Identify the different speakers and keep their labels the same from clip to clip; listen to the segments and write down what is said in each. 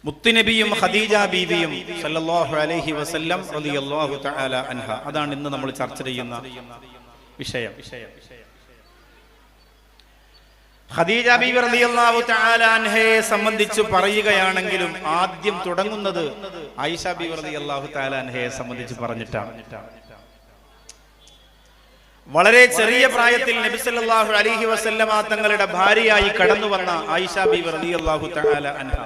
Speaker 1: മുത്തുനബിയും ഖദീജ ബീവിയും സല്ലല്ലാഹു അലൈഹി വസല്ലം റളിയല്ലാഹു തആല അൻഹ. അതാണ് ഇന്ന് നമ്മൾ ചർച്ച ചെയ്യുന്ന വിഷയം. ഖദീജ ബീവി റളിയല്ലാഹു തആല അൻഹയെ സംബന്ധിച്ച് പറയുകയാണെങ്കിലും ആദ്യം തുടങ്ങുന്നത് ആയിഷ ബീവി റളിയല്ലാഹു തആല അൻഹയെ സംബന്ധിച്ച് പറഞ്ഞിട്ടാണ്. വളരെ ചെറിയ പ്രായത്തിൽ നബി സല്ലല്ലാഹു അലൈഹി വസല്ലമ തങ്ങളുടെ ഭാര്യയായി കടന്നു വന്ന ആയിഷ ബീവി റളിയല്ലാഹു തആല അൻഹ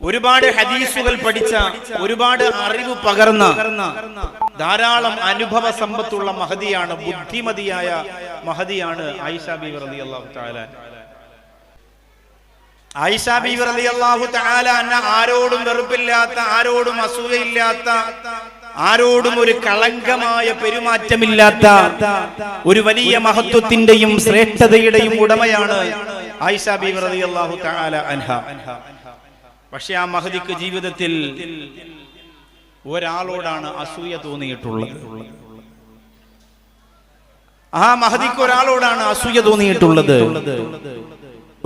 Speaker 1: ഒരുപാട് ഹദീസുകൾ പഠിച്ച, ഒരുപാട് അറിവ് പകർന്ന, ധാരാളം അനുഭവ സമ്പത്തുള്ള മഹദിയാണ്, ബുദ്ധിമതിയായ മഹദിയാണ് ആയിഷ ബീവി റളിയല്ലാഹു തആല. ആയിഷ ബീവി റളിയല്ലാഹു തആല അൻഹ ആരോടും വെറുപ്പില്ലാത്ത, ആരോടും അസൂയയില്ലാത്ത, ആരോടും ഒരു കളങ്കമായ പെരുമാറ്റമില്ലാത്ത ഒരു വലിയ മഹത്വത്തിന്റെയും ശ്രേഷ്ഠതയുടെയും ഉടമയാണ് ആയിഷ ബീവി റളിയല്ലാഹു തആല അൻഹ. പക്ഷെ ആ മഹദിക്ക് ജീവിതത്തിൽ ഒരാളോടാണ് അസൂയ തോന്നിയിട്ടുള്ളത്. ആ മഹദിക്ക് ഒരാളോടാണ് അസൂയ തോന്നിയിട്ടുള്ളത്.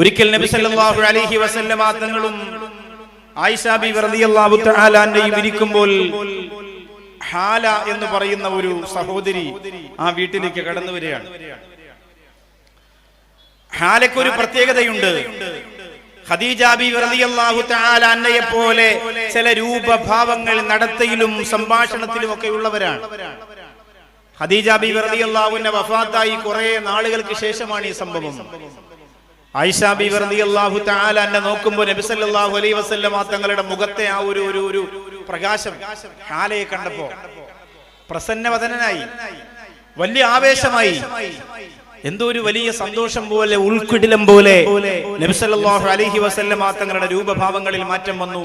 Speaker 1: ഒരിക്കൽ നബി സല്ലല്ലാഹു അലൈഹി വസല്ലമ തങ്ങളും ആയിഷ ബീവി റളിയല്ലാഹു തആല അൻഹയും ഇരിക്കുമ്പോൾ ഹാല എന്ന് പറയുന്ന ഒരു സഹോദരി ആ വീട്ടിലേക്ക് കടന്നു വരികയാണ്. ഹാലയ്ക്ക് ഒരു പ്രത്യേകതയുണ്ട്. ഖദീജ ബീവി റളിയല്ലാഹു തആല അൻഹയെ പോലെ ചില രൂപഭാവങ്ങൾ നടത്തയിലും സംഭാഷണത്തിലും ഒക്കെ ഉള്ളവരാണ്. ഖദീജ ബീവി റളിയല്ലാഹു അൻഹ വഫാത്തായി കുറെ നാളുകൾക്ക് ശേഷമാണ് ഈ സംഭവം. ആയിഷ ബീവി റളിയല്ലാഹു തആല അൻഹ നോക്കുമ്പോൾ നബി സല്ലല്ലാഹു അലൈഹി വസല്ലമ തങ്ങളുടെ മുഖത്തെ ആ ഒരു പ്രകാശം ഹാലയെ കണ്ടപ്പോ പ്രസന്നവദനായി, വലിയ ആവേശമായി, എന്തോ ഒരു വലിയ സന്തോഷം പോലെ, ഉൾക്കിടിലം പോലെ നബി സല്ലല്ലാഹു അലൈഹി വസല്ലമ തങ്ങളുടെ രൂപഭാവങ്ങളിൽ മാറ്റം വന്നു.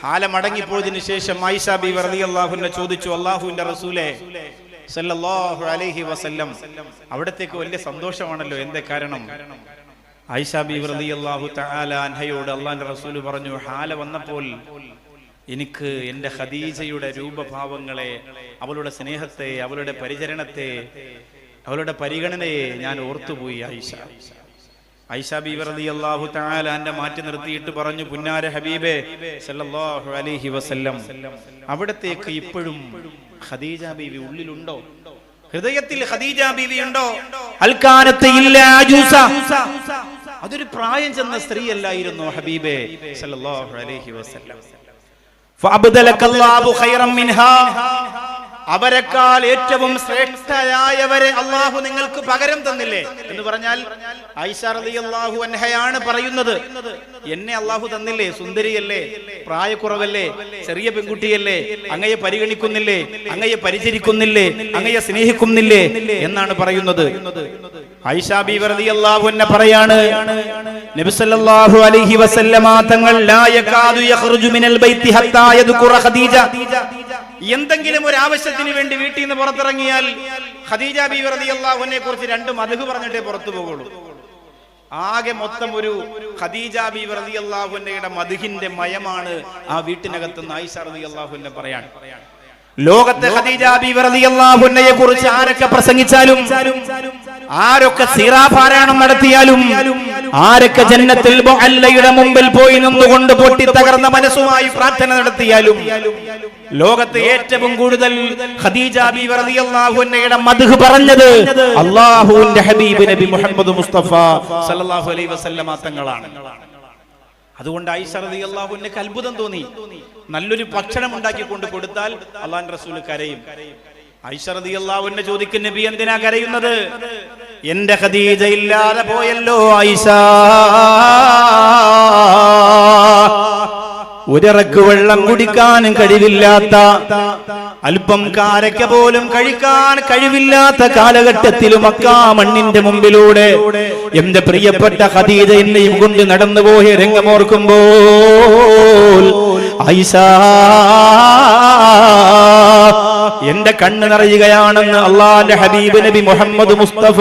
Speaker 1: ഹാല മടങ്ങിപ്പോയതിനു ശേഷം ആയിഷ ബീവി റളിയല്ലാഹു അൻഹ ചോദിച്ചു, അല്ലാഹുവിന്റെ റസൂലേ സല്ലല്ലാഹു അലൈഹി വസല്ലം, അവിടത്തേക്ക് വലിയ സന്തോഷമാണല്ലോ, എന്തേ കാരണം? ആയിഷ ബീവി റളിയല്ലാഹു തആല അൻഹയോട് അല്ലാഹുവിന്റെ റസൂൽ പറഞ്ഞു, ഹാല വന്നപ്പോൾ എനിക്ക് എൻ്റെ ഖദീജയുടെ രൂപഭാവങ്ങളെ, അവളുടെ സ്നേഹത്തെ, അവളുടെ പരിചരണത്തെ, അവളുടെ പരിഗണനയെ ഞാൻ ഓർത്തുപോയി. ആയിഷ ബീവി റളിയല്ലാഹു തആല അൻഹ മാറ്റി നിർത്തിയിട്ട് പറഞ്ഞു, പുന്നാര ഹബീബേ സല്ലല്ലാഹു അലൈഹി വസല്ലം, അവിടത്തേക്ക് ഇപ്പോഴും ഖദീജ ബീവി ഉള്ളിലുണ്ടോ? ഹൃദയത്തിൽ ഖദീജ ബീവി ഉണ്ടോ? അൽകാനത്ത് ഇല്ല അജൂസ, അതൊരു പ്രായം ചെന്ന സ്ത്രീ അല്ലായിരുന്നു ഹബീബേ സല്ലല്ലാഹു അലൈഹി വസല്ലം. ഫഅബ്ദലകല്ലാഹു ഖൈറൻ മിൻഹാ, അവരെക്കാൾ ഏറ്റവും ശ്രേഷ്ഠയായവരെ അള്ളാഹു നിങ്ങൾക്ക് പകരം തന്നില്ലേ എന്ന് പറഞ്ഞാൽ ആയിഷ റളിയല്ലാഹു അൻഹയാണ് പറയുന്നത്, എന്നെ അള്ളാഹു തന്നില്ലേ, സുന്ദരിയല്ലേ, പ്രായക്കുറവല്ലേ, ചെറിയ പെൺകുട്ടിയല്ലേ, അങ്ങയെ പരിഗണിക്കുന്നില്ലേ, അങ്ങയെ പരിചരിക്കുന്നില്ലേ, അങ്ങയെ സ്നേഹിക്കുന്നില്ലേ എന്നാണ് പറയുന്നത്. ആയിഷ ബീവി റളിയല്ലാഹു അൻഹ പറയാണ്, നബി സല്ലല്ലാഹു അലൈഹി വസല്ലമ തങ്ങൾ ലാ യകാദു യഖ്റുജു മിനൽ ബൈത്തി ഹത്താ യദ്കുറ ഖദീജ, എന്തെങ്കിലും ഒരു ആവശ്യത്തിന് വേണ്ടി വീട്ടിൽ നിന്ന് പുറത്തിറങ്ങിയാൽ ഖദീജ ബീവി റളിയല്ലാഹു അൻഹയെ കുറിച്ച് രണ്ട് മദ്ഹ് പറഞ്ഞിട്ടേ പുറത്തു പോകുള്ളൂ. ആകെ മൊത്തം ഒരു ഖദീജ ബീവി റളിയല്ലാഹു അൻഹയുടെ മദ്ഹിന്റെ മയമാണ് ആ വീട്ടിനകത്ത് ആയിഷ റളിയല്ലാഹു അൻഹ പറയാണ്. ലോകത്തെ ഖദീജ ബീവി റളിയല്ലാഹു അൻഹയെ കുറിച്ച് ആരൊക്കെ പ്രസംഗിച്ചാലും, ആരൊക്കെ സീറാ പാരായണം നടത്തിയാലും, ആരൊക്കെ ജന്നത്തുൽ മുഅല്ലയുടെ മുമ്പിൽ പോയി നിന്നുകൊണ്ട് പൊട്ടി തകർന്ന മനസ്സുമായി പ്രാർത്ഥന നടത്തിയാലും, ലോകത്ത് ഏറ്റവും കൂടുതൽ ഖദീജ ബീവി റളിയല്ലാഹു അൻഹയുടെ മദ്ഹ് പറഞ്ഞത് അല്ലാഹുവിന്റെ ഹബീബ് നബി മുഹമ്മദ് മുസ്തഫ സല്ലല്ലാഹു അലൈഹി വസല്ലമ തങ്ങളാണ്. അതുകൊണ്ട് ആയിഷ റളിയല്ലാഹു അൻഹയ്ക്ക് അത്ഭുതം തോന്നി. നല്ലൊരു ഭക്ഷണം ഉണ്ടാക്കി കൊണ്ട് കൊടുത്താൽ അല്ലാഹുവിന്റെ റസൂൽ കരയും. ആയിഷ റളിയല്ലാഹു അൻഹ ചോദിക്കും, നബി എന്തിനാ കരയുന്നത്? എന്റെ ഖദീജ ഇല്ലാതെ പോയല്ലോ ആയിഷ, ഒരിറക്ക് വെള്ളം കുടിക്കാനും കഴിവില്ലാത്ത, അല്പം കാരക്ക പോലും കഴിക്കാൻ കഴിവില്ലാത്ത കാലഘട്ടത്തിലും മക്കാ മണ്ണിന്റെ മുമ്പിലൂടെ എന്റെ പ്രിയപ്പെട്ട ഖദീജ എന്നെയും കൊണ്ട് നടന്നുപോയ രംഗമോർക്കുമ്പോൾ ആയിഷ, എന്റെ കണ്ണ് നിറയുകയാണെന്ന് അല്ലാഹുവിന്റെ ഹബീബ് നബി മുഹമ്മദ് മുസ്തഫ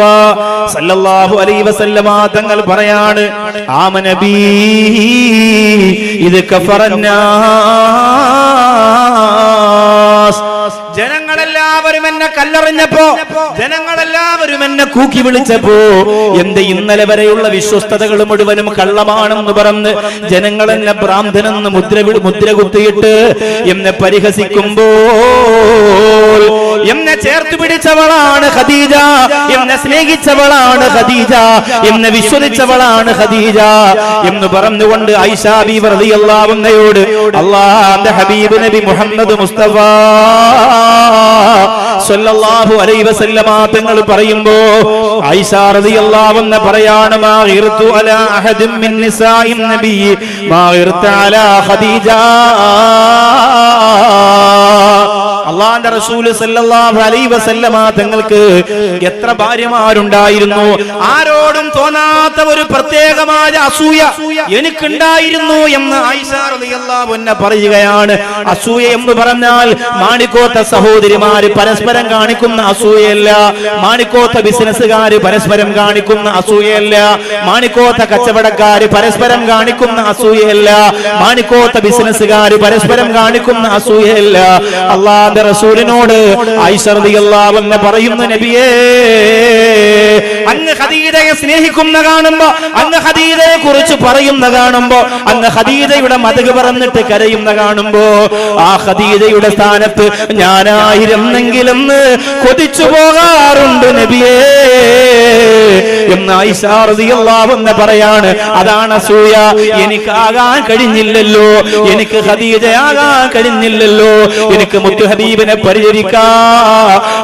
Speaker 1: സല്ലല്ലാഹു അലൈഹി വസല്ലമ തങ്ങൾ പറയാണ്. ആമനബി ഇത് കഫറന്നാസ്, ജനങ്ങളെല്ലാവരും എന്നെ കല്ലെറിഞ്ഞപ്പോ ജനങ്ങളെല്ലാവരും എന്നെ കൂക്കി വിളിച്ചപ്പോ എന്റെ ഇന്നലെ വരെയുള്ള വിശ്വസ്തതകൾ മുഴുവനും കള്ളമാണെന്ന് പറഞ്ഞ് ജനങ്ങൾ എന്നെ ഭ്രാന്തനെന്ന് മുദ്ര കുത്തിയിട്ട് എന്നെ പരിഹസിക്കുമ്പോൾ എന്നെ ചേർത്ത് പിടിച്ചവളാണ് ഖദീജ, എന്നെ സ്നേഹിച്ചവളാണ് ഖദീജ, എന്നെ വിശ്വസിച്ചവളാണ് ഖദീജ എന്ന് പറഞ്ഞുകൊണ്ട് ആയിഷ ബീവി റളിയല്ലാഹു അൻഹയോട് അല്ലാഹുവിന്റെ ഹബീബ് നബി മുഹമ്മദ് മുസ്തഫ സല്ലല്ലാഹു അലൈഹി വസല്ലമ തങ്ങൾ പറയുമ്പോ ആയിഷ റളിയല്ലാഹു അൻഹ പറയാണ് മാ ഗിർതു അലാ അഹദിൻ മിൻ നിസാഇൻ നബി മാ ഗിർത അലാ ഖദീജ. അല്ലാഹുവിന്റെ റസൂൽ സല്ലല്ലാഹു അലൈഹി വസല്ലമ തങ്ങൾക്ക് എത്ര ഭാര്യമാരുണ്ടായിരുന്നു, ആരോടും തോന്നാത്ത ഒരു പ്രത്യേകമായ അസൂയ എനിക്കുണ്ടായിരുന്നു എന്ന് ആയിഷ റളിയല്ലാഹു അൻഹ പറയുകയാണ്. അസൂയ എന്ന് പറഞ്ഞാൽ മാണിക്കോത്ത സഹോദരിമാര് പരസ്പരം കാണിക്കുന്ന അസൂയയല്ല, മാണിക്കോത്ത ബിസിനസ്സുകാര് പരസ്പരം കാണിക്കുന്ന അസൂയയല്ല, മാണിക്കോത്ത കച്ചവടക്കാര് പരസ്പരം കാണിക്കുന്ന അസൂയയല്ല, മാണിക്കോത്ത ബിസിനസ്സുകാര് പരസ്പരം കാണിക്കുന്ന അസൂയയല്ല. അല്ലാഹുവിന്റെ റസൂലിനോട് ആയിഷ റളിയല്ലാഹു അൻഹ പറയുന്നു, നബിയേ അങ്ങ് ഖദീജയെ സ്നേഹിക്കുന്ന കാണുമ്പോ, അങ്ങ് ഖദീജയെ കുറിച്ച് പറയുന്ന കാണുമ്പോ, അങ്ങ് ഖദീജയുടെ മദഹ് പറഞ്ഞിട്ട് കരയുന്ന കാണുമ്പോ ആ ഖദീജയുടെ സ്ഥാനത്ത് ഞാനായിരുന്നെങ്കിലും കൊതിച്ചു പോകാറുണ്ട് നബിയേ എന്ന് ആയിഷ റളിയല്ലാഹു അൻഹ പറയാണ്. അതാണ് അസൂയ. എനിക്കാകാൻ കഴിഞ്ഞില്ലല്ലോ, എനിക്ക് ഖദീജയാകാൻ കഴിഞ്ഞില്ലല്ലോ, എനിക്ക് മുത്തു ഹബീബിനെ പരിചരിക്കാൻ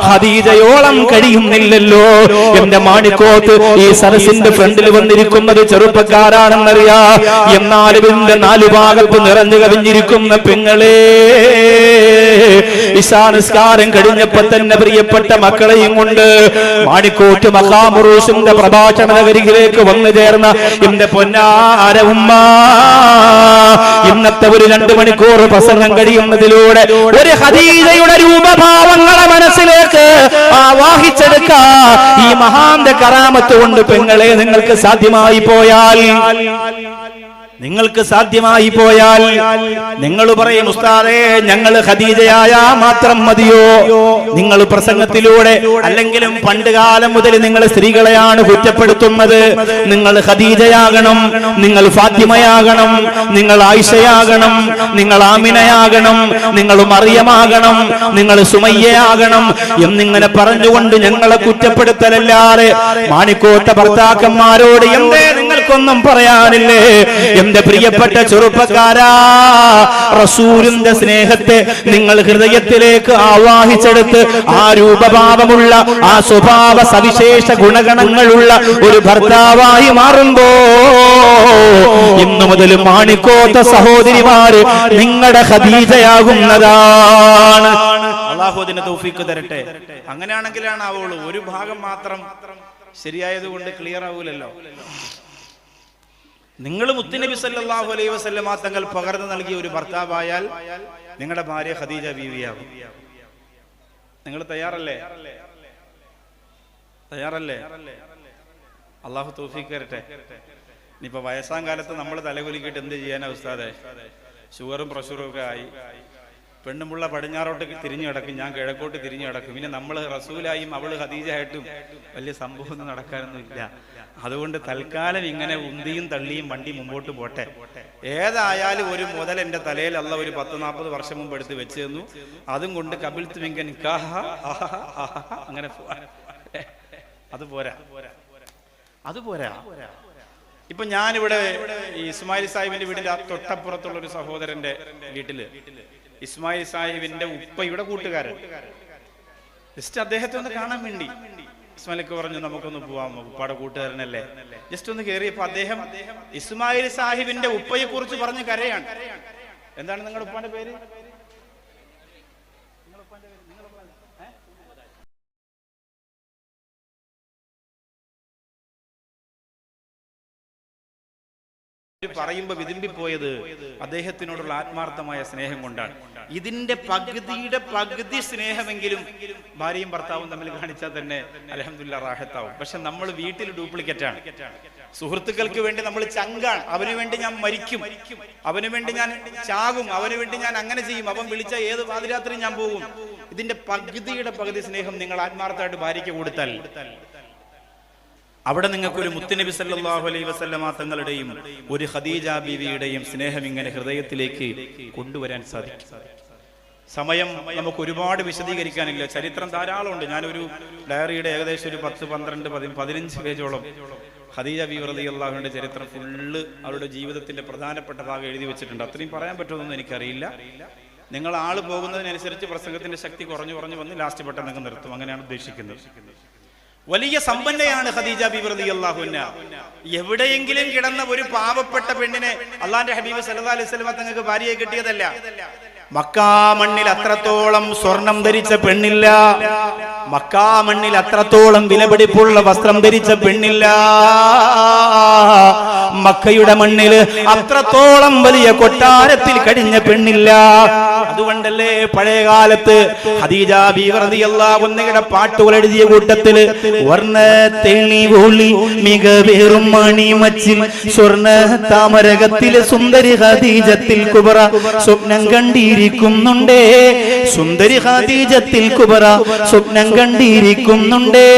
Speaker 1: ഖദീജയോളം കഴിയുന്നില്ലല്ലോ. എന്റെ മാണിക്കോത്ത് ഈ സരസിന്റെ ഫ്രണ്ടിൽ വന്നിരിക്കുന്നത് ചെറുപ്പക്കാരാണെന്നറിയാ, എന്നാലും ഇതിന്റെ നാലു ഭാഗത്ത് നിറഞ്ഞു കവിഞ്ഞിരിക്കുന്ന പെങ്ങളെ ഇശാനിസ്കാരം കഴിഞ്ഞപ്പോ തന്നെ പ്രിയപ്പെട്ട മക്കളെയും കൊണ്ട് മാണിക്കോട്ട് മഖാമുറൂസിന്റെ പ്രഭാഷണ നഗരിയിലേക്ക് വന്നു ചേർന്ന എന്റെ പൊന്നാര ഉമ്മ, ഇന്നത്തെ ഒരു 2 മണിക്കൂർ പ്രസംഗം കഴിയുന്നതിലൂടെ ഒരു ഖദീജയുടെ രൂപഭാവങ്ങളെ മനസ്സിലേക്ക് ആവാഹിച്ചെടുക്കാൻ ഈ മഹാന്റെ കറാമത്ത് കൊണ്ട് പെങ്ങളെ നിങ്ങൾക്ക് സാധ്യമായി പോയാൽ, നിങ്ങൾക്ക് സാധ്യമായി പോയാൽ നിങ്ങൾ പറയും ഉസ്താദേ ഞങ്ങൾ ഖദീജയായ മാത്രം മതിയോ? നിങ്ങൾ പ്രസംഗത്തിലൂടെ അല്ലെങ്കിലും പണ്ട് കാലം മുതൽ നിങ്ങൾ സ്ത്രീകളെയാണ് കുറ്റപ്പെടുത്തുന്നത്. നിങ്ങൾ ഖദീജയാകണം, നിങ്ങൾ ഫാത്തിമയാകണം, നിങ്ങൾ ആയിഷയാകണം, നിങ്ങൾ ആമിനയാകണം, നിങ്ങൾ മറിയമാകണം, നിങ്ങൾ സുമയ്യയാകണം എന്നിങ്ങനെ പറഞ്ഞുകൊണ്ട് ഞങ്ങളെ കുറ്റപ്പെടുത്തലല്ലാതെ മാണിക്കോത്ത ഭർത്താക്കന്മാരോട് എന്തേ നിങ്ങൾക്കൊന്നും പറയാനില്ലേ? എന്റെ പ്രിയപ്പെട്ട ചെറുപ്പക്കാരാ, റസൂലിന്റെ സ്നേഹത്തെ നിങ്ങൾ ഹൃദയത്തിലേക്ക് ആവാഹിച്ചെടുത്ത് ആ രൂപഭാവമുള്ള ആ സ്വഭാവ സവിശേഷ ഗുണഗണങ്ങളുള്ള ഒരു ഭർത്താവായി മാറുമ്പോ ഇന്നു മുതൽ മാണിക്കോത്ത സഹോദരിമാര് നിങ്ങളുടെ ഖദീജയാകുന്നതാണ്. അല്ലാഹു അതിന് തൗഫീഖ് തരട്ടെ. അങ്ങനെയാണെങ്കിലാണ് ആവുള്ളൂ. ഒരു ഭാഗം മാത്രം ശരിയായതുകൊണ്ട് ക്ലിയർ ആവൂലല്ലോ. നിങ്ങൾ മുത്തുനബി സല്ലല്ലാഹു അലൈഹി വസല്ലമ തങ്ങൾ പകർന്നു നൽകിയ ഒരു ഭർത്താവായാൽ നിങ്ങളുടെ ഭാര്യ ഖദീജ ബീവിയാകും. നിങ്ങൾ തയ്യാറല്ലേ? തയ്യാറല്ലേ? അള്ളാഹു തൗഫീഖ് തരട്ടെ. ഇനിയിപ്പോ വയസ്സാം കാലത്ത് നമ്മൾ തലകുലിക്കിട്ട് എന്ത് ചെയ്യാനാ ഉസ്താദെ? ഷുഗറും പ്രഷറും ഒക്കെ ആയി, പെണ്ണുമുള്ള പടിഞ്ഞാറോട്ട് തിരിഞ്ഞു കിടക്കും, ഞാൻ കിഴക്കോട്ട് തിരിഞ്ഞു കിടക്കും. പിന്നെ നമ്മൾ റസൂലായും അവള് ഖദീജയായിട്ടും വലിയ സംഭവമൊന്നും നടക്കാനൊന്നും ഇല്ല. അതുകൊണ്ട് തൽക്കാലം ഇങ്ങനെ ഉന്തിയും തള്ളിയും വണ്ടി മുമ്പോട്ട് പോട്ടെ. ഏതായാലും ഒരു മുതൽ എന്റെ തലയിൽ അല്ല ഒരു 10-40 വർഷം മുമ്പ് എടുത്ത് വെച്ച് തന്നു. അതും കൊണ്ട് കബിൽത്ത് മിങ്കൻ അങ്ങനെ അതുപോരാ. ഇപ്പൊ ഞാനിവിടെ ഇസ്മായിൽ സാഹിബിന്റെ വീടിന്റെ തൊട്ടപ്പുറത്തുള്ള ഒരു സഹോദരന്റെ വീട്ടില് ഇസ്മായിൽ സാഹിബിന്റെ ഉപ്പയുടെ കൂട്ടുകാരൻ ജസ്റ്റ് അദ്ദേഹത്തെ ഒന്ന് കാണാൻ വേണ്ടി ഇസ്മായിലൊക്കെ പറഞ്ഞു നമുക്കൊന്ന് പോവാം, ഉപ്പാടെ കൂട്ടുകാരനല്ലേ. ജസ്റ്റ് ഒന്ന് കയറിയപ്പോ അദ്ദേഹം ഇസ്മായിൽ സാഹിബിന്റെ ഉപ്പയെ കുറിച്ച് പറഞ്ഞ് കരയാണ്. എന്താണ് നിങ്ങളുടെ ഉപ്പാന്റെ പേര്? പറയുമ്പോ വിതുമ്പിപ്പോയത് അദ്ദേഹത്തിനോടുള്ള ആത്മാർത്ഥമായ സ്നേഹം കൊണ്ടാണ്. ഇതിന്റെ പകുതി സ്നേഹമെങ്കിലും ഭാര്യയും ഭർത്താവും തമ്മിൽ കാണിച്ചാൽ തന്നെ അൽഹംദുലില്ലാ റാഹത്താവും. പക്ഷെ നമ്മൾ വീട്ടിൽ ഡ്യൂപ്ലിക്കേറ്റ് ആണ്. സുഹൃത്തുക്കൾക്ക് വേണ്ടി നമ്മൾ ചങ്കാണ്, അവന് വേണ്ടി ഞാൻ മരിക്കും, അവന് വേണ്ടി ഞാൻ ചാകും, അവന് വേണ്ടി ഞാൻ അങ്ങനെ ചെയ്യും, അവൻ വിളിച്ച ഏത് പാതിരാത്രി ഞാൻ പോകും. ഇതിന്റെ പകുതിയുടെ പകുതി സ്നേഹം നിങ്ങൾ ആത്മാർത്ഥമായിട്ട് ഭാര്യയ്ക്ക് കൊടുത്താൽ അവിടെ നിങ്ങൾക്ക് ഒരു മുത്തുനബി സല്ലല്ലാഹു അലൈഹി വസല്ലമ തങ്ങളുടെയും ഒരു ഖദീജ ബീവിയുടെയും സ്നേഹം ഇങ്ങനെ ഹൃദയത്തിലേക്ക് കൊണ്ടുവരാൻ സാധിക്കും. സമയം നമുക്ക് ഒരുപാട് വിശദീകരിക്കാനില്ല, ചരിത്രം ധാരാളമുണ്ട്. ഞാനൊരു ഡയറിയുടെ ഏകദേശം ഒരു 10, 12, 15 പേജോളം ഖദീജ ബീവി റളിയല്ലാഹു അൻഹയുടെ ചരിത്രം ഫുള്ള് അവരുടെ ജീവിതത്തിന്റെ പ്രധാനപ്പെട്ട ഭാഗം എഴുതി വെച്ചിട്ടുണ്ട്. അത്രയും പറയാൻ പറ്റുമെന്നൊന്നും എനിക്കറിയില്ല. നിങ്ങൾ ആള് പോകുന്നതിനനുസരിച്ച് പ്രസംഗത്തിന്റെ ശക്തി കുറഞ്ഞു വന്ന് ലാസ്റ്റ് പെട്ടെന്ന് അങ്ങ് നിർത്തും. അങ്ങനെയാണ് ഉദ്ദേശിക്കുന്നത്. വലിയ സമ്പന്നയാണ് ഖദീജ ബീവി റളിയല്ലാഹു അൻഹ. എവിടെയെങ്കിലും കിടന്ന ഒരു പാവപ്പെട്ട പെണ്ണിനെ അള്ളാന്റെ ഹബീബ് സല്ലല്ലാഹു അലൈഹി വസല്ലം തങ്ങൾക്ക് ഭാര്യയെ കിട്ടിയതല്ല. മക്കാ മണ്ണിൽ അത്രത്തോളം സ്വർണം ധരിച്ച പെണ്ണില്ല, മക്കാ മണ്ണിൽ അത്രത്തോളം വിലപിടിപ്പുള്ള വസ്ത്രം ധരിച്ച പെണ്ണില്ല, മക്കയുടെ മണ്ണില് അത്രത്തോളം വലിയ കൊട്ടാരത്തിൽ കഴിഞ്ഞ പെണ്ണില്ല. അതുകൊണ്ടല്ലേ പഴയ കാലത്ത് ഖദീജ ബീവി റളിയല്ലാഹു അൻഹയുടെ പാട്ടുകൾ എഴുതിയ കൂട്ടത്തില് വർണ്ണത്തെളിവൊളി മികവേറും മണിമച്ചിൽ സ്വർണ്ണ താമരകത്തിലെ സുന്ദരി ഖദീജത്തിൽ കുബറ സ്വപ്നം കണ്ടിരിക്കുന്നുണ്ടേ, സുന്ദരി ഖദീജത്തിൽ കുബറ സ്വപ്നം കണ്ടിരിക്കുന്നുണ്ടേ.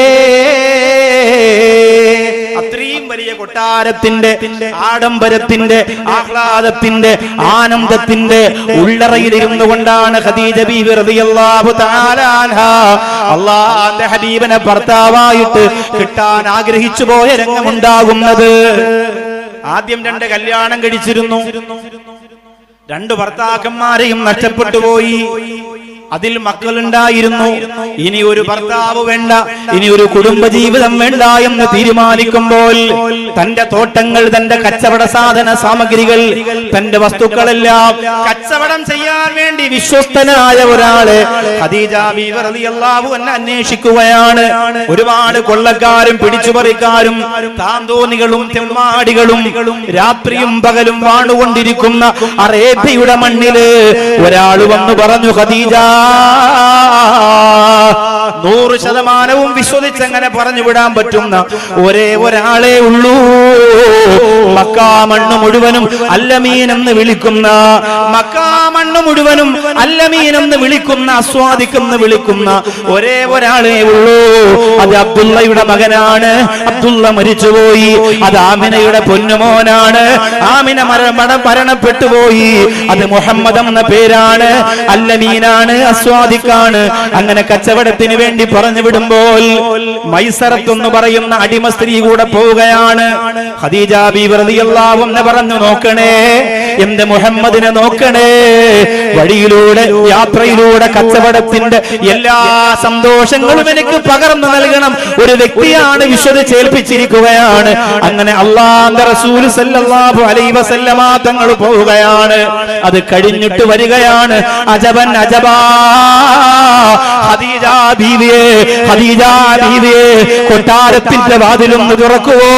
Speaker 1: അത്രയും വലിയ കൊട്ടാരത്തിന്റെ ആഡംബരത്തിന്റെ ആഹ്ലാദത്തിന്റെ ആനന്ദത്തിന്റെ ഉള്ളറയിലിരുന്നു കൊണ്ടാണ് ഖദീജ ബീവി റളിയല്ലാഹു തആല അൻഹ അല്ലാഹുവിന്റെ ഹബീബിനെ ഭർത്താവായിട്ട് കിട്ടാൻ ആഗ്രഹിച്ചു പോയ രംഗമുണ്ടാകുന്നത്. ആദ്യം 2 കല്യാണം കഴിച്ചിരുന്നു, 2 ഭർത്താക്കന്മാരെയും നഷ്ടപ്പെട്ടു പോയി. അതിൽ മക്കളുണ്ടായിരുന്നു. ഇനി ഒരു ഭർത്താവ് വേണ്ട, ഇനി ഒരു കുടുംബജീവിതം വേണ്ട എന്ന് തീരുമാനിക്കുമ്പോൾ തന്റെ തോട്ടങ്ങൾ, തന്റെ കച്ചവട സാധന സാമഗ്രികൾ, തന്റെ വസ്തുക്കളെല്ലാം കച്ചവടം ചെയ്യാൻ വേണ്ടി വിശ്വസ്തനായ ഒരാളെ ഖദീജ ബീവി റളിയല്ലാഹു അൻഹ അന്വേഷിക്കുകയാണ്. ഒരുപാട് കൊള്ളക്കാരും പിടിച്ചുപറിക്കാരും താന്തോന്നികളും തെമ്മാടികളും രാത്രിയും പകലും വാണുകൊണ്ടിരിക്കുന്ന അറേബ്യയുടെ മണ്ണില് ഒരാൾ വന്നു പറഞ്ഞു, ഖദീജ 100% വിശ്വസിച്ചങ്ങനെ പറഞ്ഞു വിടാൻ പറ്റുന്ന ഒരേ ഒരാളെ ഉള്ളൂ. മക്കാ മണ്ണ് മുഴുവനും അല്ലമീൻ എന്ന് വിളിക്കുന്ന, മക്കാ മണ്ണ് മുഴുവനും അല്ലമീൻ എന്ന് വിളിക്കുന്ന, ആസ്വാദിക്കെന്ന് വിളിക്കുന്ന ഒരേ ഒരാളെ ഉള്ളൂ. അത് അബ്ദുള്ളയുടെ മകനാണ്. അബ്ദുള്ള മരിച്ചുപോയി. അത് ആമിനയുടെ പൊന്നുമോനാണ്. ആമിന മരണപ്പെട്ടുപോയി. അത് മുഹമ്മദ് എന്ന പേരാണ്. അല്ലമീനാണ്, അസ്വാദിക്കാണ്. അങ്ങനെ കച്ചവടത്തിന് വേണ്ടി പറഞ്ഞു വിടുമ്പോൾ മൈസറത്ത് എന്ന് പറയുന്ന അടിമ സ്ത്രീ കൂടെ പോവുകയാണ്. ഖദീജ ബീവി റളിയല്ലാഹു അൻഹ പറഞ്ഞു, നോക്കണേ, എന്റെ മുഹമ്മദിനെ നോക്കണേ. വഴിയിലൂടെ യാത്രയിലൂടെ കച്ചവടത്തിന്റെ എല്ലാ സന്തോഷങ്ങളും എനിക്ക് പകർന്നു നൽകണം ഒരു വ്യക്തിയാണ് വിശ്വസിച്ചേൽപ്പിച്ചിരിക്കുകയാണ്. അങ്ങനെ അല്ലാഹുവിന്റെ റസൂൽ സല്ലല്ലാഹു അലൈഹി വസല്ലമ തങ്ങൾ പോവുകയാണ്. അത് കഴിഞ്ഞിട്ട് വരികയാണ്. അജബൻ അജബാ, ഖദീജ ബീവിയെ, ഖദീജ ബീവിയെ, കൊട്ടാരത്തിന്റെ വാതിലൊന്ന് തുറക്കുവോ?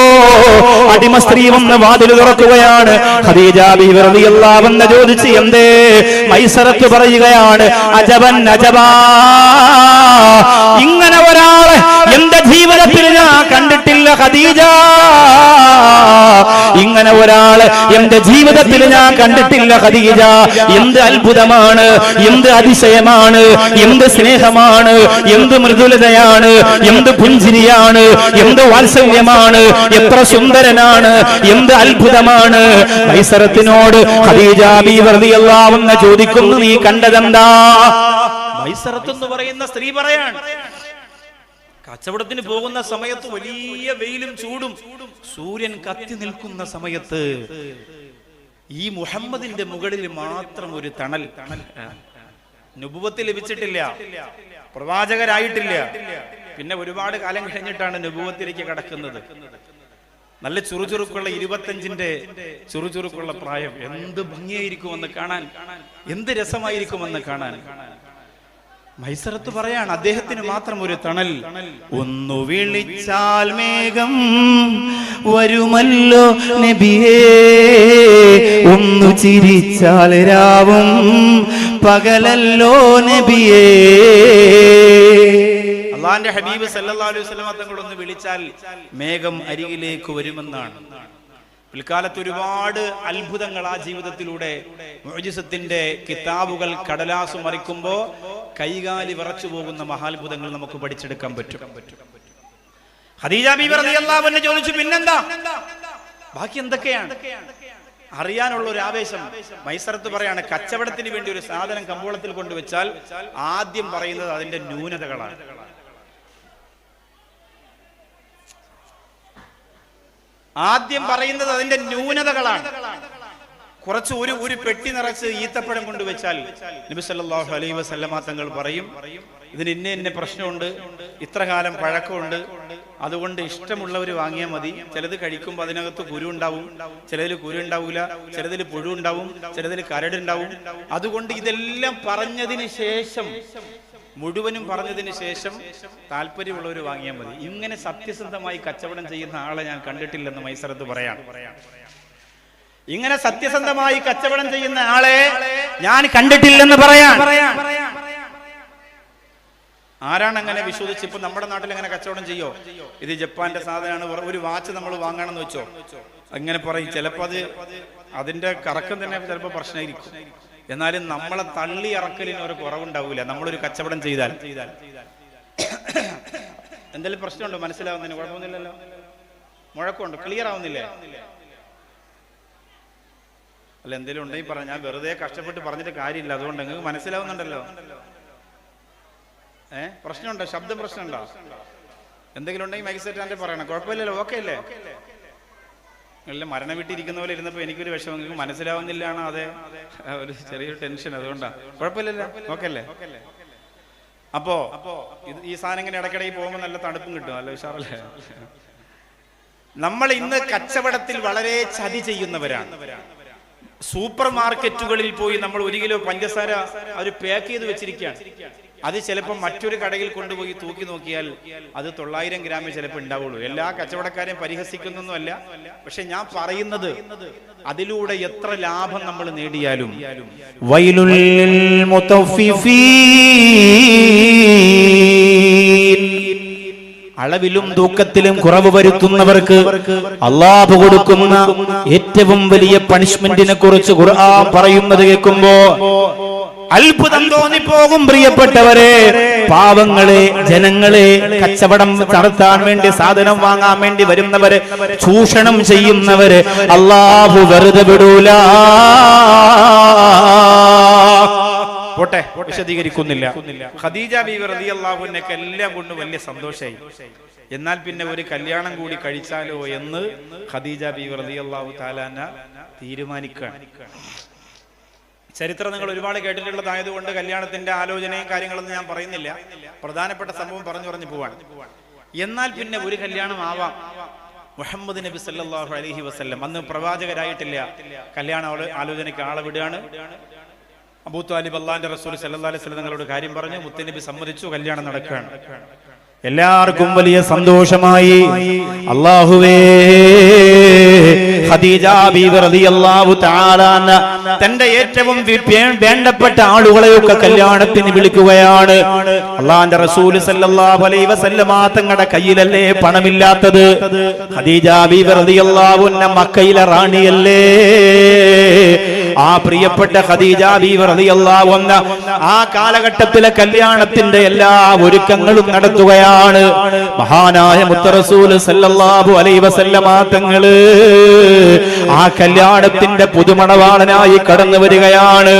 Speaker 1: അടിമ സ്ത്രീ വന്ന് വാതിൽ തുറക്കുകയാണ്. ഖദീജ ബീവി റളിയല്ലാഹു അൻഹ ചോദിച്ചു, എന്തേ? മൈസറത്ത് പറയുകയാണ്, അജബൻ അജബാ, ഇങ്ങനെ ഒരാളെ എന്റെ ജീവിതത്തിൽ ഞാൻ കണ്ടിട്ടില്ല ഖദീജ. ഇങ്ങനെ ഒരാള് എന്റെ ജീവിതത്തിൽ ഞാൻ കണ്ടിട്ടില്ല ഖദീജ. എന്ത് അത്ഭുതമാണ്, എന്ത് അതിശയമാണ്, എന്ത് സ്നേഹമാണ്, എന്ത് മൃദുലതയാണ്, എന്ത് പുഞ്ചിരിയാണ്, എന്ത് വാത്സല്യമാണ്, എത്ര സുന്ദരനാണ്, എന്ത് അത്ഭുതമാണ്. മൈസറത്തിനോട് ഖദീജ ബീവി റളിയല്ലാഹു അൻഹ ചോദിക്കുന്നു, നീ കണ്ടതെന്താ? മൈസറത്ത് എന്ന് പറയുന്ന സ്ത്രീ പറയാണ്, കച്ചവടത്തിന് പോകുന്ന സമയത്ത് വലിയ വെയിലും ചൂടും, സൂര്യൻ കത്തി നിൽക്കുന്ന സമയത്ത് ഈ മുഹമ്മദിന്റെ മുകളിൽ മാത്രം ഒരു തണൽ. നുബുവത്ത് ലഭിച്ചിട്ടില്ല, പ്രവാചകരായിട്ടില്ല. പിന്നെ ഒരുപാട് കാലം കഴിഞ്ഞിട്ടാണ് നുബുവത്തിലേക്ക് കടക്കുന്നത്. നല്ല ചുറുചുറുക്കുള്ള 25ന്റെ ചുറുചുറുക്കുള്ള പ്രായം. എന്ത് ഭംഗിയായിരിക്കുമെന്ന് കാണാൻ, എന്ത് രസമായിരിക്കുമെന്ന് കാണാൻ. മൈസറത്ത് പറയാണ്, അദ്ദേഹത്തിന് മാത്രം ഒരു തണൽ. ഒന്നു വിളിച്ചാൽ മേഘം വരുമല്ലോ നബിയേ, ഒന്നു ചിരിച്ചാൽ രാവും പകലല്ലോ നബിയേ. അല്ലാഹുവിന്റെ ഹബീബ് സല്ലല്ലാഹു അലൈഹി വസല്ലം തങ്ങളൊന്ന് വിളിച്ചാൽ മേഘം അരികിലേക്ക് വരുമെന്നാണ്. പിൽക്കാലത്ത് ഒരുപാട് അത്ഭുതങ്ങൾ ആ ജീവിതത്തിലൂടെ മുഅ്ജിസത്തിന്റെ കിതാബുകൾ കടലാസ് മറിക്കുമ്പോ കൈകാലി വിറച്ചു പോകുന്ന മഹാത്ഭുതങ്ങൾ നമുക്ക് പഠിച്ചെടുക്കാൻ പറ്റും. ഖദീജ ബീവി റളിയല്ലാഹു അൻഹ ചോദിച്ചു, പിന്നെന്താ ബാക്കി എന്തൊക്കെയാണ് അറിയാനുള്ള ഒരു ആവേശം. മൈസറത്ത് പറയാണ്, കച്ചവടത്തിന് വേണ്ടി ഒരു സാധനം കമ്പോളത്തിൽ കൊണ്ടുവച്ചാൽ ആദ്യം പറയുന്നത് അതിന്റെ ന്യൂനതകളാണ്. കുറച്ച് ഒരു പെട്ടി നിറച്ച് ഈത്തപ്പഴം കൊണ്ടുവച്ചാൽ നബി സല്ലല്ലാഹു അലൈഹി വസല്ലമ തങ്ങൾ പറയും, ഇതിന് ഇന്ന പ്രശ്നമുണ്ട്, ഇത്ര കാലം പഴക്കമുണ്ട്, അതുകൊണ്ട് ഇഷ്ടമുള്ളവർ വാങ്ങിയാൽ മതി. ചിലത് കഴിക്കുമ്പോൾ അതിനകത്ത് കുരു ഉണ്ടാവും, ചിലതിൽ കുരു ഉണ്ടാവില്ല, ചിലതിൽ പുഴു ഉണ്ടാവും, ചിലതിൽ കരടുണ്ടാവും. അതുകൊണ്ട് ഇതെല്ലാം പറഞ്ഞതിന് ശേഷം, മുഴുവനും പറഞ്ഞതിന് ശേഷം താല്പര്യമുള്ളവർ വാങ്ങിയാൽ മതി. ഇങ്ങനെ സത്യസന്ധമായി കച്ചവടം ചെയ്യുന്ന ആളെ ഞാൻ കണ്ടിട്ടില്ലെന്ന് മൈസറത്ത് പറയാണ്. ഇങ്ങനെ സത്യസന്ധമായി കച്ചവടം ചെയ്യുന്ന ആളെ ഞാൻ കണ്ടിട്ടില്ലെന്ന് പറയാൻ. ആരാണ് അങ്ങനെ വിശ്വസിച്ച് ഇപ്പൊ നമ്മുടെ നാട്ടിൽ അങ്ങനെ കച്ചവടം ചെയ്യോ? ഇത് ജപ്പാന്റെ സാധനമാണ്, ഒരു വാച്ച് നമ്മൾ വാങ്ങണമെന്ന് വെച്ചോ, അങ്ങനെ പറയും. ചിലപ്പോ അതിന്റെ കറക്കം തന്നെ ചിലപ്പോ പ്രശ്നമായിരിക്കും. എന്നാലും നമ്മളെ തള്ളി ഇറക്കലിന് ഒരു കുറവുണ്ടാവൂല. നമ്മളൊരു കച്ചവടം ചെയ്താൽ എന്തെങ്കിലും പ്രശ്നമുണ്ടോ? മനസ്സിലാവുന്നതിന് കുഴപ്പമൊന്നുമില്ലല്ലോ? മുഴക്കമുണ്ടോ? ക്ലിയർ ആവുന്നില്ലേ? അല്ല, എന്തെങ്കിലും ഉണ്ടെങ്കിൽ പറഞ്ഞ, ഞാൻ വെറുതെ കഷ്ടപ്പെട്ട് പറഞ്ഞിട്ട് കാര്യമില്ല. അതുകൊണ്ട് നിങ്ങൾക്ക് മനസ്സിലാവുന്നുണ്ടല്ലോ. പ്രശ്നമുണ്ടോ? ശബ്ദം പ്രശ്നമുണ്ടോ? എന്തെങ്കിലും ഉണ്ടെങ്കിൽ മൈക്ക് സെറ്റ് പറയണം. കുഴപ്പമില്ലല്ലോ? ഓക്കെ അല്ലേ? അല്ല, മരണം വിട്ടിരിക്കുന്ന പോലെ ഇരുന്നപ്പോ എനിക്കൊരു വിഷമം. നിങ്ങൾക്ക് മനസ്സിലാവുന്നില്ലാണ്, അതെ, ഒരു ചെറിയൊരു ടെൻഷൻ. അതുകൊണ്ടാ. കുഴപ്പമില്ലല്ലോ? ഓക്കെ അല്ലേ? അപ്പോ ഈ സാധനം ഇങ്ങനെ ഇടയ്ക്കിടയിൽ പോകുമ്പോൾ നല്ല തണുപ്പും കിട്ടും, നല്ല ഉഷാറല്ലേ? നമ്മൾ ഇന്ന് കച്ചവടത്തിൽ വളരെ ചതി ചെയ്യുന്നവരാണ്. സൂപ്പർ മാർക്കറ്റുകളിൽ പോയി നമ്മൾ 1 കിലോ പഞ്ചസാര അവർ പാക്ക് ചെയ്ത് വെച്ചിരിക്കുകയാണ്. അത് ചിലപ്പോൾ മറ്റൊരു കടയിൽ കൊണ്ടുപോയി തൂക്കി നോക്കിയാൽ അത് 900 ഗ്രാമേ ചിലപ്പോൾ ഉണ്ടാവുള്ളൂ. എല്ലാ കച്ചവടക്കാരെയും പരിഹസിക്കുന്നൊന്നുമല്ല, പക്ഷെ ഞാൻ പറയുന്നത് അതിലൂടെ എത്ര ലാഭം നമ്മൾ നേടിയാലും വൈലുൽ മുതഫിഫീൻ, അളവിലും തൂക്കത്തിലും കുറവ് വരുത്തുന്നവർക്ക് അല്ലാഹു കൊടുക്കുന്ന ഏറ്റവും വലിയ പണിഷ്മെന്റിനെ കുറിച്ച് ഖുർആൻ പറയുന്നത് കേൾക്കുമ്പോ അത്ഭുതം തോന്നിപ്പോകും. പ്രിയപ്പെട്ടവരെ, പാവങ്ങളെ, ജനങ്ങളെ, കച്ചവടം നടത്താൻ വേണ്ടി, സാധനം വാങ്ങാൻ വേണ്ടി വരുന്നവരെ ചൂഷണം ചെയ്യുന്നവരെ അല്ലാഹു വെറുതെ വിടൂല. പോട്ടെ, വിശദീകരിക്കുന്നില്ല. ഖദീജ ബീവി റളിയല്ലാഹു അൻഹയ്ക്ക് എല്ലാം കൊണ്ട് വലിയ സന്തോഷമായി. എന്നാൽ പിന്നെ ഒരു കല്യാണം കൂടി കഴിച്ചാലോ എന്ന് ഖദീജ ബീവി റളിയല്ലാഹു തആല അൻഹ തീരുമാനിക്കുകയാണ്. ചരിത്രം നിങ്ങൾ ഒരുപാട് കേട്ടിട്ടുള്ളതായതുകൊണ്ട് കല്യാണത്തിന്റെ ആലോചനയും കാര്യങ്ങളൊന്നും ഞാൻ പറയുന്നില്ല. പ്രധാനപ്പെട്ട സംഭവം പറഞ്ഞു പോവാണ്. എന്നാൽ പിന്നെ ഒരു കല്യാണം ആവാം. മുഹമ്മദ് നബി സല്ലല്ലാഹു അലൈഹി വസല്ലം അന്ന് പ്രവാചകരായിട്ടില്ല. കല്യാണ ആലോചനയ്ക്ക് ആളെ വിടുകയാണ്. അബൂ ത്വാലിബ് അല്ലാഹുവിന്റെ റസൂൽ സല്ലല്ലാഹു അലൈഹി വസല്ലം തങ്ങളോട് കാര്യം പറഞ്ഞു. മുത്തനബി സമ്മതിച്ചു. കല്യാണം നടക്കുകയാണ്. എല്ലാവർക്കും വലിയ സന്തോഷമായി. അല്ലാഹുവേ, ഖദീജ ബീവി റളിയല്ലാഹു തആല തന്റെ ഏറ്റവും വേണ്ടപ്പെട്ട ആളുകളെയൊക്കെ കല്യാണത്തിന് വിളിക്കുകയാണ്. അല്ലാഹുവിന്റെ റസൂൽ സല്ലല്ലാഹു അലൈഹി വസല്ലം തങ്ങളുടെ കയ്യിലല്ലേ പണമില്ലാത്തത്? ഖദീജ ബീവി റളിയല്ലാഹു അൻഹ മക്കയിലെ റാണിയല്ലേ? ആ പ്രിയപ്പെട്ട ഖദീജ ബീവി റളിയല്ലാഹു അൻഹ ആ കാലഘട്ടത്തിലെ കല്യാണത്തിന്റെ എല്ലാ ഒരുക്കങ്ങളും നടത്തുകയാണ്. മഹാനായ മുത്തറസൂൽ സല്ലല്ലാഹു അലൈഹി വസല്ലമ തങ്ങള് ആ കല്യാണത്തിന്റെ പുതുമണവാളനായി കടന്നു വരികയാണ്.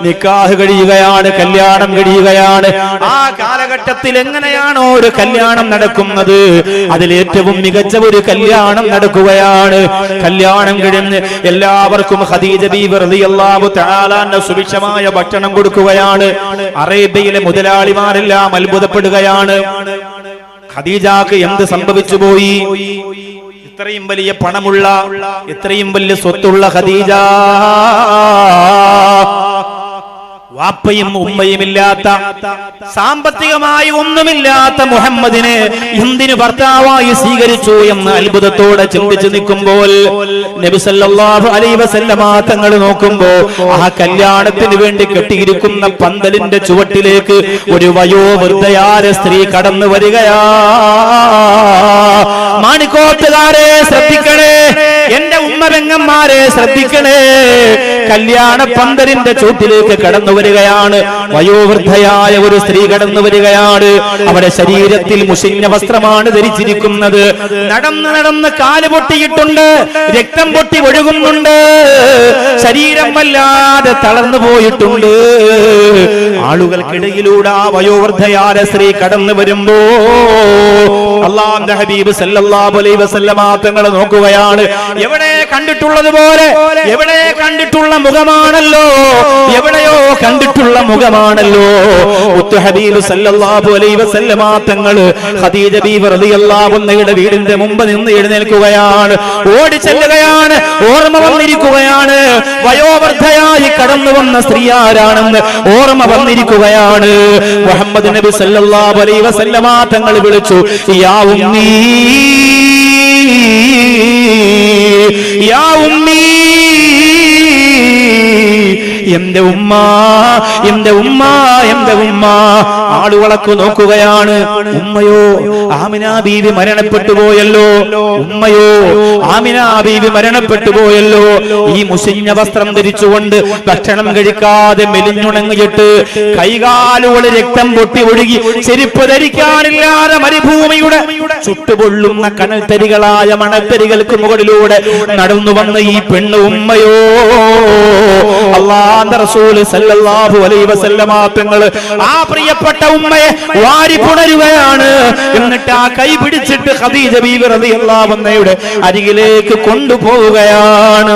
Speaker 1: നിക്കാഹ് കഴിയുകയാണ്, കല്യാണം കഴിയുകയാണ്. ആ കാലഘട്ടത്തിൽ എങ്ങനെയാണോ ഒരു കല്യാണം നടക്കുന്നത്, അതിലേറ്റവും മികച്ച ഒരു കല്യാണം നടക്കുകയാണ്. കല്യാണം കഴിഞ്ഞ് എല്ലാവർക്കും ഖദീജ ബീവി റളിയല്ലാഹു തആല അൻഹ സുഭിക്ഷമായ ഭക്ഷണം കൊടുക്കുകയാണ്. അറേബ്യയിലെ മുതലാളിമാരെല്ലാം അത്ഭുതപ്പെടുകയാണ്. ഖദീജക്ക് എന്ത് സംഭവിച്ചു പോയി? ഇത്രയും വലിയ പണമുള്ള, ഇത്രയും വലിയ സ്വത്തുള്ള ഖദീജ, വാപ്പയും ഉമ്മയും ഇല്ലാത്ത, സാമ്പത്തികമായി ഒന്നുമില്ലാത്ത മുഹമ്മദിനെ എന്തിനു ഭർത്താവായി സ്വീകരിച്ചു എന്ന് അത്ഭുതത്തോടെ ചിന്തിച്ചു നിൽക്കുമ്പോൾ നബി സല്ലല്ലാഹു അലൈഹി വസല്ലമ തങ്ങൾ നോക്കുമ്പോ ആ കല്യാണത്തിന് വേണ്ടി കെട്ടിയിരിക്കുന്ന പന്തലിന്റെ ചുവട്ടിലേക്ക് ഒരു വയോവൃദ്ധയായ സ്ത്രീ കടന്നു വരികയാ. മാണിക്കോട്ടുകാരെ ശ്രദ്ധിക്കണേ, എന്റെ
Speaker 2: ഉമ്മ പെങ്ങന്മാരെ ശ്രദ്ധിക്കണേ. കല്യാണ പന്തലിന്റെ ചൂട്ടിലേക്ക് കടന്നു വരികയാണ്. വയോവൃദ്ധയായ ഒരു സ്ത്രീ കടന്നു വരികയാണ്. അവരുടെ ശരീരത്തിൽ മുഷിഞ്ഞ വസ്ത്രമാണ് ധരിച്ചിരിക്കുന്നത്. നടന്ന് നടന്ന് കാല് പൊട്ടിയിട്ടുണ്ട്, രക്തം പൊട്ടി ഒഴുകുന്നുണ്ട്, ശരീരം വല്ലാതെ തളർന്നു പോയിട്ടുണ്ട്. ആളുകൾക്കിടയിലൂടെ ആ വയോവൃദ്ധയായ സ്ത്രീ കടന്നു വരുമ്പോ അല്ലാഹുവിന്റെ ഹബീബ് സല്ലല്ലാഹു അലൈഹി വസല്ലമ തങ്ങൾ നോക്കുകയാണ്. എവിടെ കണ്ടിട്ടുള്ളതുപോലെ, എവിടെ കണ്ടിട്ടുള്ള മുഖമാണല്ലോ, എവിടെയോ കണ്ടിട്ടുള്ള മുഖമാണല്ലോ. മുത്തു ഹബീബ് സല്ലല്ലാഹു അലൈഹി വസല്ലമ തങ്ങൾ ഖദീജ ബീവി റളിയല്ലാഹു അൻഹയുടെ വീടിന്റെ മുമ്പ് നിന്ന് എഴുന്നേൽക്കുകയാണ്, ഓടി ചെല്ലുകയാണ്. ഓർമ്മ വന്നിരിക്കുകയാണ്, വയോവൃദ്ധയായി കടന്നു വന്ന സ്ത്രീ ആരാണെന്ന് ഓർമ്മ വന്നിരിക്കുകയാണ്. മുഹമ്മദ് നബി സല്ലല്ലാഹു അലൈഹി വസല്ലമ തങ്ങൾ വിളിച്ചു, യാ ഉമ്മീ, യാ ഉമ്മീ, എന്റെ ഉമ്മ, എന്റെ ഉമ്മ, എന്റെ ഉമ്മ. ആളുകളൊക്കെ നോക്കുകയാണ്. ഉമ്മയോ, ആമിന ബീവി മരണപ്പെട്ടു പോയല്ലോ, ഉമ്മയോ, ആമിന ബീവി മരണപ്പെട്ടു പോയല്ലോ. ഈ മുഷിഞ്ഞ വസ്ത്രം ധരിച്ചുകൊണ്ട് ഭക്ഷണം കഴിക്കാതെ മെലിഞ്ഞുണങ്ങിയിട്ട് കൈകാലുകൾ രക്തം പൊട്ടി ഒഴുകി ചെരുപ്പ് ധരിക്കാനില്ലാതെ മരുഭൂമിയുടെ ചുട്ടുപൊള്ളുന്ന കനൽത്തരികളായ മണത്തരികൾക്ക് മുകളിലൂടെ നടന്നു വന്ന ഈ പെണ്ണ് ഉമ്മയോ. അല്ലാഹുവിന്റെ റസൂൽ സല്ലല്ലാഹു അലൈഹി വസല്ലമ തങ്ങൾ ആ പ്രിയപ്പെട്ട ഉമ്മയെ വാരി പുണരുകയാണ്. എന്നിട്ട് ആ കൈ പിടിച്ചിട്ട് ഖദീജ ബീവി റളിയല്ലാഹു അൻഹയുടെ അരികിലേക്ക് കൊണ്ടുപോവുകയാണ്.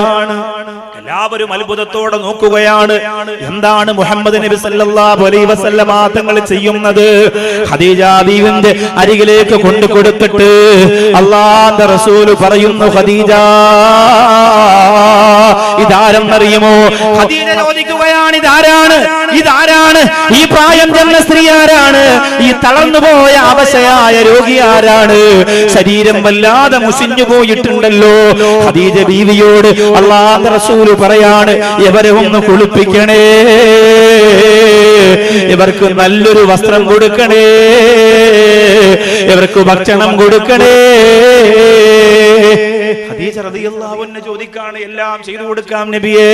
Speaker 2: എല്ലാവരും അത്ഭുതത്തോടെ നോക്കുകയാണ്. എന്താണ് മുഹമ്മദ് നബി സല്ലല്ലാഹു അലൈഹി വസല്ലമ തങ്ങൾ ചെയ്യുന്നത്? ഖദീജ ബീവിന്റെ അരികിലേക്ക് കൊണ്ടുകൊടുത്തിട്ട് അല്ലാഹുവിന്റെ റസൂൽ പറയുന്നു, ഖദീജ, ഇതാരെന്നറിയുമോ? ഖദീജ ചോദിക്കുകയാണ്, ഇതാരാണ്, ഇതാരാണ്, ഈ പ്രായം ചെന്ന സ്ത്രീ ആരാണ്, ഈ തളർന്നുപോയ അവശയായ രോഗി ആരാണ്, ശരീരം വല്ലാതെ മുഷിഞ്ഞു പോയിട്ടുണ്ടല്ലോ. ഖദീജ ബീവിയോട് അല്ലാഹുവിന്റെ റസൂൽ പറയാണ്, ഇവരെ ഒന്ന് കുളിപ്പിക്കണേ, ഇവർക്ക് നല്ലൊരു വസ്ത്രം കൊടുക്കണേ, ഇവർക്ക് ഭക്ഷണം കൊടുക്കണേ. ഖദീജ റളിയല്ലാഹു അൻഹ ചോദിക്കാണ്, എല്ലാം ചെയ്തു കൊടുക്കാം നബിയേ,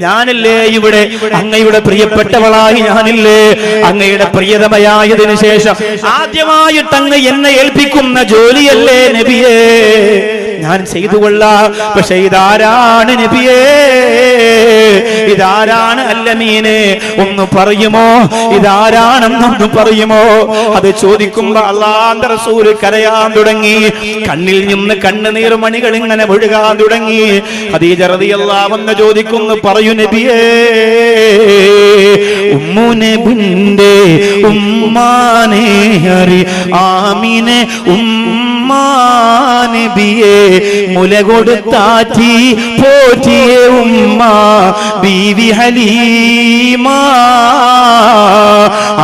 Speaker 2: ഞാനില്ലേ ഇവിടെ അങ്ങയുടെ പ്രിയപ്പെട്ടവളായി, ഞാനില്ലേ അങ്ങയുടെ പ്രിയതമയായതിനു ശേഷം ആദ്യമായിട്ട് അങ്ങ് എന്നെ ഏൽപ്പിക്കുന്ന ജോലിയല്ലേ നബിയേ, ഞാൻ ചെയ്തു കൊള്ളാം. പക്ഷെ ഇതാരാണ് നബിയേ, ഇതാരാണ് അല്ലമീനെ, ഒന്ന് പറയുമോ, ഇതാരാണെന്നൊന്ന് പറയുമോ? അത് ചോദിക്കുമ്പോ അല്ലാഹുവിന്റെ റസൂൽ കരയാൻ തുടങ്ങി. കണ്ണിൽ നിന്ന് കണ്ണുനീർ മണികൾ ഇങ്ങനെ ഒഴുകാൻ തുടങ്ങി. ഖദീജ റളിയല്ലാഹു അൻഹ ചോദിക്കുന്നു, പറയൂ നബിയേ, ഉമ്മു നബിന്റെ ഉമ്മാനെ അറി ആമിനെ നബിയെ, മുല കൊടുത്താറ്റി പോറ്റിയ ഉമ്മ ബീവി ഹലീമ,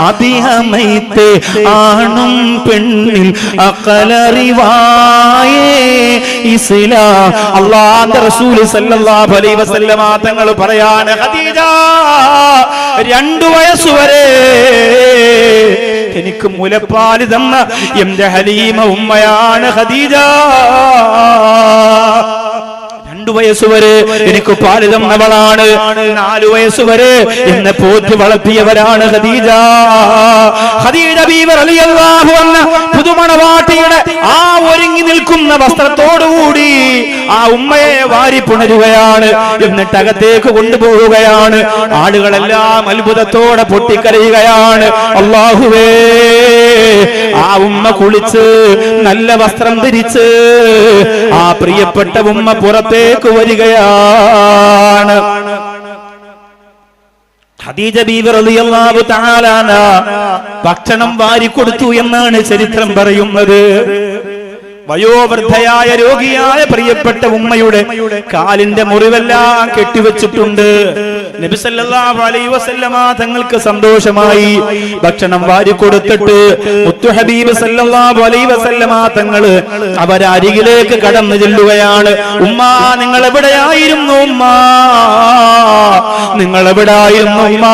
Speaker 2: അഭിഹമൈത്തെ ആണും പെണ്ണിൽ അഖലറിവായേ ഇസ്ലാം. അല്ലാഹുവിന്റെ റസൂൽ സല്ലല്ലാഹു അലൈഹി വസല്ലമ തങ്ങൾ പറയാണ്, ഖദീജ, 2 വയസ്സുവരെ എനിക്ക് മുലപ്പാല് തന്ന എന്റെ ഹലീമ ഉമ്മയാണ് ഖദീജ. 2 വയസ്സുവരെ എനിക്ക് പാല് തന്നവളാണ്, 4 വയസ്സുവരെ എന്നെ പോറ്റി വളർത്തിയവരാണ് ഖദീജ. ഖദീജ ബീവി റളിയല്ലാഹു അൻഹ പുതുമണവാട്ടിയുടെ ആ ഒരുങ്ങി നിൽക്കുന്ന വസ്ത്രത്തോടുകൂടി ആ ഉമ്മയെ വാരി പുണരുകയാണ്. എന്നിട്ട് അകത്തേക്ക് കൊണ്ടുപോവുകയാണ്. ആളുകളെല്ലാം അത്ഭുതത്തോടെ പൊട്ടിക്കരയുകയാണ്. അല്ലാഹുവേ, ആ ഉമ്മ കുളിച്ച് നല്ല വസ്ത്രം ധരിച്ച് ആ പ്രിയപ്പെട്ട ഉമ്മ പുറത്തേക്ക് വരികയാണ്. ഖദീജ ബീവി റളിയല്ലാഹു തആല അൻഹ ഭക്ഷണം വാരി കൊടുത്തു എന്നാണ് ചരിത്രം പറയുന്നത്. വയോവൃദ്ധയായ രോഗിയായ പ്രിയപ്പെട്ട ഉമ്മയുടെ കാലിന്റെ മുറിവെല്ലാം കെട്ടിവെച്ചിട്ടുണ്ട്. നബി സല്ലല്ലാഹു അലൈഹി വസല്ലമ തങ്ങൾക്ക് സന്തോഷമായി. ഭക്ഷണം വാരി കൊടുത്തിട്ട് മുത്തു ഹബീബ് സല്ലല്ലാഹു അലൈഹി വസല്ലമ തങ്ങൾ അവരരികിലേക്ക് കടന്നു ചെല്ലുകയാണ്. ഉമ്മ, നിങ്ങൾ എവിടെയായിരുന്നു ഉമ്മ? നിങ്ങൾ എവിടായിരുന്നു ഉമ്മ?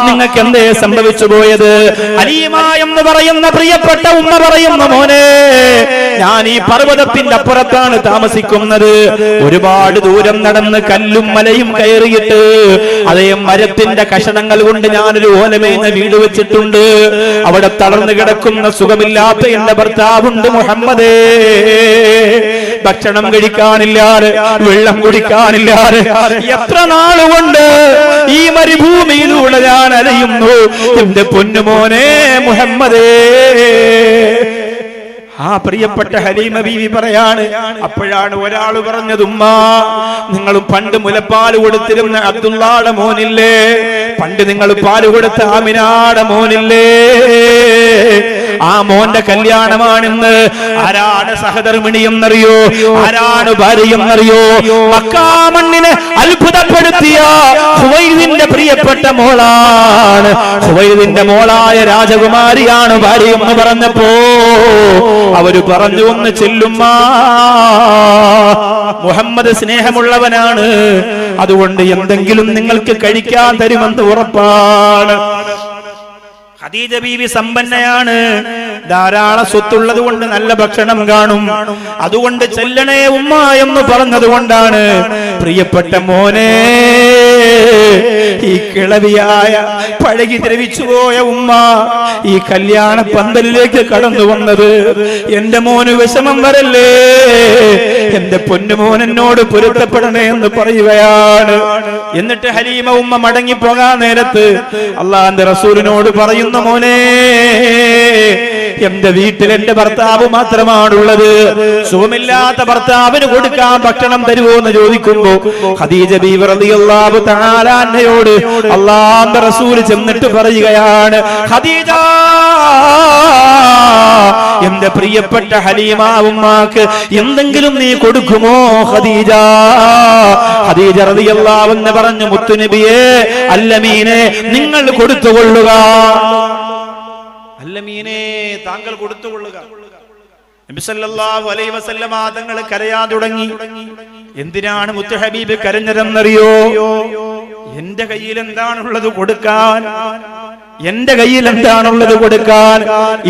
Speaker 2: നിങ്ങൾക്ക് എന്തേ സംഭവിച്ചു പോയത്? ഹലീമ എന്ന് പറയുന്ന പ്രിയപ്പെട്ട ഉമ്മ പറയുന്നു, മോനെ, ഞാൻ ഈ പർവ്വതത്തിന്റെ അപ്പുറത്താണ് താമസിക്കുന്നത്. ഒരുപാട് ദൂരം നടന്ന് കല്ലും മലയും കയറിയിട്ട് അതേ മരത്തിന്റെ കഷണങ്ങൾ കൊണ്ട് ഞാനൊരു ഓലമേഞ്ഞ വീട് വെച്ചിട്ടുണ്ട്. അവിടെ തളർന്നു കിടക്കുന്ന സുഖമില്ലാത്ത എന്റെ ഭർത്താവുണ്ട് മുഹമ്മദേ. ഭക്ഷണം കഴിക്കാനില്ലാതെ, വെള്ളം കുടിക്കാനില്ലാതെ എത്ര നാളുകൊണ്ട് ഈ മരുഭൂമിയിലൂടെ ഞാൻ അലയുന്നു എന്റെ പൊന്നുമോനെ മുഹമ്മദേ. ആ പ്രിയപ്പെട്ട ഹലീമ ബീവി പറയാണ്, അപ്പോഴാണ് ഒരാൾ പറഞ്ഞത്, ഉമ്മ, നിങ്ങൾ പണ്ട് മുലപ്പാല് കൊടുത്തിരുന്ന അബ്ദുള്ളാടെ മോനില്ലേ, പണ്ട് നിങ്ങൾ പാല് കൊടുത്ത ആമിനാടെ മോനില്ലേ, ആ മോന്റെ കല്യാണമാണെന്ന്. ആരാണ് സഹധർമ്മിണി എന്നറിയോ? ആരാണ് ഭാര്യ എന്നറിയോ? മക്കാ മണ്ണിനെ അത്ഭുതപ്പെടുത്തിയ ഖുവൈലിദിന്റെ പ്രിയപ്പെട്ട മോളാണ്. ഖുവൈലിദിന്റെ മോളായ രാജകുമാരിയാണ് ഭാര്യ എന്ന് പറഞ്ഞപ്പോ അവര് പറഞ്ഞു, ഒന്ന് ചെല്ലുമ്മ, മുഹമ്മദ് സ്നേഹമുള്ളവനാണ്, അതുകൊണ്ട് എന്തെങ്കിലും നിങ്ങൾക്ക് കഴിക്കാൻ തരുമെന്ന് ഉറപ്പാണ്. ഖദീജ ബീവി സമ്പന്നയാണ്, ധാരാളം സ്വത്തുള്ളത് കൊണ്ട് നല്ല ഭക്ഷണം കാണും. അതുകൊണ്ട് ചെല്ലണേ ഉമ്മ എന്ന് പറഞ്ഞത് കൊണ്ടാണ് പ്രിയപ്പെട്ട മോനെ, ഈ കിളവിയായ പഴകി ദ്രവിച്ചുപോയ ഉമ്മ ഈ കല്യാണ പന്തലിലേക്ക് കടന്നു വന്നത്. എന്റെ മോന് വിഷമം വരല്ലേ, എന്റെ പൊന്നുമോൻ എന്നോട് പൊരുത്തപ്പെടണേ എന്ന് പറയുകയാണ്. എന്നിട്ട് ഹലീമ ഉമ്മ മടങ്ങിപ്പോകാൻ നേരത്ത് അള്ളാന്റെ റസൂലിനോട് പറയുന്ന, മോനെ, എന്റെ വീട്ടിൽ എന്റെ ഭർത്താവ് മാത്രമാണുള്ളത്, സുഖമില്ലാത്ത ഭർത്താവിന് കൊടുക്കാൻ ഭക്ഷണം തരുമോ എന്ന് ചോദിക്കുമ്പോ ഖദീജ ബീവി റളിയല്ലാഹു തആല അൻഹയോട് അല്ലാഹുവിന്റെ റസൂൽ ചെന്നിട്ട് പറയുകയാണ്, ഖദീജ, എന്റെ പ്രിയപ്പെട്ട ഹലീമ ഉമ്മാക്ക് എന്തെങ്കിലും നീ കൊടുക്കുമോ ഖദീജ? ഖദീജ റളിയല്ലാഹു അൻഹ പറഞ്ഞു, മുത്തുനബിയെ, അല്ലമീനെ, നിങ്ങൾ കൊടുത്തുകൊള്ളുക, അല്ലമീനെ, താങ്കൾ കൊടുത്തുകൊള്ളുക. നബി സല്ലല്ലാഹു അലൈഹി വസല്ലമ തങ്ങൾ കരയാൻ തുടങ്ങി. എന്തിനാണ് മുത്ത് ഹബീബ് കരഞ്ഞതെന്നറിയോ? എന്റെ കയ്യിൽ എന്താണുള്ളത് കൊടുക്കാൻ, എന്റെ കയ്യിൽ എന്താണുള്ളത് കൊടുക്കാൻ.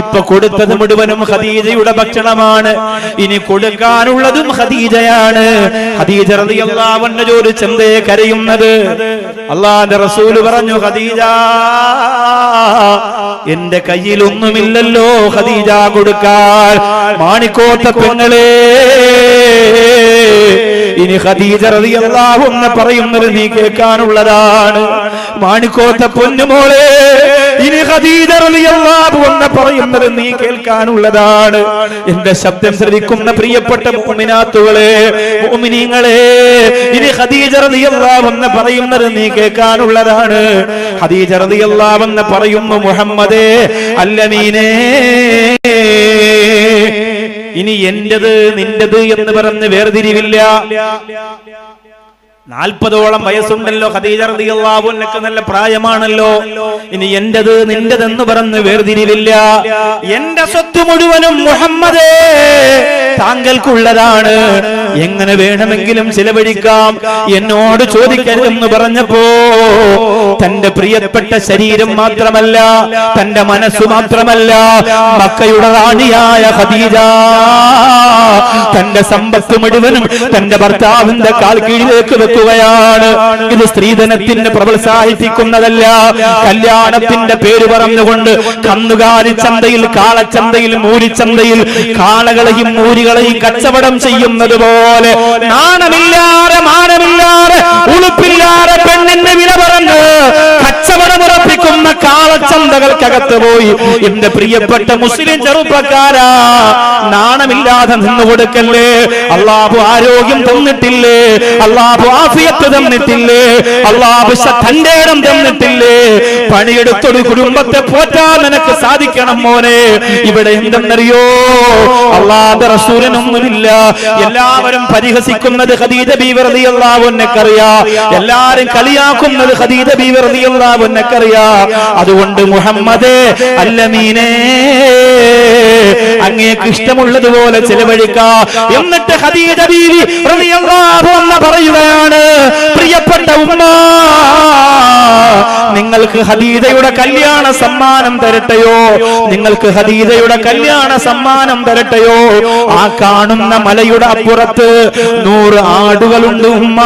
Speaker 2: ഇപ്പൊ കൊടുത്തത് മുഴുവനും ഖദീജയുടെ ഭക്ഷണമാണ്, ഇനി കൊടുക്കാനുള്ളതും ഖദീജയാണ്. ഖദീജ റളിയല്ലാഹു അൻഹ ചോദിച്ചെന്തേ കരയുന്നത്? അല്ലാഹുവിന്റെ റസൂൽ പറഞ്ഞു, ഖദീജ, എന്റെ കയ്യിൽ ഒന്നുമില്ലല്ലോ ഖദീജ കൊടുക്കാൻ. മാണിക്കോത്ത പെങ്ങളെ, ഇനി ഖദീജ റളിയല്ലാഹു അൻഹ പറയുന്നത് നീ കേൾക്കാനുള്ളതാണ്. മാണിക്കോത്ത പൊന്നുമോളെ, ഇനി ഖദീജ റളിയല്ലാഹു അൻഹ പറയുന്നത് നീ കേൾക്കാനുള്ളതാണ്. എന്റെ ശബ്ദം ശ്രവിക്കുന്ന പ്രിയപ്പെട്ട മുഅ്മിനാത്തുകളെ, മുഅ്മിനീങ്ങളെ, ഇനി ഖദീജ റളിയല്ലാഹു അൻഹ പറയുന്നത് നീ കേൾക്കാനുള്ളതാണ്. ഖദീജ റളിയല്ലാഹു അൻഹ പറയുന്നു, മുഹമ്മദേ, അല്ലമീനേ, ഇനി എന്റേത് നിന്റേത് എന്ന് പറഞ്ഞ് വേർതിരിവില്ല. 40ഓളം വയസ്സുണ്ടല്ലോ ഖദീജ റളിയല്ലാഹു അൻഹയ്ക്ക്, നല്ല പ്രായമാണല്ലോ. ഇനി എന്റേത് നിന്റേതെന്ന് പറഞ്ഞ് വേർതിരിവില്ല. എന്റെ സ്വത്ത് മുഴുവനും മുഹമ്മദേ താങ്കൾക്കുള്ളതാണ്, എങ്ങനെ വേണമെങ്കിലും ചിലവഴിക്കാം, എന്നോട് ചോദിക്കരുതെന്ന് പറഞ്ഞപ്പോ തന്റെ പ്രിയപ്പെട്ട ശരീരം മാത്രമല്ല, തന്റെ മനസ്സ് മാത്രമല്ല, മക്കയുടെ റാണിയായ ഖദീജ തന്റെ സമ്പത്ത് മുഴുവനും തന്റെ ഭർത്താവിന്റെ കാൽ കീഴിലേക്ക് വെക്കുകയാണ്. ഇത് സ്ത്രീധനത്തിന് പ്രോത്സാഹിപ്പിക്കുന്നതല്ല. കല്യാണത്തിന്റെ പേര് പറഞ്ഞുകൊണ്ട് കന്നുകാലി ചന്തയിൽ, കാളച്ചന്തയിൽ, മൂരിച്ചന്തയിൽ കാളകളെയും മൂരികളെയും കച്ചവടം ചെയ്യുന്നത് പോലെ നാണമില്ലാതെ, മാനമില്ലാതെ, ഉളുപ്പില്ലാതെ പെണ്ണിന്റെ വില പറഞ്ഞ് കച്ചവടമുറപ്പിക്കുന്ന കാളച്ചന്തകൾക്കകത്ത് പോയി എന്റെ പ്രിയപ്പെട്ട മുസ്ലിം ചെറുപ്പക്കാരാ, നാണമില്ലാതെ നിന്നു കൊടുക്കല്ലേ. അള്ളാഹു ആരോഗ്യം തന്നിട്ടില്ലേ? അള്ളാഹു ആഫിയത്ത് തന്നിട്ടില്ലേ? അള്ളാഹു തന്റെ ഇടം തന്നിട്ടില്ലേ? പണിയെടുത്തൊരു കുടുംബത്തെ പോറ്റാൻ നിനക്ക് സാധിക്കണം മോനെ. ഇവിടെ എന്തെന്നറിയോ? അള്ളാഹുവിന്റെ റസൂലിനൊന്നുമില്ല. എല്ലാവരും പരിഹസിക്കുന്നത് ഖദീജ ബീവി റളിയല്ലാഹു അൻഹക്കറിയാ, എല്ലാരും കളിയാക്കുന്നത് ഖദീജ ബീവി റളിയല്ലാഹു അൻഹക്കറിയാ. അതുകൊണ്ട് മുഹമ്മദേ, അല്ലമീനേ, അങ്ങേക്ക് ഇഷ്ടമുള്ളതുപോലെ ചെലവഴിക്കാ. എന്നിട്ട് ഖദീജ ബീവി റളിയല്ലാഹു അൻഹ പറയുകയാണ്, പ്രിയപ്പെട്ട ഉമ്മ, നിങ്ങൾക്ക് ഖദീജയുടെ കല്യാണ സമ്മാനം തരട്ടെയോ, നിങ്ങൾക്ക് ഖദീജയുടെ കല്യാണ സമ്മാനം തരട്ടെയോ. ആ കാണുന്ന മലയുടെ അപ്പുറത്ത് 100 ആടുകളുണ്ട് ഉമ്മ.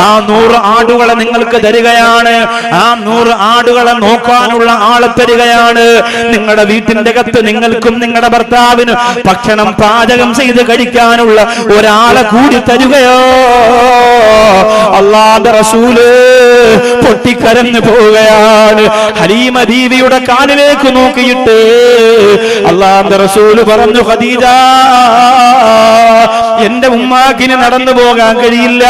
Speaker 2: ആ 100 ആടുകളെ നിങ്ങൾക്ക് തരികയാണ്. ആ 100 ആടുകളെ നോക്കാനുള്ള ആളെ തരികയാണ്. നിങ്ങളുടെ വീട്ടിന്റെ അകത്ത് നിങ്ങൾക്കും നിങ്ങളുടെ ഭർത്താവിന് ഭക്ഷണം പാചകം ചെയ്ത് കഴിക്കാനുള്ള ഒരാളെ കൂടി തരുകയോ. അല്ലാഹുവിന്റെ റസൂല് പൊട്ടിക്കരഞ്ഞു പോവുകയാണ്. ഹലീമ ബീവിയുടെ കാലിലേക്ക് നോക്കിയിട്ട് അല്ലാഹുവിന്റെ റസൂല് പറഞ്ഞു, ഖദീജ, എന്റെ ഉമ്മാക്കിന് നടന്നു പോകാൻ കഴിയില്ല,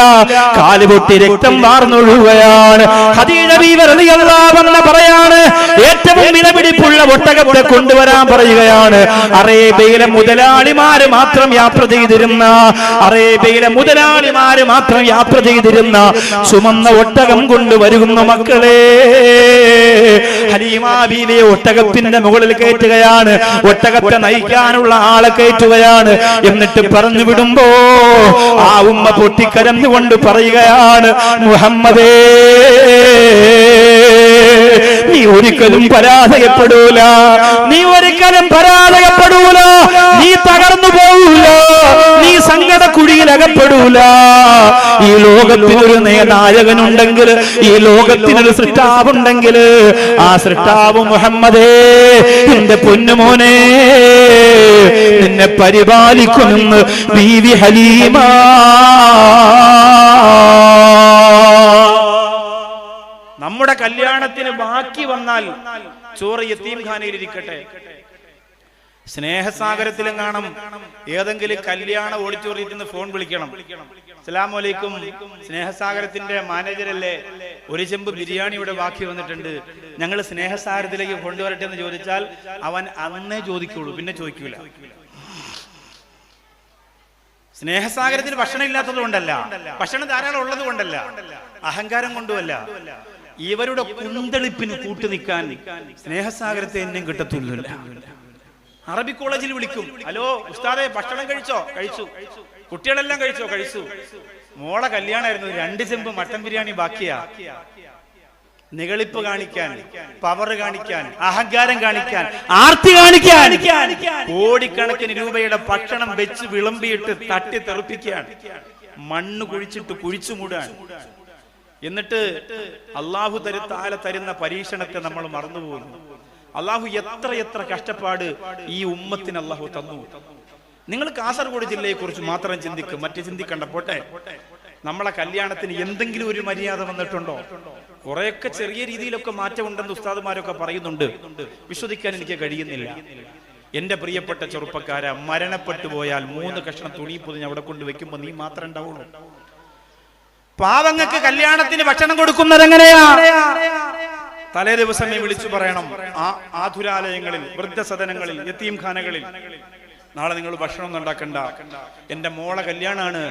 Speaker 2: കാല് പൊട്ടി രക്തം വാർന്നൊഴുകയാണ്. ഖദീജ ബീവി റളിയല്ലാഹു അൻഹ പറയാണ്, ഏറ്റവും വിലപിടിപ്പുള്ള ഒട്ടകത്തെ കൊണ്ടുവരാൻ പറയുകയാണ്. അറേബ്യയിലെ മുതലാളിമാര് മാത്രം യാത്ര ചെയ്തിരുന്ന, അറേബ്യയിലെ മുതലാളിമാര് മാത്രം യാത്ര ചെയ്തിരുന്ന ചുമന്ന ഒട്ടകം കൊണ്ടുവരുന്ന മക്കളെ. ഹലീമ ബീവിയെ ഒട്ടകത്തിന്റെ മുകളിൽ കയറ്റുകയാണ്. ഒട്ടകത്തെ നയിക്കാനുള്ള ആളെ കയറ്റുകയാണ്. എന്നിട്ട് പറഞ്ഞു വിടുമ്പോ ആ ഉമ്മ പൊട്ടിക്കരഞ്ഞുകൊണ്ട് പറയുകയാണ്, മുഹമ്മദേ, നീ ഒരിക്കലും പരാജയപ്പെടൂല, നീ ഒരിക്കലും പരാജയപ്പെടൂല, നീ തകർന്നു പോവൂല, നീ സങ്കട കുഴിയിൽ അകപ്പെടൂല. ഈ ലോകത്തിനൊരു നായകനുണ്ടെങ്കിൽ, ഈ ലോകത്തിനൊരു സൃഷ്ടാവുണ്ടെങ്കിൽ ആ സൃഷ്ടാവ് മുഹമ്മദേ, എന്റെ പൊന്നുമോനെ, നിന്നെ പരിപാലിക്കുമെന്ന് ബീവി ഹലീമ.
Speaker 1: നമ്മുടെ കല്യാണത്തിന് ബാക്കി വന്നാൽ ചോറ് യതീംഖാനയിൽ ഇരിക്കട്ടെ. സ്നേഹസാഗരത്തിലും കാണും ഏതെങ്കിലും കല്യാണ ഓഡിറ്റോറിയത്തിൽ നിന്ന് ഫോൺ വിളിക്കണം, അസ്സലാമു അലൈക്കും, സ്നേഹസാഗരത്തിന്റെ മാനേജരല്ലേ, ഒരു ചെമ്പ് ബിരിയാണി ഇവിടെ ബാക്കി വന്നിട്ടുണ്ട്, ഞങ്ങൾ സ്നേഹസാഗരത്തിലേക്ക് കൊണ്ടുവരട്ടെ എന്ന് ചോദിച്ചാൽ അവൻ അന്നേ ചോദിക്കുള്ളൂ, പിന്നെ ചോദിക്കൂല. സ്നേഹസാഗരത്തിന് ഭക്ഷണം ഇല്ലാത്തത് കൊണ്ടല്ല, ഭക്ഷണം ധാരാളം ഉള്ളത് കൊണ്ടല്ല, അഹങ്കാരം കൊണ്ടുമല്ല. ഇവരുടെ കുന്തളിപ്പിന് കൂട്ടു നിൽക്കാൻ സ്നേഹസാഗരത്തെ എന്നും കിട്ടത്തില്ല. അറബി കോളേജിൽ വിളിക്കും, ഹലോ ഉസ്താദെ, ഭക്ഷണം കഴിച്ചോ? കഴിച്ചു. കുട്ടികളെല്ലാം കഴിച്ചോ? കഴിച്ചു. മോളെ കല്യാണമായിരുന്നു, 2 ചെമ്പ് മട്ടൻ ബിരിയാണി ബാക്കിയാ. നികളിപ്പ് കാണിക്കാൻ, പവർ കാണിക്കാൻ, അഹങ്കാരം കാണിക്കാൻ, ആർത്തി കാണിക്കാൻ കോടിക്കണക്കിന് രൂപയുടെ ഭക്ഷണം വെച്ച് വിളമ്പിയിട്ട് തട്ടി തെറിപ്പിക്കാൻ, മണ്ണ് കുഴിച്ചിട്ട് കുഴിച്ചു മൂടാൻ. എന്നിട്ട് അള്ളാഹു തരുന്ന പരീക്ഷണത്തെ നമ്മൾ മറന്നുപോകുന്നു. അള്ളാഹു എത്ര കഷ്ടപ്പാട് ഈ ഉമ്മത്തിന് അള്ളാഹു തന്നു. നിങ്ങൾ കാസർഗോഡ് ജില്ലയെ കുറിച്ച് മാത്രം ചിന്തിക്കും, മറ്റു ചിന്തിക്കണ്ട. പോട്ടെ, നമ്മളെ കല്യാണത്തിന് എന്തെങ്കിലും ഒരു മര്യാദ വന്നിട്ടുണ്ടോ? കുറെയൊക്കെ ചെറിയ രീതിയിലൊക്കെ മാറ്റമുണ്ടെന്ന് ഉസ്താദുമാരൊക്കെ പറയുന്നുണ്ട്, വിശ്വസിക്കാൻ എനിക്ക് കഴിയുന്നില്ല. എന്റെ പ്രിയപ്പെട്ട ചെറുപ്പക്കാര, മരണപ്പെട്ടു പോയാൽ 3 കഷ്ണം തുണി പൊതിഞ്ഞ് അവിടെ കൊണ്ട് വെക്കുമ്പോ നീ മാത്രം ഉണ്ടാവുള്ളൂ. പാവങ്ങൾക്ക് കല്യാണത്തിന് ഭക്ഷണം കൊടുക്കുന്നത് എങ്ങനെയാ? തലേ ദിവസമേ വിളിച്ചു പറയണം. ആതുരാലയങ്ങളിൽ, വൃദ്ധസദനങ്ങളിൽ, യതീംഖാനകളിൽ, നാളെ നിങ്ങൾ ഭക്ഷണം ഒന്നും ഉണ്ടാക്കണ്ട, എന്റെ മോളെ കല്യാണാണ്,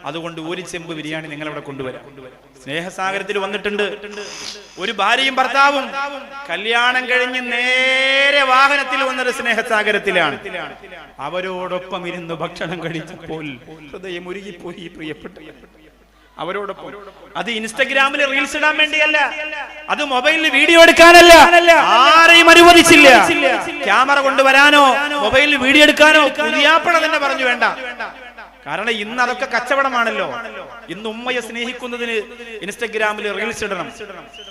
Speaker 1: അതുകൊണ്ട് 1 ചെമ്പ് ബിരിയാണി നിങ്ങൾ അവിടെ കൊണ്ടുവരാം. സ്നേഹസാഗരത്തിൽ വന്നിട്ടുണ്ട് ഒരു ഭാര്യയും ഭർത്താവും, കല്യാണം കഴിഞ്ഞ് നേരെ വാഹനത്തിൽ വന്നത് സ്നേഹസാഗരത്തിലാണ്. അവരോടൊപ്പം ഇരുന്ന് ഭക്ഷണം കഴിച്ചപ്പോൾ ഹൃദയം ഉരുകിപ്പോയി പ്രിയപ്പെട്ട. അവരോടൊപ്പം, അത് ഇൻസ്റ്റഗ്രാമിൽ റീൽസ് ഇടാൻ വേണ്ടിയല്ല, അത് മൊബൈലിൽ വീഡിയോ എടുക്കാനല്ല, ആരെയും അനുവദിച്ചില്ല. ക്യാമറ കൊണ്ടുവരാനോ മൊബൈലിൽ വീഡിയോ എടുക്കാനോ പുതിയാപ്പള തന്നെ പറഞ്ഞു വേണ്ട. കാരണം ഇന്ന് അതൊക്കെ കച്ചവടമാണല്ലോ. ഇന്ന് ഉമ്മയെ സ്നേഹിക്കുന്നതിന് ഇൻസ്റ്റഗ്രാമിൽ റീൽസ് ഇടണം.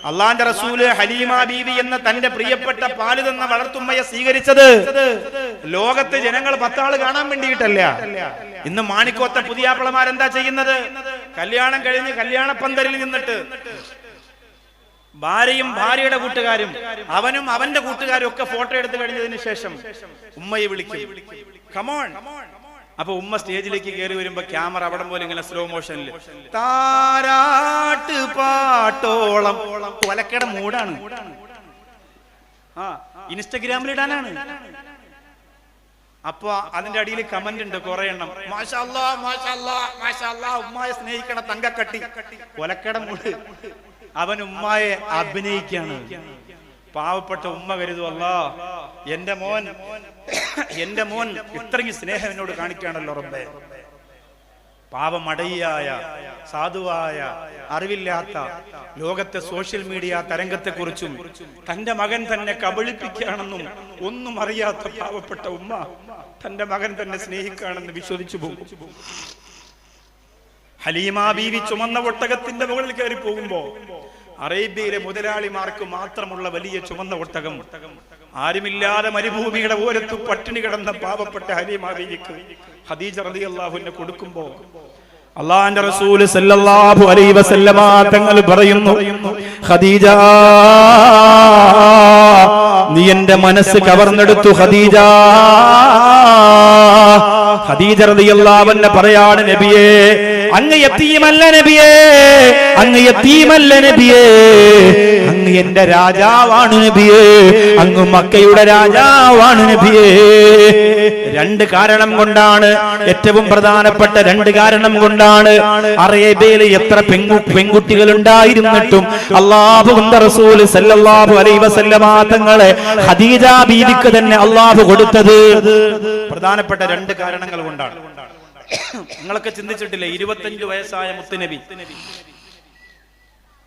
Speaker 1: അള്ളാന്റെ റസൂല് ഹലീമ ബീവി എന്ന തന്റെ പ്രിയപ്പെട്ട പാല് തന്ന വളർത്തുമ്മയെ സ്വീകരിച്ചത് ലോകത്തെ ജനങ്ങൾ 10 ആള് കാണാൻ വേണ്ടിയിട്ടല്ല. ഇന്ന് മാണിക്കോത്ത പുതിയാപ്പിളമാരെന്താ ചെയ്യുന്നത്? കല്യാണം കഴിഞ്ഞ് കല്യാണപ്പന്തലിൽ നിന്നിട്ട് ഭാര്യയും ഭാര്യയുടെ കൂട്ടുകാരും അവനും അവന്റെ കൂട്ടുകാരും ഒക്കെ ഫോട്ടോ എടുത്തു കഴിഞ്ഞതിന് ശേഷം ഉമ്മയെ വിളിക്കും, കമോൺ. അപ്പൊ ഉമ്മ സ്റ്റേജിലേക്ക് കയറി വരുമ്പോ ക്യാമറ അവിടെ പോലെ ഇങ്ങനെ സ്ലോ മോഷനിൽ താരാട്ട് പാട്ടോളം കൊലക്കട മൂടാണ്. ഇൻസ്റ്റഗ്രാമിൽ ഇടാനാണ്. അപ്പൊ അതിന്റെ അടിയിൽ കമന്റ് ഉണ്ട് കുറെ എണ്ണം, മാഷാ അല്ലാഹ്, മാഷാ അല്ലാഹ്, മാഷാ അല്ലാഹ്, ഉമ്മായെ സ്നേഹിക്കണ തങ്കക്കട്ടി, കൊലക്കട മൂട്. അവൻ ഉമ്മായെ അഭിനയിക്കാണ്. പാവപ്പെട്ട ഉമ്മ കരുതും, അല്ലാഹ് എന്റെ മോൻ ഇത്രയും സ്നേഹം എന്നോട് കാണിക്കുകയാണല്ലോ റബ്ബേ. പാവമടയായ സാധുവായ അറിവില്ലാത്ത ലോകത്തെ സോഷ്യൽ മീഡിയ തരംഗത്തെക്കുറിച്ചും തന്റെ മകൻ തന്നെ കബളിപ്പിക്കുകയാണെന്നും ഒന്നും അറിയാത്ത പാവപ്പെട്ട ഉമ്മ തന്റെ മകൻ തന്നെ സ്നേഹിക്കുകയാണെന്ന് വിശ്വസിച്ചു പോകും. ഹലീമ ബീവി ചുമന്ന ഒട്ടകത്തിന്റെ മുകളിൽ കയറി പോകുമ്പോ അറേബ്യയിലെ മുതലാളിമാർക്ക് മാത്രമുള്ള വലിയ ചുമന്ന ഒട്ടകം, ആരുമില്ലാതെ മരുഭൂമിയുടെ ഓരത്ത് പട്ടിണി കിടന്ന പാവപ്പെട്ട ഹലീമ ബീവിക്ക് ഖദീജ റളിയല്ലാഹു അൻഹ കൊടുക്കുമ്പോ അല്ലാഹുവിന്റെ റസൂൽ സല്ലല്ലാഹു അലൈഹി വസല്ലമ തങ്ങൾ പറയുന്നു, ഖദീജ നീ എന്റെ മനസ്സ് കവർന്നെടുത്തു ഖദീജ. ഖദീജ റളിയല്ലാഹു അൻഹ പറയാണ്, നബിയേ അങ്ങ് യതീമല്ല നബിയേ, അങ്ങ് യതീമല്ല നബിയേ, അങ്ങ് എന്റെ രാജാവാണ് നബിയേ, അങ്ങ് മക്കയുടെ രാജാവാണ് നബിയേ. രണ്ട് കാരണം കൊണ്ടാണ്, ഏറ്റവും പ്രധാനപ്പെട്ട രണ്ട് കാരണം കൊണ്ടാണ് അറേബ്യയിൽ എത്ര പെൺകുട്ടികൾ ഉണ്ടായിരുന്നിട്ടും അല്ലാഹുവിന്റെ റസൂൽ സല്ലല്ലാഹു അലൈഹി വസല്ലമ തങ്ങളെ ഖദീജ ബീവിക്ക് തന്നെ അല്ലാഹു കൊടുത്തത്. പ്രധാനപ്പെട്ട രണ്ട് കാരണങ്ങൾ കൊണ്ടാണ്. നിങ്ങളൊക്കെ ചിന്തിച്ചിട്ടില്ലേ, 25 വയസ്സായ മുത്തുനബി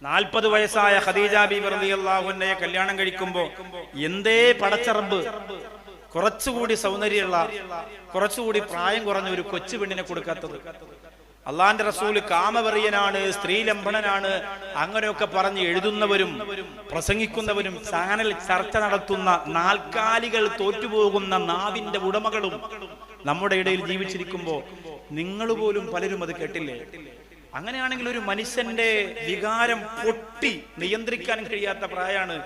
Speaker 1: 40 വയസ്സായ ഖദീജ ബീവി റളിയല്ലാഹു അൻഹയെ കല്യാണം കഴിക്കുമ്പോ എന്തേ പടച്ച റബ്ബ് കുറച്ചുകൂടി സൗന്ദര്യമുള്ള, കുറച്ചുകൂടി പ്രായം കുറഞ്ഞ ഒരു കൊച്ചു പെണ്ണിനെ കൊടുക്കാത്തത്? അള്ളാന്റെ റസൂല് കാമവെറിയനാണ്, സ്ത്രീലംബനനാണ്, അങ്ങനെയൊക്കെ പറഞ്ഞ് എഴുതുന്നവരും പ്രസംഗിക്കുന്നവരും ചാനൽ ചർച്ച നടത്തുന്ന നാൽക്കാലികൾ തോറ്റുപോകുന്ന നാവിന്റെ ഉടമകളും നമ്മുടെ ഇടയിൽ ജീവിച്ചിരിക്കുമ്പോ നിങ്ങൾ പോലും പലരും അത് കേട്ടില്ലേ? അങ്ങനെയാണെങ്കിൽ ഒരു മനുഷ്യന്റെ വികാരം പൊട്ടി നിയന്ത്രിക്കാൻ കഴിയാത്ത പ്രായമാണ്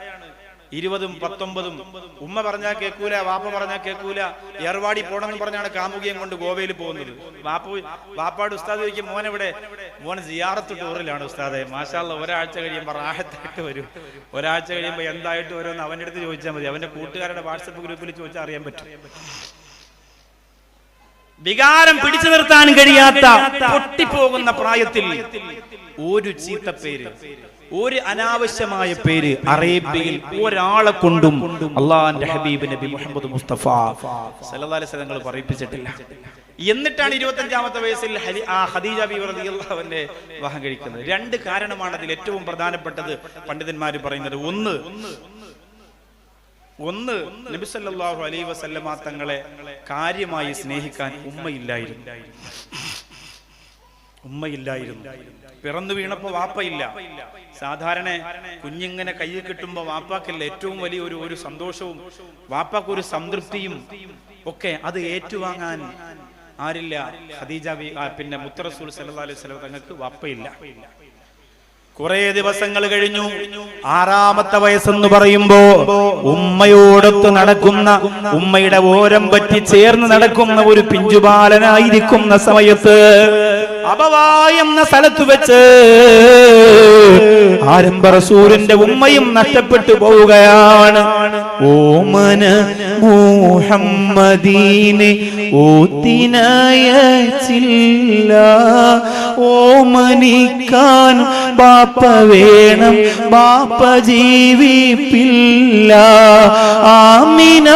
Speaker 1: 20ഉം 19ഉം. ഉമ്മ പറഞ്ഞാൽ കേൾക്കൂല, വാപ്പ പറഞ്ഞാൽ കേൾക്കൂല. ഏർവാടി പോണെന്ന് പറഞ്ഞാണ് കാമുകിയം കൊണ്ട് ഗോവയിൽ പോകുന്നത്. വാപ്പാട് ഉസ്താദ് ചോദിക്കും, മോനെവിടെ? മോൻ സിയാറത്ത് ടൂറിലാണ് ഉസ്താദെ. മാഷാ അല്ലാഹ്, ഒരാഴ്ച കഴിയുമ്പോൾ റാഹത്തായിട്ട് വരും, ഒരാഴ്ച കഴിയുമ്പോൾ എന്തായിട്ട് വരുമെന്ന് അവൻ്റെ അടുത്ത് ചോദിച്ചാൽ മതി. അവന്റെ കൂട്ടുകാരുടെ വാട്സപ്പ് ഗ്രൂപ്പിൽ ചോദിച്ചാൽ അറിയാൻ പറ്റും. വികാരം പിടിച്ചു നിർത്താൻ കഴിയാത്ത പൊട്ടിപ്പോകുന്ന പ്രായത്തിൽ ഒരു ചീത്ത പേര്, ഒരു അനാവശ്യമായ പേര് അറേബ്യയിൽ ഒരാളെ കൊണ്ടും അള്ളാഹുവിന്റെ ഹബീബ് നബി മുഹമ്മദ് മുസ്തഫ സല്ലല്ലാഹു അലൈഹി വസല്ലം പറയിപ്പിച്ചിട്ടില്ല. എന്നിട്ടാണ് 25ാമത്തെ വയസ്സിൽ ഖദീജ ബീവി റളിയല്ലാഹു അൻഹയെ വിവാഹം കഴിക്കുന്നത്. രണ്ട് കാരണമാണ് അതിൽ ഏറ്റവും പ്രധാനപ്പെട്ടത്. പണ്ഡിതന്മാർ പറയുന്നത്, ഒന്ന് നബി സല്ലല്ലാഹു അലൈഹി വസല്ലമ തങ്ങളെ കാര്യമായി സ്നേഹിക്കാൻ ഉമ്മയില്ലായിരുന്നു. പിറന്നു വീണപ്പോ വാപ്പയില്ല. സാധാരണ കുഞ്ഞിങ്ങനെ കയ്യിൽ കിട്ടുമ്പോ വാപ്പാക്കല്ല ഏറ്റവും വലിയ ഒരു സന്തോഷവും വാപ്പാക്കൊരു സംതൃപ്തിയും ഒക്കെ, അത് ഏറ്റുവാങ്ങാൻ ആരില്ല? ഖദീജ പിന്നെ മുത്ത് റസൂൽ സല്ലല്ലാഹു അലൈഹി വസല്ലം തങ്ങൾക്ക് വാപ്പയില്ല. കുറെ ദിവസങ്ങൾ കഴിഞ്ഞു. 6ാമത്തെ വയസ്സെന്ന് പറയുമ്പോ ഉമ്മയോടൊത്ത് നടക്കുന്ന, ഉമ്മയുടെ ഓരം പറ്റി ചേർന്ന് നടക്കുന്ന ഒരു പിഞ്ചുബാലനായിരിക്കുന്ന സമയത്ത് അബവാ എന്ന സ്ഥലത്ത് വെച്ച് ആരംഭ റസൂലിന്റെ ഉമ്മയും നഷ്ടപ്പെട്ടു പോവുകയാണ്. ഓമന മുഹമ്മദീനെ ഓത്തിനയച്ചില്ല, ഓമനിക്കാൻ ബാപ്പ വേണം, ബാപ്പ ജീവിപ്പില്ല. ആമിന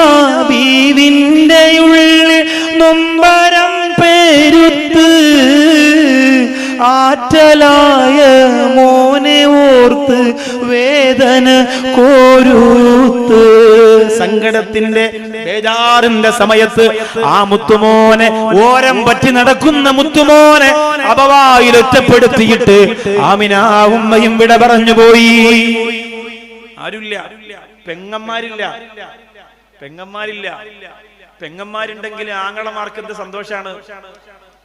Speaker 1: ബീവിന്റെ ഉള്ളിൽ നൊമ്പരം പെരുത്ത്, ആറ്റലായ മോനെ ഓർത്ത് വേദന കോരൂത്ത്. സങ്കടത്തിന്റെ ബേജാറിന്റെ സമയത്ത് ആ മുത്തുമോനെ, ഓരം പറ്റി നടക്കുന്ന മുത്തുമോനെ അബവായിൽ ഒറ്റപ്പെടുത്തിയിട്ട് ആമിന ഉമ്മയും വിട പറഞ്ഞു പോയി. ആരുമില്ല, പെങ്ങന്മാരുണ്ടെങ്കിൽ ആങ്ങളമാർക്ക് എന്ത് സന്തോഷാണ്.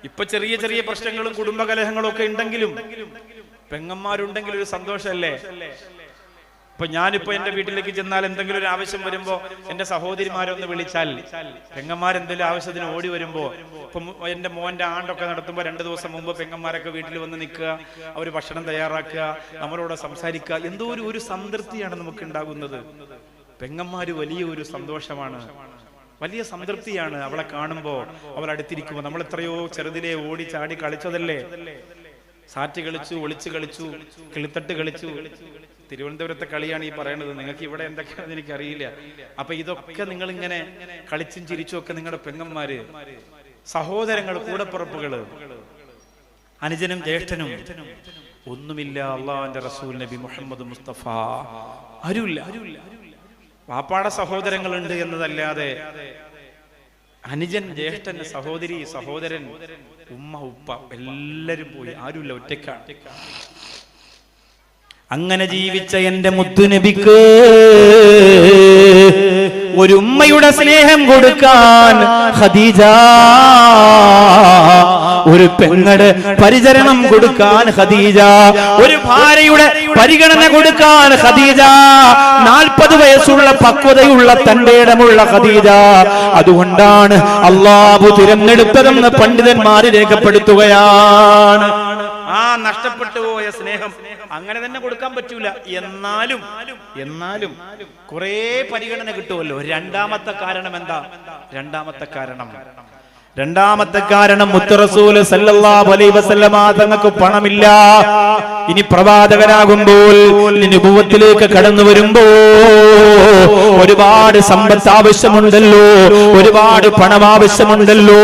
Speaker 1: ഇപ്പൊ ചെറിയ ചെറിയ പ്രശ്നങ്ങളും കുടുംബകലഹങ്ങളും ഒക്കെ ഉണ്ടെങ്കിലും പെങ്ങന്മാരുണ്ടെങ്കിൽ ഒരു സന്തോഷമല്ലേ? ഇപ്പൊ ഞാനിപ്പോ എന്റെ വീട്ടിലേക്ക് ചെന്നാൽ എന്തെങ്കിലും ഒരു ആവശ്യം വരുമ്പോ എന്റെ സഹോദരിമാരൊന്ന് വിളിച്ചാൽ, പെങ്ങന്മാരെന്തെങ്കിലും ആവശ്യത്തിന് ഓടി വരുമ്പോ, ഇപ്പൊ എന്റെ മോന്റെ ആണ്ടൊക്കെ നടത്തുമ്പോ 2 ദിവസം മുമ്പ് പെങ്ങന്മാരൊക്കെ വീട്ടിൽ വന്ന് നിൽക്കുക, അവര് ഭക്ഷണം തയ്യാറാക്കുക, നമ്മളോട് സംസാരിക്കുക, എന്തോ ഒരു സംതൃപ്തിയാണ് നമുക്ക് ഉണ്ടാകുന്നത്. പെങ്ങന്മാര് വലിയ ഒരു സന്തോഷമാണ്, വലിയ സംതൃപ്തിയാണ് അവളെ കാണുമ്പോ, അവൾ അടുത്തിരിക്കുമ്പോ. നമ്മൾ എത്രയോ ചെറുതിലെ ഓടി ചാടി കളിച്ചതല്ലേ, സാറ്റ് കളിച്ചു, ഒളിച്ചു കളിച്ചു, കിളിത്തട്ട് കളിച്ചു. തിരുവനന്തപുരത്തെ കളിയാണ് ഈ പറയുന്നത്, നിങ്ങൾക്ക് ഇവിടെ എന്തൊക്കെയാണെന്ന് എനിക്കറിയില്ല. അപ്പൊ ഇതൊക്കെ നിങ്ങൾ ഇങ്ങനെ കളിച്ചും ചിരിച്ചും ഒക്കെ നിങ്ങളുടെ പെങ്ങന്മാര്, സഹോദരങ്ങൾ, കൂടപ്പിറപ്പുകള്, അനുജനും ജ്യേഷ്ഠനും ഒന്നുമില്ല. അള്ളാഹുവിന്റെ റസൂൽ നബി മുഹമ്മദ് മുസ്തഫ ആരുമില്ല. വാപ്പാടെ സഹോദരങ്ങളുണ്ട് എന്നതല്ലാതെ അനുജൻ, ജ്യേഷ്ഠൻ, സഹോദരി, സഹോദരൻ, ഉമ്മ, ഉപ്പ എല്ലാരും പോയി. ആരുമില്ല, ഒറ്റയ്ക്കാണ്.
Speaker 2: അങ്ങനെ ജീവിച്ച എന്റെ മുത്തുനബിക്ക് ഒരു ഉമ്മയുടെ സ്നേഹം കൊടുക്കാൻ ഖദീജ, ഒരു പെങ്ങളുടെ പരിചരണം കൊടുക്കാൻ ഖദീജ, ഒരു ഭാര്യയുടെ പരിഗണന കൊടുക്കാൻ ഖദീജ, 40 വയസ്സുള്ള പക്വതയുള്ള തന്റെ ഇടമുള്ള ഖദീജ. അതുകൊണ്ടാണ് അല്ലാഹു തിരഞ്ഞെടുത്തതെന്ന് പണ്ഡിതന്മാർ രേഖപ്പെടുത്തുകയാണ്.
Speaker 1: ആ നഷ്ടപ്പെട്ടു പോയ സ്നേഹം അങ്ങനെ തന്നെ കൊടുക്കാൻ പറ്റൂല. എന്നാലും കുറെ പരിഗണന കിട്ടുമല്ലോ. രണ്ടാമത്തെ കാരണം എന്താ? രണ്ടാമത്തെ കാരണം മുത്ത് റസൂല് സല്ലല്ലാഹു അലൈഹി വസല്ലമ തങ്ങൾക്ക് പണമില്ല. ഇനി പ്രവാചകനാകുമ്പോൾ, നുബുവത്തിലേക്ക് കടന്നു വരുമ്പോ ഒരുപാട് സമ്പത്ത് ആവശ്യമുണ്ടല്ലോ, ഒരുപാട് പണം ആവശ്യമുണ്ടല്ലോ,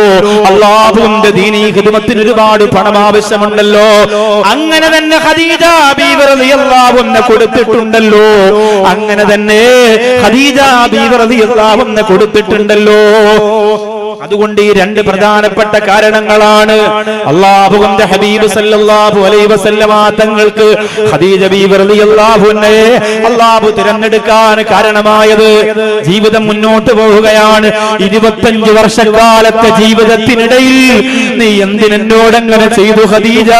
Speaker 1: അല്ലാഹുവിന്റെ ദീനീ ഖിദ്മത്തിന് ഒരുപാട് പണം ആവശ്യമുണ്ടല്ലോ. അങ്ങനെ തന്നെ ഖദീജ ബീവി റളിയല്ലാഹു അൻഹ കൊടുത്തിട്ടുണ്ടല്ലോ. അങ്ങനെ തന്നെ ഖദീജ ബീവി റളിയല്ലാഹു അൻഹ കൊടുത്തിട്ടുണ്ടല്ലോ. അതുകൊണ്ട് ഈ രണ്ട് പ്രധാനപ്പെട്ട കാരണങ്ങളാണ് അല്ലാഹുവിന്റെ ഹബീബ് സല്ലല്ലാഹു അലൈഹി വസല്ലമ തങ്ങൾക്ക് ഖദീജ ബീവി റളിയല്ലാഹു അൻഹയെ അല്ലാഹു തിരഞ്ഞെടുക്കാൻ കാരണമായത്. ജീവിതം മുന്നോട്ട് പോവുകയാണ്. 25 വർഷക്കാലത്തെ ജീവിതത്തിനിടയിൽ നീ എന്തിനോട് അങ്ങനെ ചെയ്തു ഖദീജ?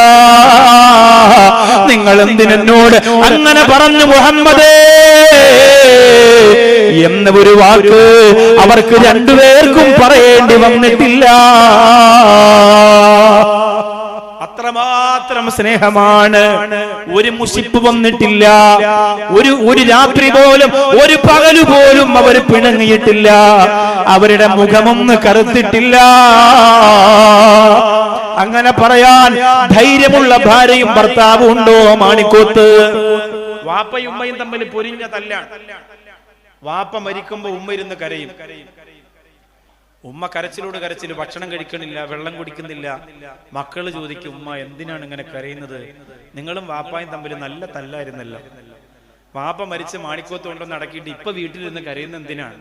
Speaker 1: നിങ്ങൾ എന്തിനോട് അങ്ങനെ പറഞ്ഞു മുഹമ്മദേ എന്ന ഒരു വാക്ക് അവർക്ക് രണ്ടുപേർക്കും പറയേണ്ടി വന്നിട്ടില്ല. അത്രമാത്രം സ്നേഹമാണ്. ഒരു മുഷിപ്പ് വന്നിട്ടില്ല. ഒരു രാത്രി പോലും, ഒരു പകല് പോലും അവർ പിണങ്ങിയിട്ടില്ല. അവരുടെ മുഖമൊന്ന് കറുത്തിട്ടില്ല. അങ്ങനെ പറയാൻ ധൈര്യമുള്ള ഭാര്യയും ഭർത്താവും ഉണ്ടോ മാണിക്കോത്ത്? വാപ്പയും ഉമ്മയും തമ്മിൽ പൊരിഞ്ഞ തല്ലാണ്. വാപ്പ മരിക്കുമ്പോ ഉമ്മ ഇരുന്ന് കരയും. ഉമ്മ കരച്ചിലോട് കരച്ചിൽ, ഭക്ഷണം കഴിക്കണില്ല, വെള്ളം കുടിക്കുന്നില്ല. മക്കള് ചോദിക്കും, ഉമ്മ എന്തിനാണ് ഇങ്ങനെ കരയുന്നത്? നിങ്ങളും വാപ്പായും തമ്മിൽ നല്ല തല്ലായിരുന്നല്ലോ. വാപ്പ മരിച്ച് മാണിക്കോത്ത് കൊണ്ടൊന്ന് അടക്കിയിട്ട് ഇപ്പൊ വീട്ടിലിരുന്ന് കരയുന്ന എന്തിനാണ്?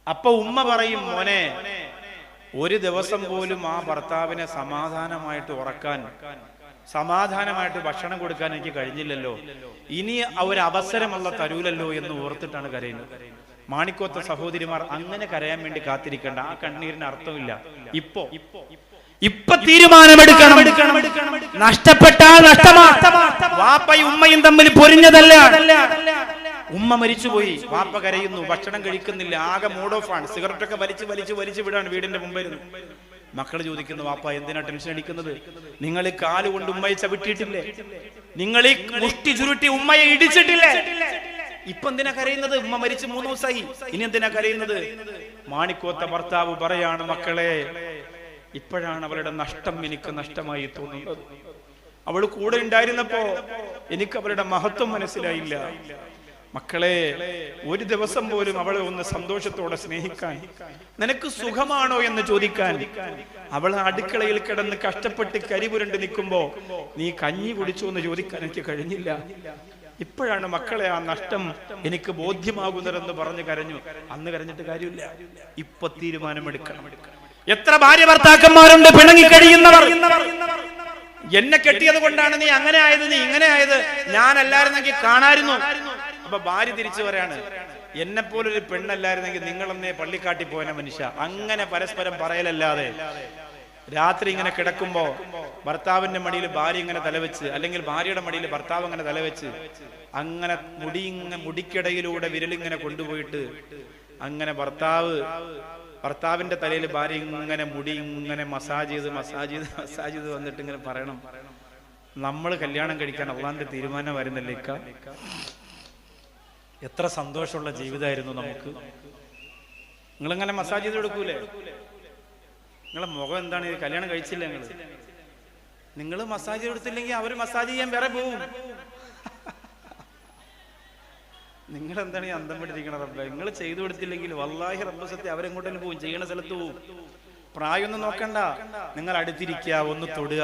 Speaker 1: അപ്പൊ ഉമ്മ പറയും, മോനെ, ഒരു ദിവസം പോലും ആ ഭർത്താവിനെ സമാധാനമായിട്ട് ഉറക്കാൻ, സമാധാനമായിട്ട് ഭക്ഷണം കൊടുക്കാൻ എനിക്ക് കഴിഞ്ഞില്ലല്ലോ. ഇനി ഒരു അവസരമുള്ള തരൂലല്ലോ എന്ന് ഓർത്തിട്ടാണ് കരയുന്നത്. മാണിക്കോത്ത സഹോദരിമാർ അങ്ങനെ കരയാൻ വേണ്ടി കാത്തിരിക്കേണ്ട. ആ കണ്ണീരിന് അർത്ഥമില്ല. ഇപ്പൊ തീരുമാനമെടുക്കണം. നഷ്ടപ്പെട്ടാൽ നഷ്ടമാണ്. വാപ്പയും ഉമ്മയും തമ്മിൽ പൊരിഞ്ഞതല്ല. ഉമ്മ മരിച്ചുപോയി, വാപ്പ കരയുന്നു, ഭക്ഷണം കഴിക്കുന്നില്ല, ആകെ മൂഡ് ഓഫ് ആണ്. സിഗരറ്റൊക്കെ വലിച്ചു വിടാണ് വീടിന്റെ മുമ്പിരുന്നു. മക്കള് ചോദിക്കുന്നു, വാപ്പ എന്തിനാ ടെൻഷൻ അടിക്കുന്നത്? നിങ്ങൾ ഈ കാലുകൊണ്ട് ഉമ്മയെ ചവിട്ടിയിട്ടില്ലേ? നിങ്ങൾ ഈ മുഷ്ടി ചുരുട്ടി ഉമ്മയെ ഇടിച്ചിട്ടില്ലേ? ഇപ്പൊ എന്തിനാ കരയുന്നത്? ഉമ്മ മരിച്ച് 3 ദിവസമായി, ഇനി എന്തിനാ കരയുന്നത്? മാണിക്കോത്ത ഭർത്താവ് പറയാണ്, മക്കളെ, ഇപ്പോഴാണ് അവളുടെ നഷ്ടം എനിക്ക് നഷ്ടമായി തോന്നുന്നത്. അവൾ കൂടെ ഉണ്ടായിരുന്നപ്പോ എനിക്ക് അവളുടെ മഹത്വം മനസ്സിലായില്ല. മക്കളെ, ഒരു ദിവസം പോലും അവളെ ഒന്ന് സന്തോഷത്തോടെ സ്നേഹിക്കാൻ, നിനക്ക് സുഖമാണോ എന്ന് ചോദിക്കാൻ, അവൾ അടുക്കളയിൽ കിടന്ന് കഷ്ടപ്പെട്ട് കരിപുരണ്ട് നിൽക്കുമ്പോ നീ കഞ്ഞി കുടിച്ചോ എന്ന് ചോദിക്കാൻ എനിക്ക് കഴിഞ്ഞില്ല. ഇപ്പോഴാണ് മക്കളെ ആ നഷ്ടം എനിക്ക് ബോധ്യമാകുന്നതെന്ന് പറഞ്ഞ് കരഞ്ഞു. അന്ന് കരഞ്ഞിട്ട് കാര്യമില്ല. ഇപ്പൊ തീരുമാനമെടുക്കണം. എത്ര ഭാര്യ ഭർത്താക്കന്മാരുണ്ട് പിണങ്ങി കഴിയുന്നവർ. എന്നെ കെട്ടിയത് കൊണ്ടാണ് നീ അങ്ങനെ ആയത്, നീ ഇങ്ങനെ ആയത്, ഞാനല്ലായിരുന്നെങ്കിൽ കാണായിരുന്നു. അപ്പൊ ഭാര്യ തിരിച്ചു പറയാണ്, എന്നെ പോലൊരു പെണ്ണല്ലായിരുന്നെങ്കിൽ നിങ്ങളെന്നേ പള്ളിക്കാട്ടി പോയന മനുഷ്യ. അങ്ങനെ പരസ്പരം പറയലല്ലാതെ രാത്രി ഇങ്ങനെ കിടക്കുമ്പോ ഭർത്താവിന്റെ മടിയിൽ ഭാര്യ ഇങ്ങനെ തലവെച്ച്, അല്ലെങ്കിൽ ഭാര്യയുടെ മടിയിൽ ഭർത്താവ് ഇങ്ങനെ തലവെച്ച്, അങ്ങനെ മുടിക്കിടയിലൂടെ വിരലിങ്ങനെ കൊണ്ടുപോയിട്ട് അങ്ങനെ ഭർത്താവിന്റെ തലയിൽ ഭാര്യ ഇങ്ങനെ മുടി ഇങ്ങനെ മസാജ് ചെയ്ത് വന്നിട്ട് ഇങ്ങനെ പറയണം, നമ്മൾ കല്യാണം കഴിക്കാൻ അള്ളാന്റെ തീരുമാനം വരുന്നില്ലേ ഇക്ക? എത്ര സന്തോഷമുള്ള ജീവിതമായിരുന്നു നമുക്ക്. നിങ്ങളിങ്ങനെ മസാജ് ചെയ്ത് കൊടുക്കൂലേ? നിങ്ങളെ മുഖം എന്താണ്? കല്യാണം കഴിച്ചില്ല നിങ്ങൾ മസാജ് കൊടുത്തില്ലെങ്കിൽ അവർ മസാജ് ചെയ്യാൻ വേറെ പോവും. നിങ്ങൾ എന്താണ് ഈ അന്തം പിടിച്ചിരിക്കണ റബ്ബേ? നിങ്ങൾ ചെയ്തു കൊടുത്തില്ലെങ്കിൽ വല്ലാഹി റബ്ബ് സത്യം അവരെങ്ങോട്ടെങ്കിലും പോവും, ചെയ്യണ സ്ഥലത്ത് പോവും. പ്രായമൊന്നും നോക്കണ്ട, നിങ്ങൾ അടുത്തിരിക്കുക, ഒന്ന് തൊടുക,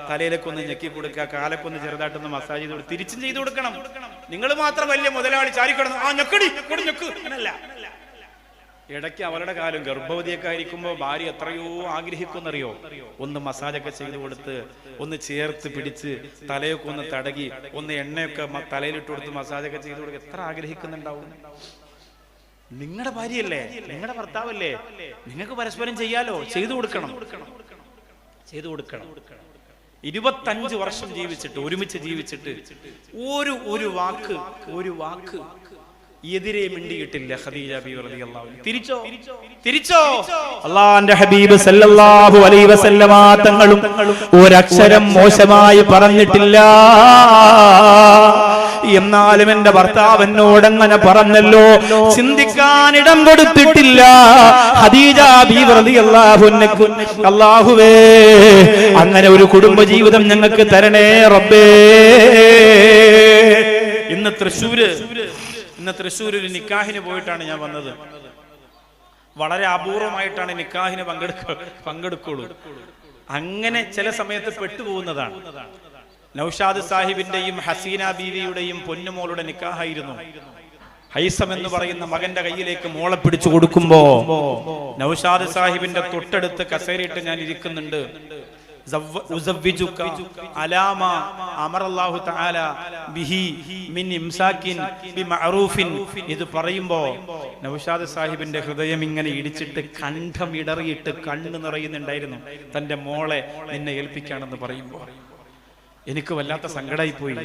Speaker 1: തലയിലൊക്കെ ഒന്ന് ഞെക്കി കൊടുക്കുക, കാലൊക്കെ ഒന്ന് ചെറുതായിട്ടൊന്ന് മസാജ് ചെയ്ത് കൊടുക്കുക, തിരിച്ചും ചെയ്തു കൊടുക്കണം. നിങ്ങൾ മാത്രം വലിയ മുതലാളി ചാരിക്കിടന്ന് ആ ഞെക്കടി ഞെക്ക് അങ്ങനല്ല. ഇടയ്ക്ക് അവരുടെ കാലം ഗർഭവതിയൊക്കെ ആയിരിക്കുമ്പോൾ ഭാര്യ എത്രയോ ആഗ്രഹിക്കുന്നറിയോ, ഒന്ന് മസാജൊക്കെ ചെയ്തു കൊടുത്ത്, ഒന്ന് ചേർത്ത് പിടിച്ച്, തലയൊക്കെ ഒന്ന് തടകി, ഒന്ന് എണ്ണയൊക്കെ തലയിലിട്ട് കൊടുത്ത് മസാജൊക്കെ ചെയ്തു കൊടുക്കുക. എത്ര ആഗ്രഹിക്കുന്നുണ്ടാവും. നിങ്ങളുടെ ഭാര്യയല്ലേ, നിങ്ങളുടെ ഭർത്താവല്ലേ, നിങ്ങൾക്ക് പരസ്പരം ചെയ്യാലോ, ചെയ്തു കൊടുക്കണം. 25 വർഷം ജീവിച്ചിട്ട്, ഒരുമിച്ച് ജീവിച്ചിട്ട് ഒരു വാക്ക് എതിരെ മിണ്ടിയിട്ടില്ല ഖദീജ ബീവി റളിയല്ലാഹു അൻഹ. തിരിച്ചോ
Speaker 2: അല്ലാഹുവിന്റെ ഹബീബ് സല്ലല്ലാഹു അലൈഹി വസല്ലമ തങ്ങളും ഒരക്ഷരം മോശമായി പറഞ്ഞിട്ടില്ല. എന്നാലും എന്റെ ഭർത്താവ് എന്നോട് അങ്ങനെ പറഞ്ഞല്ലോ, ചിന്തിക്കാൻ ഇടം കൊടുത്തിട്ടില്ല. ഖദീജ ബീവി റളിയല്ലാഹു അൻഹ, അല്ലാഹുവേ അങ്ങനെ ഒരു കുടുംബ ജീവിതം ഞങ്ങൾക്ക് തരണേ റബ്ബേ.
Speaker 1: ഇന്ന് തൃശ്ശൂർ ഒരു നിക്കാഹിന് പോയിട്ടാണ് ഞാൻ വന്നത്. വളരെ അപൂർവമായിട്ടാണ് നിക്കാഹിന് പങ്കെടുക്കുള്ളൂ. അങ്ങനെ ചില സമയത്ത് പെട്ടുപോകുന്നതാണ്. നൗഷാദ് സാഹിബിന്റെയും ഹസീന ബീവിയുടെയും പൊന്നുമോളുടെ നിക്കാഹായിരുന്നു. ഹൈസം എന്ന് പറയുന്ന മകന്റെ കയ്യിലേക്ക് മോളെ പിടിച്ചു കൊടുക്കുമ്പോ നൗഷാദ് സാഹിബിന്റെ തൊട്ടടുത്ത് കസേരയിട്ട് ഞാൻ ഇരിക്കുന്നുണ്ട്. ഇത് പറയുമ്പോ നൗഷാദ് സാഹിബിന്റെ ഹൃദയം ഇങ്ങനെ ഇടിച്ചിട്ട് കണ്ഠം ഇടറിയിട്ട് കണ്ണ് നിറയുന്നുണ്ടായിരുന്നു. തന്റെ മോളെ നിന്നെ ഏൽപ്പിക്കാണെന്ന് പറയുമ്പോ എനിക്ക് വല്ലാത്ത സങ്കടമായി പോയി.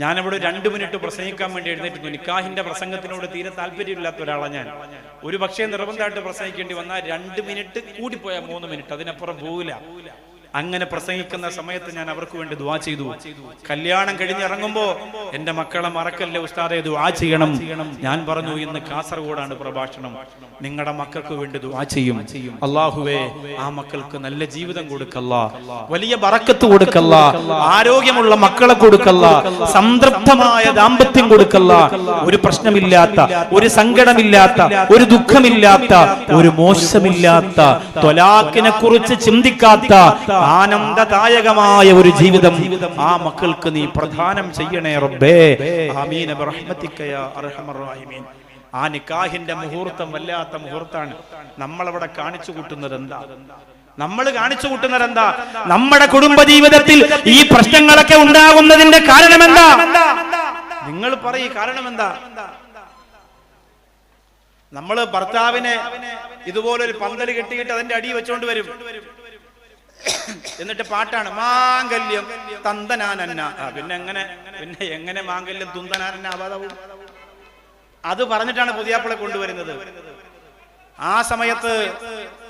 Speaker 1: ഞാനവിടെ 2 മിനിറ്റ് പ്രസംഗിക്കാൻ വേണ്ടി എഴുന്നേറ്റ്. നിക്കാഹിന്റെ പ്രസംഗത്തിനോട് തീരെ താല്പര്യമില്ലാത്ത ഒരാളാണ് ഞാൻ. ഒരു പക്ഷേ നിർബന്ധമായിട്ട് പ്രസംഗിക്കേണ്ടി വന്നാൽ 2 മിനിറ്റ് കൂടിപ്പോയാൽ 3 മിനിറ്റ്, അതിനപ്പുറം പോവില്ല. അങ്ങനെ പ്രസംഗിക്കുന്ന സമയത്ത് ഞാൻ അവർക്ക് വേണ്ടി ദുആ ചെയ്തു. കല്യാണം കഴിഞ്ഞിറങ്ങുമ്പോ എന്റെ മക്കളെ മറക്കല്ലേ ഉസ്താദെ, ദുആ ചെയ്യണം. ഞാൻ പറഞ്ഞു, ഇന്ന് കാസർഗോഡാണ് പ്രഭാഷണം, നിങ്ങളുടെ മക്കൾക്ക് വേണ്ടി ദുആ ചെയ്യും. അല്ലാഹുവേ ആ മക്കൾക്ക് നല്ല ജീവിതം കൊടുക്കല്ലാ, വലിയ ബറക്കത്ത് കൊടുക്കല്ലാ, ആരോഗ്യമുള്ള മക്കളെ കൊടുക്കല്ലാ, സംതൃപ്തമായ ദാമ്പത്യം കൊടുക്കല്ലാ, ഒരു പ്രശ്നമില്ലാത്ത, ഒരു സങ്കടമില്ലാത്ത, ഒരു ദുഃഖമില്ലാത്ത, ഒരു മോശമില്ലാത്ത, ത്വലാഖിനെ കുറിച്ച് ചിന്തിക്കാത്ത ആനന്ദദായകമായ ഒരു ജീവിതം ആ മക്കൾക്ക് നീ പ്രദാനം ചെയ്യണേ റബ്ബേ. ആമീൻ ബിറഹ്മതിക യാ അർഹമർ റഹീമീൻ. ആ നിക്കാഹിന്റെ മുഹൂർത്തം വല്ലാത്ത മുഹൂർത്താണ്. നമ്മളവിടെ കാണിച്ചു കൂട്ടുന്നത് എന്താ? നമ്മുടെ കുടുംബജീവിതത്തിൽ ഈ പ്രശ്നങ്ങളൊക്കെ ഉണ്ടാകുന്നതിന്റെ കാരണം എന്താ? നിങ്ങൾ പറയൂ, കാരണം എന്താ? നമ്മൾ ഭർത്താവിനെ ഇതുപോലൊരു പന്തൽ കെട്ടിയിട്ട് അതിന്റെ അടി വെച്ചോണ്ട് വരും. എന്നിട്ട് പാട്ടാണ് മാംഗല്യം തന്തനാനന്ന. പിന്നെ എങ്ങനെ മാംഗല്യം തുന്തനാനന്ന ആവാതാവും? അത് പറഞ്ഞിട്ടാണ് പുതിയാപ്പിളെ കൊണ്ടുവരുന്നത്. ആ സമയത്ത്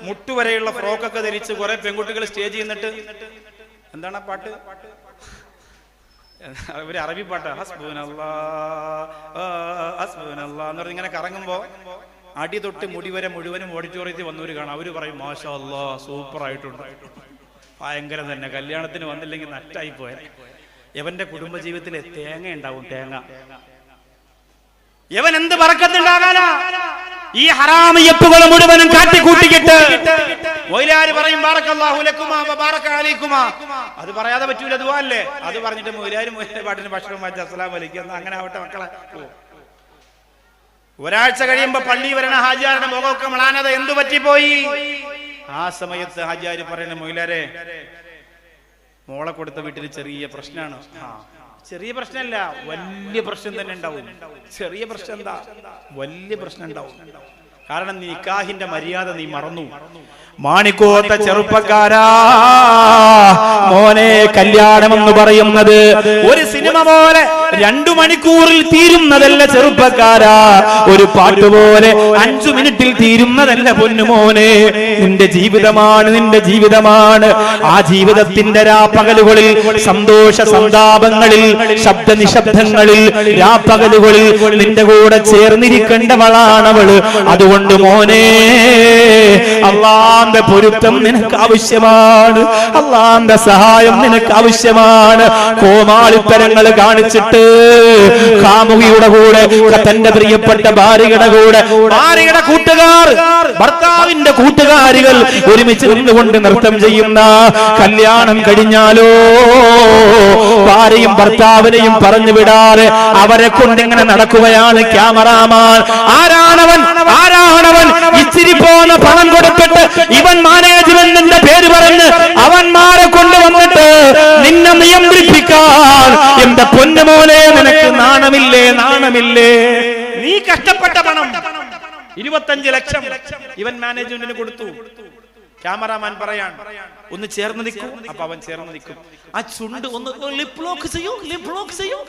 Speaker 1: മുട്ടുവരെയുള്ള ഫ്രോക്കൊക്കെ ധരിച്ച് കുറെ പെൺകുട്ടികൾ സ്റ്റേജിൽ നിന്നിട്ട് എന്താണ് പാട്ട്? ഒരു അറബി പാട്ട്, എന്ന് പറഞ്ഞ് ഇങ്ങനെ കറങ്ങുമ്പോ അടി തൊട്ട് മുടി വരെ മുഴുവനും ഓഡിറ്റോറിയത്തിൽ വന്നവര് കാണാം. അവര് പറയും മാഷാ അല്ലാഹ്, സൂപ്പർ ആയിട്ടുണ്ട്, ഭയങ്കര തന്നെ, കല്യാണത്തിന് വന്നില്ലെങ്കിൽ നറ്റായി പോയ. ഇവന്റെ കുടുംബജീവിതത്തിലെ തേങ്ങ ഉണ്ടാവും, തേങ്ങ. ഇവൻ എന്ത് ബറക്കത്തുണ്ടാകാനാ? ഈ ഹറാമിയത്തുകൾ മുഴുവനും കാട്ടിക്കൂട്ടിക്കിട്ട് മൊയ്ലാര് പറയും ബാറക്കല്ലാഹു ലക്കുമാ വബാറക അലൈക്കുമാ. അത് പറയാതെ പറ്റൂല, ദുആ അല്ലേ? അത് പറഞ്ഞിട്ട് മൊയ്ലാര് പാട്ടിന് ഭക്ഷണം വാങ്ങിച്ച് അസ്സലാമു അലൈക്കും എന്നാ അങ്ങനെ ആവട്ടെ മക്കളെ. ഒരാഴ്ച കഴിയുമ്പോ പള്ളി വരണ ഹാജിയാരുടെ മുഖമൊക്കെ മളാനത എന്തു പറ്റിപ്പോയി? ആ സമയത്ത് ഹാജിയാര് പറയണ മൊയ്ലാരെ, മോളെ കൊടുത്ത വീട്ടിൽ ചെറിയ പ്രശ്നമാണ്. ചെറിയ പ്രശ്നമല്ല, വലിയ പ്രശ്നം തന്നെ ഉണ്ടാവും. ചെറിയ പ്രശ്നം എന്താ? വലിയ പ്രശ്നം ഉണ്ടാവും. കാരണം നിക്കാഹിന്റെ മര്യാദ നീ മറന്നു. മാണിക്കോത്ത ചെറുപ്പക്കാരാ, മോനെ, കല്യാണം എന്ന് പറയുന്നത് ഒരു സിനിമ പോലെ 2 മണിക്കൂറിൽ തീരുന്നതല്ല ചെറുപ്പക്കാരാ. ഒരു പാട്ട് പോലെ 5 മിനിറ്റിൽ തീരുന്നതല്ല പൊന്നുമോനെ. നിന്റെ ജീവിതമാണ്, നിന്റെ ജീവിതമാണ്. ആ ജീവിതത്തിന്റെ രാപ്പകലുകളിൽ, സന്തോഷ സന്താപങ്ങളിൽ, ശബ്ദ നിശബ്ദങ്ങളിൽ, രാപ്പകലുകളിൽ നിന്റെ കൂടെ ചേർന്നിരിക്കേണ്ടവളാണവള്. അതുകൊണ്ട് മോനെ, അള്ളാന്റെ പൊരുത്തം നിനക്ക് ആവശ്യമാണ്, അള്ളാന്റെ സഹായം നിനക്ക് ആവശ്യമാണ്. കോമാളിത്തരങ്ങൾ കാണിച്ചിട്ട്
Speaker 2: വന്നിട്ട് കാമുകിയുടെ കൂടെ, തന്റെ പ്രിയപ്പെട്ട ഭാര്യയുടെ കൂടെ, ഭാര്യയുടെ കൂട്ടുകാർ, ഭർത്താവിന്റെ കൂട്ടുകാരികൾ ഒരുമിച്ച് നിന്നുകൊണ്ട് നൃത്തം ചെയ്യുന്ന കല്യാണം കഴിഞ്ഞാലോ ഭാര്യയും ഭർത്താവിനെയും പറഞ്ഞു വിടാതെ അവരെ കൊണ്ടിങ്ങനെ നടക്കുകയാണ് ക്യാമറാമാൻ. ആരാണവൻ? ഇച്ചിരി പോന്ന പണം കൊടുത്തിട്ട് ഇവൻ മാനേജ്മെന്റിന്റെ പേര് പറഞ്ഞ് അവന്മാരെ കൊണ്ടുവന്നിട്ട് നിന്നെ നിയന്ത്രിപ്പിക്കാൻ. എന്റെ പൊന്നുമോനെ, നിനക്ക് നാണമില്ലേ? നീ കഷ്ടപ്പെട്ട പണം 25 ലക്ഷം ഇവൻ മാനേജ്മെന്റിന് കൊടുത്തു. ക്യാമറാമാൻ പറയാൻ ഒന്ന് ചേർന്ന് നിൽക്കും. അപ്പൊ അവൻ ചേർന്ന് നിൽക്കും. ആ ചുണ്ട് ഒന്ന് ലിപ് ലോക്ക് ചെയ്യൂ.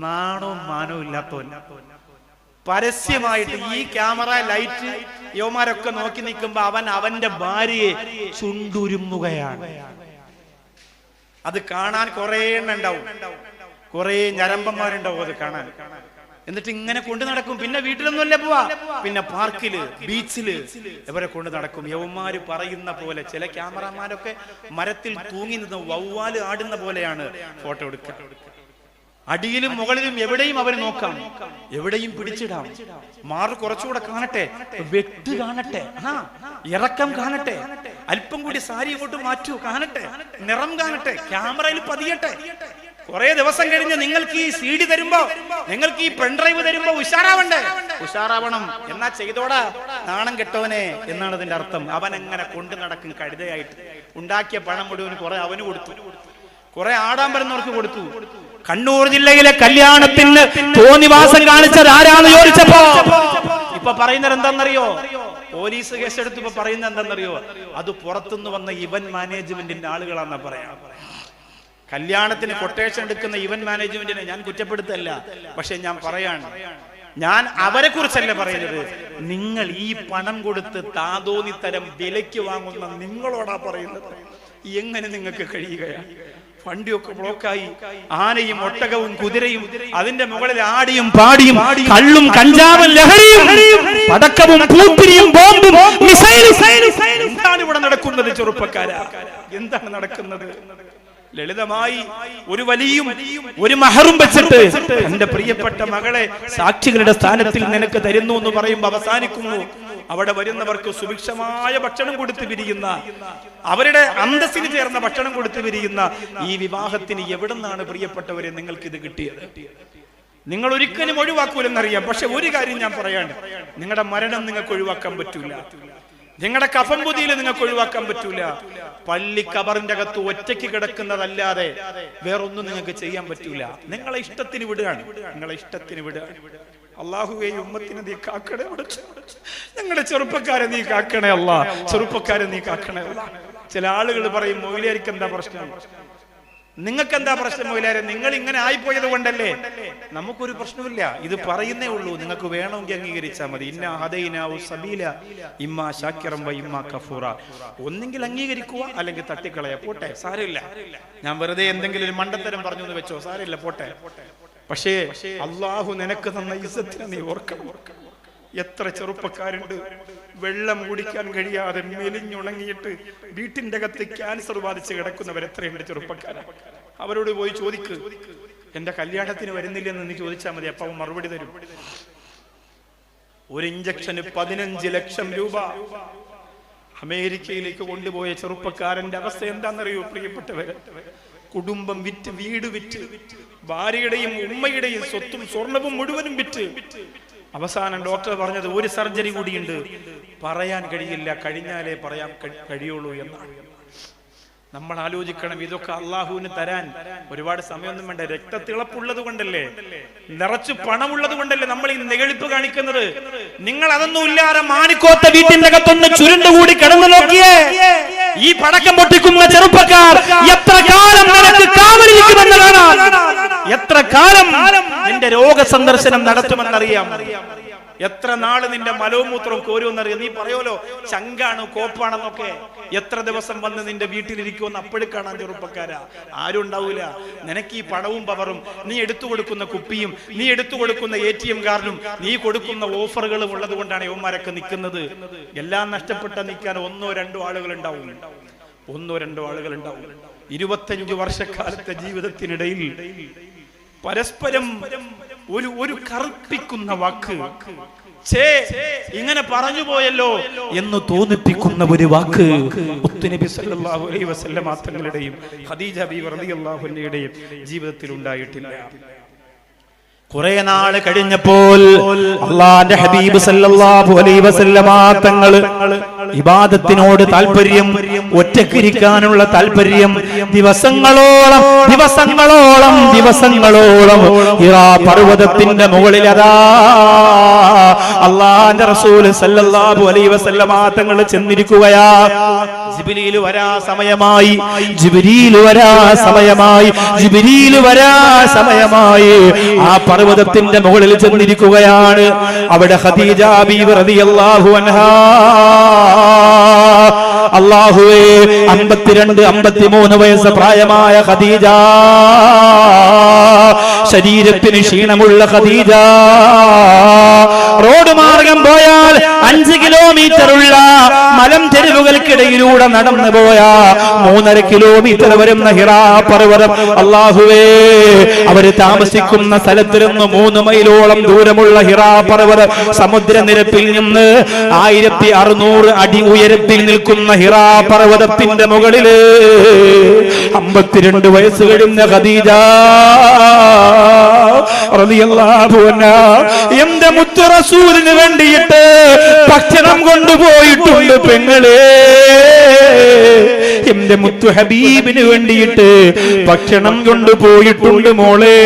Speaker 2: നാണോ മാനോ ഇല്ലാത്തവൻ പരസ്യമായിട്ട് ഈ ക്യാമറ ലൈറ്റ് യോമാരൊക്കെ നോക്കി നിൽക്കുമ്പോ അവൻ അവന്റെ ഭാര്യയെ ചുണ്ടുരുമ്മുകയാണ്. അത് കാണാൻ കുറെ എണ്ണം ഉണ്ടാവും, കുറെ ഞരമ്പന്മാരുണ്ടാവും അത് കാണാൻ. എന്നിട്ട് ഇങ്ങനെ കൊണ്ടു നടക്കും. പിന്നെ വീട്ടിലൊന്നുമല്ല പോവാ, പിന്നെ പാർക്കില്, ബീച്ചില് ഇവരെ കൊണ്ട് നടക്കും. യവന്മാര് പറയുന്ന പോലെ ചില ക്യാമറമാരൊക്കെ മരത്തിൽ തൂങ്ങി നിന്ന് വവ്വാല് ആടുന്ന പോലെയാണ് ഫോട്ടോ എടുക്കുക. അടിയിലും മുകളിലും എവിടെയും അവർ നോക്കാം, എവിടെയും പിടിച്ചിടാം. മാറ് കുറച്ചുകൂടെ കാണട്ടെ, വെട്ട് കാണട്ടെ, ഇറക്കം കാണട്ടെ, അല്പം കൂടി സാരി ഇങ്ങോട്ട് മാറ്റൂ കാണട്ടെ, നിറം കാണട്ടെ, ക്യാമറയിൽ പതിയട്ടെ. കുറെ ദിവസം കഴിഞ്ഞ് നിങ്ങൾക്ക് ഈ CD തരുമ്പോ, നിങ്ങൾക്ക് ഈ പെൺഡ്രൈവ് തരുമ്പോ ഉഷാറാവണം. എന്നാ ചെയ്തോടാ നാണം കെട്ടവനെ എന്നാണ് അതിന്റെ അർത്ഥം. അവൻ എങ്ങനെ കൊണ്ടു നടക്കും കഴുതയായിട്ട്. ഉണ്ടാക്കിയ പണം മുഴുവൻ കുറെ അവന് കൊടുത്തു, കുറെ ആഡംബരന്നവർക്ക് കൊടുത്തു. കണ്ണൂർ ജില്ലയിലെ കല്യാണത്തിന് തോന്നിവാസം കാണിച്ചത് ആരാന്ന് ചോദിച്ചപ്പോ ഇപ്പൊ പറയുന്നത് എന്താണെന്നറിയോ? പോലീസ് കേസെടുത്ത് ഇപ്പൊ പറയുന്നത് എന്താണെന്നറിയോ? അത് പുറത്തുനിന്ന് വന്ന ഇവന്റ് മാനേജ്മെന്റിന്റെ ആളുകളാണെന്നാ പറയാ. കല്യാണത്തിന് കൊട്ടേഷൻ എടുക്കുന്ന ഇവന്റ് മാനേജ്മെന്റിനെ ഞാൻ കുറ്റപ്പെടുത്തല്ല, പക്ഷെ ഞാൻ പറയാണ്, ഞാൻ അവരെ കുറിച്ചല്ല പറയുന്നത്. നിങ്ങൾ ഈ പണം കൊടുത്ത് താതോന്നിത്തരം വിലയ്ക്ക് വാങ്ങുന്ന നിങ്ങളോടാ പറയുന്നത്. എങ്ങനെ നിങ്ങൾക്ക് കഴിയുകയാണ്? വണ്ടിയൊക്കെ ബ്ലോക്കായി, ആനയും ഒട്ടകവും കുതിരയും അതിന്റെ മുകളിൽ ആടിയും പാടിയും കള്ളും കഞ്ചാവും ലഹരിയും പടക്കവും പൂത്തിരിയും ബോംബും എന്താണ് ഇവിടെ നടക്കുന്നത്? ചെറുപ്പക്കാരാ, എന്താണ് നടക്കുന്നത്? ലളിതമായി ഒരു വലിയും ഒരു മഹറും വെച്ചിട്ട് എന്റെ പ്രിയപ്പെട്ട മകളെ സാക്ഷികളുടെ സ്ഥാനത്തിൽ നിനക്ക് തരുന്നു എന്ന് പറയുമ്പോൾ അവസാനിക്കുന്നു. അവിടെ വരുന്നവർക്ക് സുഭിക്ഷമായ ഭക്ഷണം കൊടുത്ത് പിരിയുന്ന, അവരുടെ അന്തസ്സിന് ചേർന്ന ഭക്ഷണം കൊടുത്ത് പിരിയുന്ന ഈ വിവാഹത്തിന് എവിടെ നിന്നാണ് പ്രിയപ്പെട്ടവരെ നിങ്ങൾക്ക് ഇത് കിട്ടിയത്? നിങ്ങൾ ഒരിക്കലും ഒഴിവാക്കൂലെന്നറിയാം. പക്ഷെ ഒരു കാര്യം ഞാൻ പറയാണ്, നിങ്ങളുടെ മരണം നിങ്ങൾക്ക് ഒഴിവാക്കാൻ പറ്റൂല, നിങ്ങളുടെ കഫംപുതിയിൽ നിങ്ങൾക്ക് ഒഴിവാക്കാൻ പറ്റൂല. പള്ളി കബറിന്റെ അകത്ത് ഒറ്റയ്ക്ക് കിടക്കുന്നതല്ലാതെ വേറൊന്നും നിങ്ങൾക്ക് ചെയ്യാൻ പറ്റൂല. നിങ്ങളെ ഇഷ്ടത്തിന് വിടുകയാണ്, നിങ്ങളെ ഇഷ്ടത്തിന് വിടുകയാണ്. അള്ളാഹുവേ, ഉമ്മത്തിനെ നീ കാക്കണേ, ഞങ്ങളുടെ ചെറുപ്പക്കാരെ നീ കാക്കണേ അല്ലാ, ചെറുപ്പക്കാരെ നീ കാക്കണേ അല്ലാ. ചില ആളുകൾ പറയും, മൗലിയാർക്ക് എന്താ പ്രശ്നം? നിങ്ങൾക്ക് എന്താ പ്രശ്നം മൗലിയാരെ? നിങ്ങൾ ഇങ്ങനെ ആയിപ്പോയത് കൊണ്ടല്ലേ? നമുക്കൊരു പ്രശ്നമില്ല, ഇത് പറയുന്നേ ഉള്ളൂ. നിങ്ങൾക്ക് വേണമെങ്കിൽ അംഗീകരിച്ചാൽ മതി. ഇന്നാ ഹദൈനാഹു സബീല ഇമ്മാ ശാക്കിറൻ വ ഇമ്മാ കഫൂറ. ഒന്നെങ്കിൽ അംഗീകരിക്കുക, അല്ലെങ്കിൽ തട്ടിക്കളയ, പോട്ടെ, സാരമില്ല. ഞാൻ വെറുതെ എന്തെങ്കിലും ഒരു മണ്ടത്തരം പറഞ്ഞു എന്ന് വെച്ചോ, സാരമില്ല, പോട്ടെ. പക്ഷേ അള്ളാഹു നിനക്ക് തന്ന ഇസ്സത്തിനെ നീ ഓർക്കണം. എത്ര ചെറുപ്പക്കാരുണ്ട് വെള്ളം കുടിക്കാൻ കഴിയാതെ മെലിഞ്ഞുണങ്ങിയിട്ട് വീട്ടിന്റെ അകത്ത് ക്യാൻസർ ബാധിച്ച് കിടക്കുന്നവർ എത്രയുണ്ട് ചെറുപ്പക്കാരാ? അവരോട് പോയി ചോദിക്ക്, എന്റെ കല്യാണത്തിന് വരുന്നില്ലെന്ന് നീ ചോദിച്ചാൽ മതി, അപ്പൊ അവൻ മറുപടി തരും. ഒരു ഇഞ്ചക്ഷന് 15 ലക്ഷം രൂപ അമേരിക്കയിലേക്ക് കൊണ്ടുപോയ ചെറുപ്പക്കാരന്റെ അവസ്ഥ എന്താണെന്നറിയോ പ്രിയപ്പെട്ടവര്? കുടുംബം വിറ്റ്, വീട് വിറ്റ്, ഭാര്യയുടെയും ഉമ്മയുടെയും സ്വത്തും സ്വർണവും മുഴുവനും വിറ്റ് അവസാനം ഡോക്ടർ പറഞ്ഞത് ഒരു സർജറി കൂടിയുണ്ട്, പറയാൻ കഴിയില്ല, കഴിഞ്ഞാലേ പറയാൻ കഴിയുള്ളൂ എന്നാണ്. നമ്മൾ ആലോചിക്കണം, ഇതൊക്കെ അള്ളാഹുവിന് തരാൻ ഒരുപാട് സമയമൊന്നും വേണ്ട. രക്തത്തിളപ്പുള്ളത് കൊണ്ടല്ലേ, നിറച്ചു പണമുള്ളത് കൊണ്ടല്ലേ നമ്മൾ ഈ നെഗളിപ്പ് കാണിക്കുന്നത്. നിങ്ങൾ അതൊന്നും ഇല്ലാതെ മാണിക്കോത്ത വീട്ടിന്റെ അകത്തൊന്ന് ചുരുണ്ടുകൂടി കിടന്നു നോക്കിയേ. ഈ പടക്കം പൊട്ടിക്കുന്ന ചെറുപ്പക്കാർ എത്ര കാലം നിനക്ക് കാവലിരിക്കുമെന്ന് കാണാൻ, എത്ര കാലം നിന്റെ രോഗസന്ദർശനം നടത്തുമെന്നറിയാം, എത്ര നാള് നിന്റെ മലവുമൂത്രം കോരുമെന്നറിയാം. നീ പറയുമല്ലോ ചങ്കാണ് കോപ്പാണെന്നൊക്കെ, എത്ര ദിവസം വന്ന് നിന്റെ വീട്ടിലിരിക്കുമെന്ന് അപ്പോഴും കാണാൻ ചെറുപ്പക്കാരാ. ആരും ഉണ്ടാവൂല. നിനക്ക് ഈ പണവും പവറും, നീ എടുത്തു കൊടുക്കുന്ന കുപ്പിയും, നീ എടുത്തു കൊടുക്കുന്ന ATM കാർഡും, നീ കൊടുക്കുന്ന ഓഫറുകളും ഉള്ളത് കൊണ്ടാണ് യവന്മാരൊക്കെ നിൽക്കുന്നത്. എല്ലാം നഷ്ടപ്പെട്ട നിൽക്കാൻ 1 or 2 ആളുകൾ ഉണ്ടാവും.
Speaker 1: ഒന്നോ രണ്ടോ ആളുകൾ ഉണ്ടാവും. 25 വർഷക്കാലത്തെ ജീവിതത്തിനിടയിൽ പരസ്പരം ഒരു കറുപ്പിക്കുന്ന വാക്ക്, ഇങ്ങനെ പറഞ്ഞു പോയല്ലോ എന്ന് തോന്നിപ്പിക്കുന്ന ഒരു വാക്ക് മുത്തുനബി സല്ലല്ലാഹു അലൈഹി വസല്ലം തങ്ങളുടെയും ഖദീജ ബീവി റളിയല്ലാഹു അൻഹയുടെയും ജീവിതത്തിൽ ഉണ്ടായിട്ടില്ല.
Speaker 2: കുറെ നാൾ കഴിഞ്ഞപ്പോൾ അല്ലാഹുവിന്റെ ഹബീബ് സല്ലല്ലാഹു അലൈഹി വസല്ലം തങ്ങൾ ഇബാദത്തിനോട് താല്പര്യം, ഒറ്റക്കിരിക്കാനുള്ള താല്പര്യം, ദിവസങ്ങളോളം ഹിറാ പർവ്വതത്തിന്റെ മുകളിൽ അതാ അല്ലാഹുവിന്റെ റസൂൽ സല്ലല്ലാഹു അലൈഹി വസല്ലം തങ്ങൾ ചെന്നിരിക്കുകയാ. ജിബ്രീൽ വരാ സമയമായി ആ പർവ്വതത്തിന്റെ മുകളിൽ ചെന്നിരിക്കുകയാണ്. അവിടെ ഖദീജ ബീവി റളിയല്ലാഹു അൻഹാ, അല്ലാഹുവേ 52-53 വയസ്സ് പ്രായമായ ഖദീജ, ശരീരത്തിന് ക്ഷീണമുള്ള ഖദീജ, റോഡ് മാർഗം പോയാൽ 5 കിലോമീറ്ററുള്ള മലം തെരുവുകൾക്കിടയിലൂടെ നടന്നു പോയാ 3.5 കിലോമീറ്റർ വരുന്ന ഹിറാ പർവ്വതം, അല്ലാഹുവേ അവര് താമസിക്കുന്ന സ്ഥലത്തിരുന്ന് 3 മൈലോളം ദൂരമുള്ള ഹിറാ പർവ്വതം സമുദ്രനിരപ്പിൽ നിന്ന് 1600 അടി ഉയരത്തിൽ നിൽക്കുന്ന ഹിറാ പർവ്വതത്തിന്റെ മുകളില് 52 വയസ്സ് കഴിഞ്ഞ ഖദീജ റളിയല്ലാഹു അൻഹാ എന്റെ മുത്ത് റസൂലിന് വേണ്ടിയിട്ട് ഭക്ഷണം കൊണ്ടുപോയിട്ടുണ്ട് പെങ്ങളെ, എന്റെ മുത്തു ഹബീബിന് വേണ്ടിയിട്ട് ഭക്ഷണം കൊണ്ടുപോയിട്ടുണ്ട് മോളെ.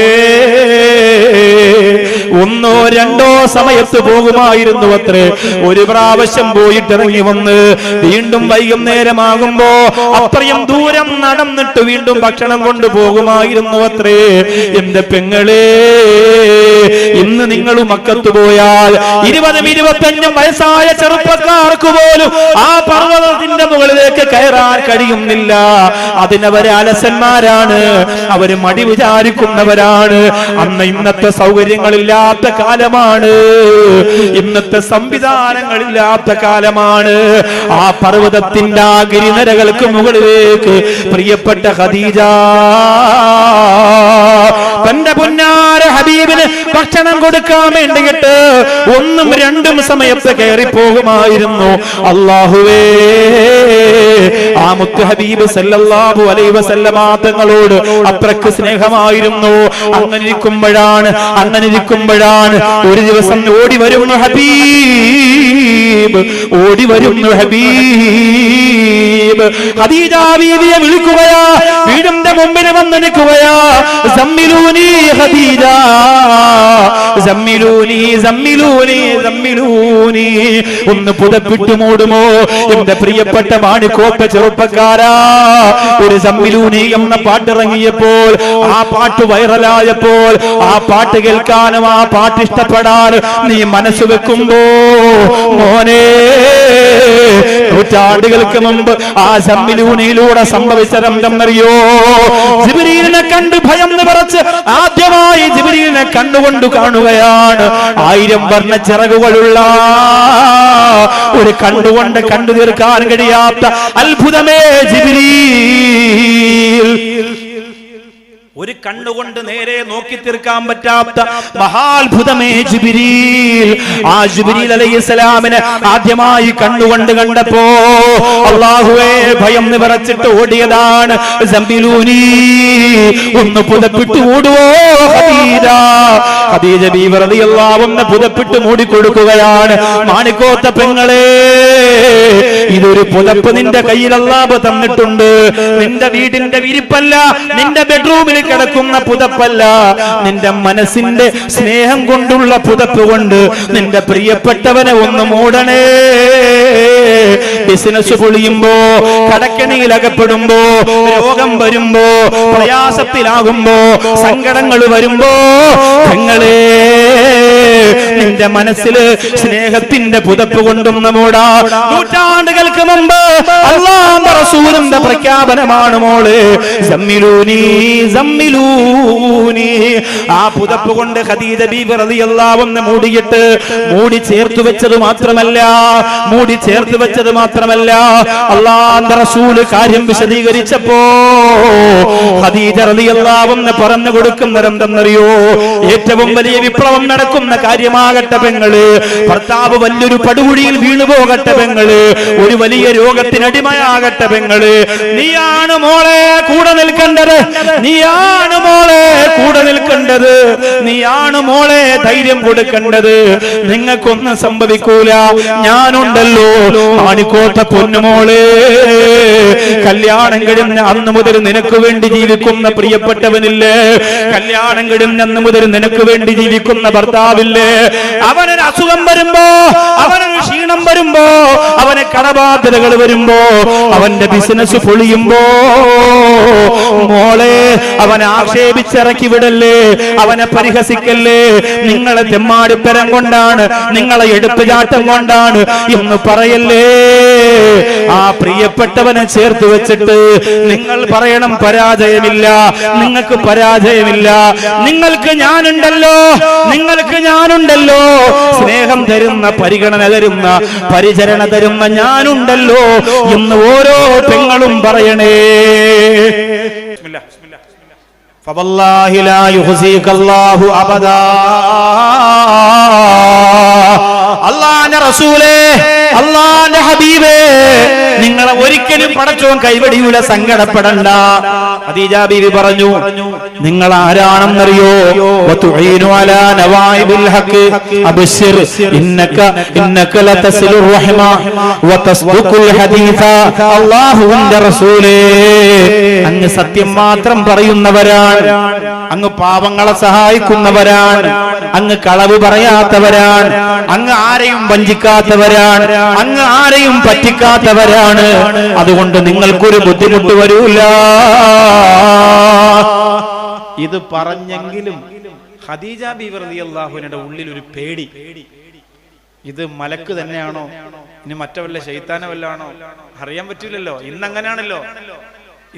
Speaker 2: 1 or 2 സമയത്ത് പോകുമായിരുന്നു അത്രേ. ഒരു പ്രാവശ്യം പോയിട്ടിറങ്ങി വന്ന് വീണ്ടും വൈകുന്നേരമാകുമ്പോ അത്രയും ദൂരം നടന്നിട്ട് വീണ്ടും ഭക്ഷണം കൊണ്ടുപോകുമായിരുന്നു അത്രേ. എന്റെ പെങ്ങളെ, ഇന്ന് നിങ്ങൾ മക്കത്ത് പോയാൽ 20-25 വയസ്സായ ചെറുപ്പക്കാർക്ക് പോലും ആ പർവ്വതത്തിന്റെ മുകളിലേക്ക് കയറാൻ കഴിയുന്നില്ല. അതിനവര് അലസന്മാരാണ്, അവര് മടി വിചാരിക്കുന്നവരാണ്. അന്ന് ഇന്നത്തെ സൗകര്യങ്ങളില്ലാത്ത കാലമാണ്, ഇന്നത്തെ സംവിധാനങ്ങളില്ലാത്ത കാലമാണ്. ആ പർവ്വതത്തിന്റെ ആ ഗിരിനിരകൾക്ക് മുകളിലേക്ക് പ്രിയപ്പെട്ട ഖദീജ തന്റെ പൊന്നാര ഹബീബിന് ഭക്ഷണം കൊടുക്കാൻ വേണ്ടിയിട്ട് 1-2 സമയത്ത് കയറി പോകുമായിരുന്നു. അല്ലാഹുവേ, ആ മുത്ത് ഹബീബ് സല്ലല്ലാഹു അലൈഹി വസല്ലം തങ്ങളോട് അത്രക്ക് സ്നേഹമായിരുന്നു. അങ്ങനെ ഇരിക്കുമ്പോഴാണ് ഒരു ദിവസം ഓടി വരുന്നു ഹബീബ്, ഖദീജ ബീവിയെ വിളിക്കുകയാ, വീടിന്റെ മുമ്പിൽ വന്ന് നിൽക്കുകയാ. സമ്മിലൂനി ഖദീജ, സമ്മിലൂനി, ഒന്ന് പുതപ്പിട്ട് മൂടുമോ എന്റെ പ്രിയപ്പെട്ട മാണിക്കോപ്പ ചെറുപ്പക്കാരാ. ഒരു സമ്മിലൂനി എന്ന പാട്ടിറങ്ങിയപ്പോൾ, ആ പാട്ട് വൈറലായപ്പോൾ, ആ പാട്ട് കേൾക്കാനും ആ പാട്ട് ഇഷ്ടപ്പെടാനും നീ മനസ്സ് വെക്കുമ്പോ മോനെ, നൂറ്റാണ്ടുകൾക്ക് മുമ്പ് ആ സമ്മിലൂനിയിലൂടെ സംഭവിച്ചതെന്തെന്നറിയോ? ജിബ്രീലിനെ കണ്ട് ഭയം നിറച്ച് ആദ്യമായി ജിബ്രീലിനെ കണ്ണുകൊണ്ട് കാണുകയാണ്. 1000 വർണ്ണ ചിറകുകളുള്ള ഒരു കണ്ണുകൊണ്ട് കണ്ടു തീർക്കാൻ കഴിയാത്ത അത്ഭുതമേ ജിബ്രീൽ, ഒരു കണ്ണുകൊണ്ട് നേരെ നോക്കി തീർക്കാൻ പറ്റാത്ത മഹാത്ഭുതമേ ജിബ്രീൽ. ആ ജിബ്രീൽ അലൈഹിസ്സലാമിനെ ആദ്യമായി കണ്ണുകൊണ്ട് കണ്ടപ്പോ അല്ലാഹുവേ ഭയം നിറച്ചിട്ട് ഓടിയതാണ്. സമ്മിലൂനി, ഒന്ന് പുതപ്പിട്ട് ഓടുവോ ഖദീജ. ഖദീജ ബീവി റളിയല്ലാഹു അൻഹ പുതപ്പിട്ട് മൂടിക്കൊടുക്കുകയാണ്. മാണിക്കോത്ത പെങ്ങളെ, ഇതൊരു പുതപ്പ് നിന്റെ കയ്യിൽ അല്ലാഹു തന്നിട്ടുണ്ട്. നിന്റെ വീടിന്റെ വിരിപ്പല്ല, നിന്റെ ബെഡ്റൂമിൽ കിടക്കുന്ന പുതപ്പല്ല, നിന്റെ മനസ്സിന്റെ സ്നേഹം കൊണ്ടുള്ള പുതപ്പ് കൊണ്ട് നിന്റെ പ്രിയപ്പെട്ടവനെ ഒന്ന് മൂടണേ. ബിസിനസ് പൊളിയുമ്പോ, കടക്കണിയിലകപ്പെടുമ്പോ, രോഗം വരുമ്പോ, പ്രയാസത്തിലാകുമ്പോ, സങ്കടങ്ങൾ വരുമ്പോ, പെങ്ങളെ നിന്റെ മനസ്സിൽ സ്നേഹത്തിന്റെ പുതപ്പ് കൊണ്ടൊന്ന് മൂടാ. നൂറ്റാണ്ടുകൾക്ക് മുമ്പ് അല്ലാഹുവിന്റെ റസൂലിന്റെ പ്രഖ്യാപനമാണ് മോളെ, സമ്മിലൂനി സമ്മിലൂനി. ആ പുതപ്പ് കൊണ്ട് ഖദീജ ബീബി റളിയല്ലാഹു അൻഹ മൂടി ചേർത്ത് വെച്ചത് മാത്രമല്ല അല്ലാഹുവിന്റെ റസൂൽ കാര്യം വിശദീകരിച്ചപ്പോ ഖദീജ റളിയല്ലാഹു അൻഹ പറഞ്ഞു കൊടുക്കുന്നതെന്തെന്നറിയോ? ഏറ്റവും വലിയ വിപ്ലവം നടക്കുന്ന കാര്യമാകട്ടെ പെങ്ങള്, ഭർത്താവ് വലിയൊരു പടുകുഴിയിൽ വീണുപോകട്ടെ പെങ്ങള്, ഒരു വലിയ രോഗത്തിനടിമയാകട്ടെ പെങ്ങള്, നീയാണ് മോളെ കൂടെ നിൽക്കേണ്ടത്, നീയാണ് മോളെ കൂടെ നിൽക്കേണ്ടത്, നീയാണ് മോളെ ധൈര്യം കൊടുക്കേണ്ടത്. നിങ്ങൾക്കൊന്നും സംഭവിക്കൂല, ഞാനുണ്ടല്ലോ. ആണിക്കോട്ട പൊന്നുമോളെ, കല്യാണം കഴിഞ്ഞ അന്ന് മുതൽ നിനക്ക് വേണ്ടി ജീവിക്കുന്ന പ്രിയപ്പെട്ടവനില്ലേ, കല്യാണം കഴിഞ്ഞ അന്ന് മുതൽ നിനക്ക് വേണ്ടി ജീവിക്കുന്ന ഭർത്താവില്ലേ, അവനൊരു അസുഖം വരുമ്പോ, അവനൊരു ക്ഷീണം വരുമ്പോ, അവന് കടബാധ്യതകൾ വരുമ്പോ, അവന്റെ ബിസിനസ് പൊളിയുമ്പോ, മോളെ അവനെ ആക്ഷേപിച്ചിറക്കി വിടല്ലേ, അവനെ പരിഹസിക്കല്ലേ. നിങ്ങളെ തെമ്മാടിത്തരം കൊണ്ടാണ്, നിങ്ങളെ എടുത്തുചാട്ടം കൊണ്ടാണ് എന്ന് പറയല്ലേ. ആ പ്രിയപ്പെട്ടവനെ ചേർത്ത് വെച്ചിട്ട് നിങ്ങൾ പറയണം, പരാജയമില്ല, നിങ്ങൾക്ക് പരാജയമില്ല, നിങ്ങൾക്ക് ഞാനുണ്ടല്ലോ, നിങ്ങൾക്ക് ഞാനുണ്ടല്ലോ, സ്നേഹം തരുന്ന, പരിഗണന തരുന്ന, പരിചരണ തരുന്ന ഞാനുണ്ടല്ലോ എന്ന് ഓരോ പെങ്ങളും പറയണേ. ഫവല്ലാഹി ലാ യുഹ്സികല്ലാഹു അബദാ. അല്ലാഹുവിന്റെ റസൂലേ, അല്ലാഹുവിന്റെ ഹബീബേ, നിങ്ങളെ ഒരിക്കലും പടച്ചോൻ കൈവടിയൂല, സങ്കടപ്പെടണ്ട. ഖദീജ ബീവി പറഞ്ഞു, നിങ്ങൾ ആരാണെന്നറിയോ? വതുഈനു അലാ നവായിബിൽ ഹഖ് അബ്ശിർ ഇന്നക ലതസിലുർ റഹ്മ വതസ്ദുഖുൽ ഹദീസ. അല്ലാഹുവിന്റെ റസൂലേ, അങ്ങ് സത്യം മാത്രം പറയുന്നവരാണ്, അങ്ങ് പാവങ്ങളെ സഹായിക്കുന്നവരാണ്, അങ്ങ് കളവ് പറയാത്തവരാണ്, അങ്ങ് ആരെയും വഞ്ചിക്കാത്തവരാണ്, അങ്ങ് ആരെയും പറ്റിക്കാത്തവരാണ്. അതുകൊണ്ട് നിങ്ങൾക്കൊരു ബുദ്ധിമുട്ട് വരൂല. ഇത് പറഞ്ഞെങ്കിലും ഖദീജ ബീവി റളിയല്ലാഹു അൻഹയുടെ ഉള്ളിൽ ഒരു പേടി. ഇത് മലക്ക് തന്നെയാണോ, ഇനി മറ്റവല്ല ശൈത്താനെ വല്ലാണോ, അറിയാൻ പറ്റില്ലല്ലോ. ഇന്ന് അങ്ങനെയാണല്ലോ.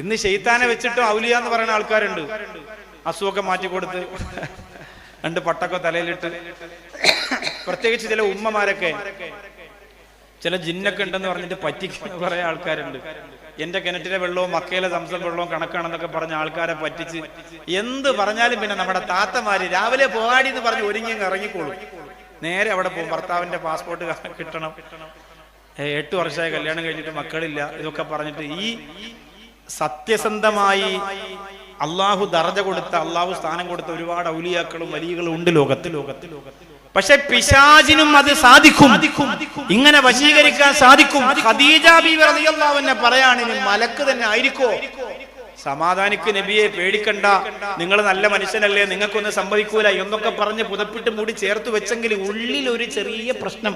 Speaker 2: ഇന്ന് ശൈത്താനെ വെച്ചിട്ട് ഔലിയ എന്ന് പറയുന്ന ആൾക്കാരുണ്ട്. അസുഖമൊക്കെ മാറ്റിക്കൊടുത്ത് രണ്ട് പട്ടൊക്കെ തലയിലിട്ട്, പ്രത്യേകിച്ച് ചില ഉമ്മമാരൊക്കെ ചില ജിന്നൊക്കെ ഉണ്ടെന്ന് പറഞ്ഞിട്ട് പറ്റിക്കുന്ന കുറെ ആൾക്കാരുണ്ട്. എന്റെ കിണറ്റിലെ വെള്ളവും മക്കയിലെ സംസം വെള്ളവും കണക്കാണെന്നൊക്കെ പറഞ്ഞ ആൾക്കാരെ പറ്റിച്ച് എന്ത് പറഞ്ഞാലും പിന്നെ നമ്മുടെ താത്തമാര് രാവിലെ പോകാടി എന്ന് പറഞ്ഞ് ഒരുങ്ങി ഇറങ്ങിക്കോളും. നേരെ അവിടെ പോകും. ഭർത്താവിന്റെ പാസ്പോർട്ട് കിട്ടണം, 8 വർഷമായി കല്യാണം കഴിഞ്ഞിട്ട് മക്കളില്ല, ഇതൊക്കെ പറഞ്ഞിട്ട് ഈ സത്യസന്ധമായി അള്ളാഹു ദർജ കൊടുത്ത, അള്ളാഹു സ്ഥാനം കൊടുത്ത ഒരുപാട് ഔലിയാക്കളും വലിയകളും ഉണ്ട് ലോകത്ത്. പക്ഷെ പിശാചിനും അത് സാധിക്കും, ഇങ്ങനെ വശീകരിക്കാൻ സാധിക്കും. ഖദീജ ബീവി റളിയല്ലാഹു അൻഹ പറയാണ്, ഇനി മലക്ക് തന്നെ ആയിരിക്കോ? സമാധാനിക്ക് നബിയെ, പേടിക്കണ്ട, നിങ്ങൾ നല്ല മനുഷ്യനല്ലേ, നിങ്ങൾക്കൊന്നും സംഭവിക്കൂല എന്നൊക്കെ പറഞ്ഞ് പുതപ്പിട്ട് മൂടി ചേർത്ത് വെച്ചെങ്കിൽ ഉള്ളിൽ ഒരു ചെറിയ പ്രശ്നം.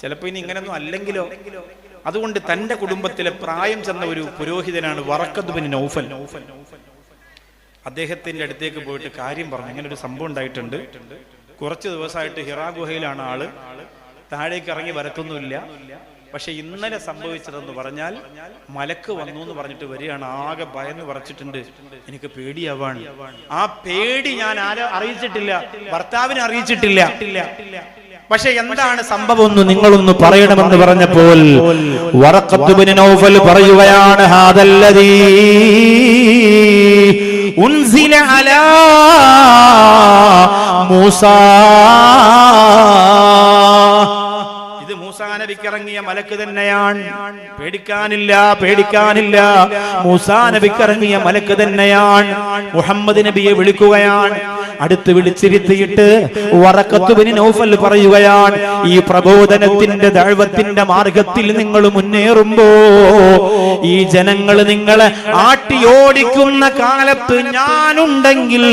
Speaker 2: ചിലപ്പോ ഇനി ഇങ്ങനൊന്നും അല്ലെങ്കിലോ. അതുകൊണ്ട് തന്റെ കുടുംബത്തിലെ പ്രായം ചെന്ന ഒരു പുരോഹിതനാണ് വറഖത്ത് ബിൻ നൗഫൽ. അദ്ദേഹത്തിന്റെ അടുത്തേക്ക് പോയിട്ട് കാര്യം പറഞ്ഞു, ഇങ്ങനെ ഒരു സംഭവം ഉണ്ടായിട്ടുണ്ട്. കുറച്ച് ദിവസമായിട്ട് ഹിറാ ഗുഹയിലാണ് ആള്, താഴേക്ക് ഇറങ്ങി വരത്തൊന്നുമില്ല. പക്ഷെ ഇന്നലെ സംഭവിച്ചതെന്ന് പറഞ്ഞാൽ മലക്ക് വന്നു എന്ന് പറഞ്ഞിട്ട് വരികയാണ്. ആകെ ഭയന്ന് പറച്ചിട്ടുണ്ട്, എനിക്ക് പേടിയാവാണ്. ആ പേടി ഞാൻ അറിയിച്ചിട്ടില്ല, ഭർത്താവിനെ അറിയിച്ചിട്ടില്ല. പക്ഷെ എന്താണ് സംഭവം എന്ന് നിങ്ങളൊന്ന് പറയണമെന്ന് പറഞ്ഞപ്പോൾ വറഖത്ത് ബിൻ നൗഫൽ പറയുകയാണ്, ഹാദല്ലദീ ഉൻസില അലാ മൂസാ. ഇത് മൂസാ നബിക്ക് ഇറങ്ങിയ മലക്ക് തന്നെയാണ്. പേടിക്കാനില്ല, പേടിക്കാനില്ല. മൂസാ നബിക്ക് ഇറങ്ങിയ മലക്ക് തന്നെയാണ്. മുഹമ്മദ് നബിയെ വിളിക്കുകയാണ്. അടുത്ത് വിളിച്ചിരുത്തിയിട്ട് വറഖത്ത് ബിൻ നൗഫൽ പറയുകയാണ്, ഈ പ്രബോധനത്തിന്റെ ദഅവത്തിന്റെ മാർഗത്തിൽ നിങ്ങൾ മുന്നേറുമ്പോ, ഈ ജനങ്ങൾ നിങ്ങളെ ആട്ടിയോടിക്കുന്ന കാലത്ത് ഞാനുണ്ടെങ്കിൽ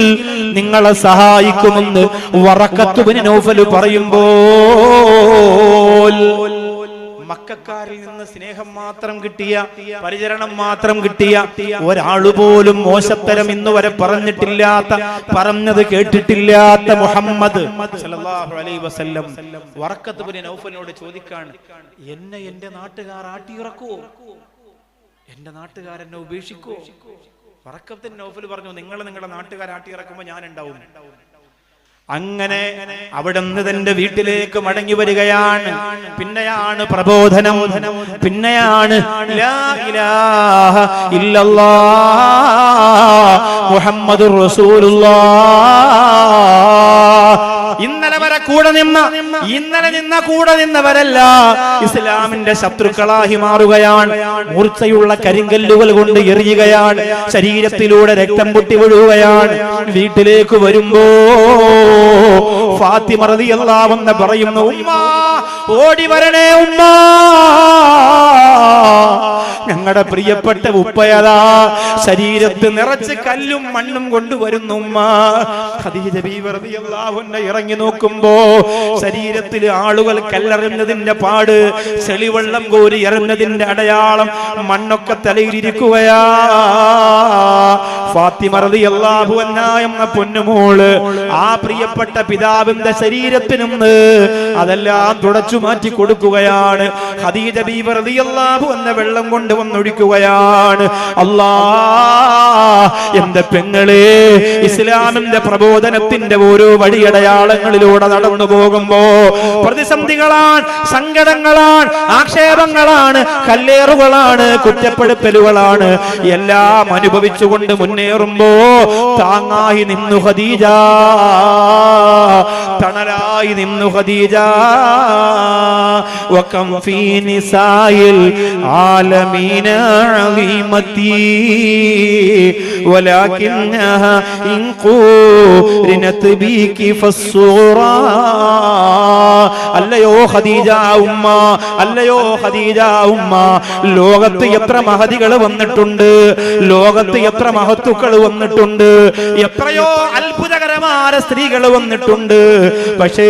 Speaker 2: നിങ്ങളെ സഹായിക്കുമെന്ന് വറഖത്ത് ബിൻ നൗഫൽ പറയുമ്പോൾ മക്കക്കാരിൽ നിന്ന് സ്നേഹം മാത്രം കിട്ടിയ, പരിചരണം മാത്രം കിട്ടിയ ഒരാളുപോലും മോശത്തരം ഇന്നുവരെ പറഞ്ഞിട്ടില്ലാത്ത, പറഞ്ഞത് കേട്ടിട്ടില്ലാത്ത മുഹമ്മദ് സല്ലല്ലാഹു അലൈഹി വസല്ലം വറഖത്ത് ബിൻ നൗഫലിനോട് ചോദിക്കാണ്, എന്നെ എന്റെ നാട്ടുകാർ ആട്ടിയിറക്കുവോ? എന്റെ നാട്ടുകാരെന്നെ ഉപേക്ഷിക്കോ? വറഖത്ത് ബിൻ നൗഫൽ പറഞ്ഞു, നിങ്ങൾ നിങ്ങളുടെ നാട്ടുകാർ ആട്ടിയിറക്കുമ്പോൾ ഞാൻ ഉണ്ടാവും. അങ്ങനെ അവിടുന്ന് തന്റെ വീട്ടിലേക്ക് മടങ്ങി വരികയാണ്. പിന്നെയാണ് പ്രബോധനം, പിന്നെയാണ് ലാ ഇലാഹ ഇല്ലല്ലാഹ് മുഹമ്മദുർ റസൂലുള്ളാഹ്. ഇന്നലെ വരെ കൂടെ നിന്നവരല്ല ഇസ്ലാമിന്റെ ശത്രുക്കളായി മാറുകയാണ്. മൂർച്ചയുള്ള കരിങ്കല്ലുകൾ കൊണ്ട് എറിയുകയാണ്. ശരീരത്തിലൂടെ രക്തം പൊട്ടി വീഴുകയാണ്. വീട്ടിലേക്ക് വരുമ്പോ ഫാത്തിമ റളിയല്ലാഹു അൻഹ പറയുന്നു, ഉമ്മ ഓടി വരണേ ഉമ്മ, ഞങ്ങളുടെ പ്രിയപ്പെട്ട ഉപ്പയതാ ശരീരത്ത് നിറച്ച് കല്ലും മണ്ണും കൊണ്ടുവരുന്നു ഉമ്മ. ഖദീജ ബീവി റളിയല്ലാഹു അൻഹ ഇറങ്ങി നോക്കുമ്പോ ശരീരത്തിൽ ആളുകൾ കല്ലെറിഞ്ഞതിന്റെ പാട്, ചെളിവെള്ളം കോരി എറിഞ്ഞതിന്റെ അടയാളം, മണ്ണൊക്കെ തലയിലിരിക്കുകയാ. ഫാത്തിമ റളിയല്ലാഹു അൻഹ എന്ന പൊന്നുമോള് ആ പ്രിയപ്പെട്ട പിതാവിന്റെ ശരീരത്തിൽ നിന്ന് അതെല്ലാം തുടച്ചു മാറ്റി കൊടുക്കുകയാണ്. ഖദീജ ബീവി റളിയല്ലാഹു അൻഹ വെള്ളം കൊണ്ടുവന്നൊഴിക്കുകയാണ്. അല്ലാഹ്, എന്റെ പെങ്ങളെ, ഇസ്ലാമിന്റെ പ്രബോധനത്തിന്റെ ഓരോ വഴിയടയാളങ്ങളിലൂടെ നടന്നു പോകുമ്പോ പ്രതിസന്ധികളാണ്, സങ്കടങ്ങളാണ്, ആക്ഷേപങ്ങളാണ്, കല്ലേറുകളാണ്, കുറ്റപ്പെടുത്തലുകളാണ്, എല്ലാം അനുഭവിച്ചുകൊണ്ട് മുന്നേറുമ്പോ താങ്ങായി നിന്നു ഖദീജ, തണലായി നിന്നു ഖദീജ. വകം ഫീ നിസായിൽ ആലമീന അളീമതി വലാകിന്നഹാ ഇൻ ഖൂരിനത് ബികി ഫസ്സുറാ. അല്ലയോ ഖദീജ ഉമ്മ, അല്ലയോ ഖദീജ ഉമ്മ, ലോകത്ത് എത്ര മഹദികൾ വന്നിട്ടുണ്ട്, ലോകത്ത് എത്ര മഹത്തുക്കൾ വന്നിട്ടുണ്ട്, എത്രയോ അത്ഭുതകരമായ സ്ത്രീകൾ വന്നിട്ടുണ്ട്. പക്ഷേ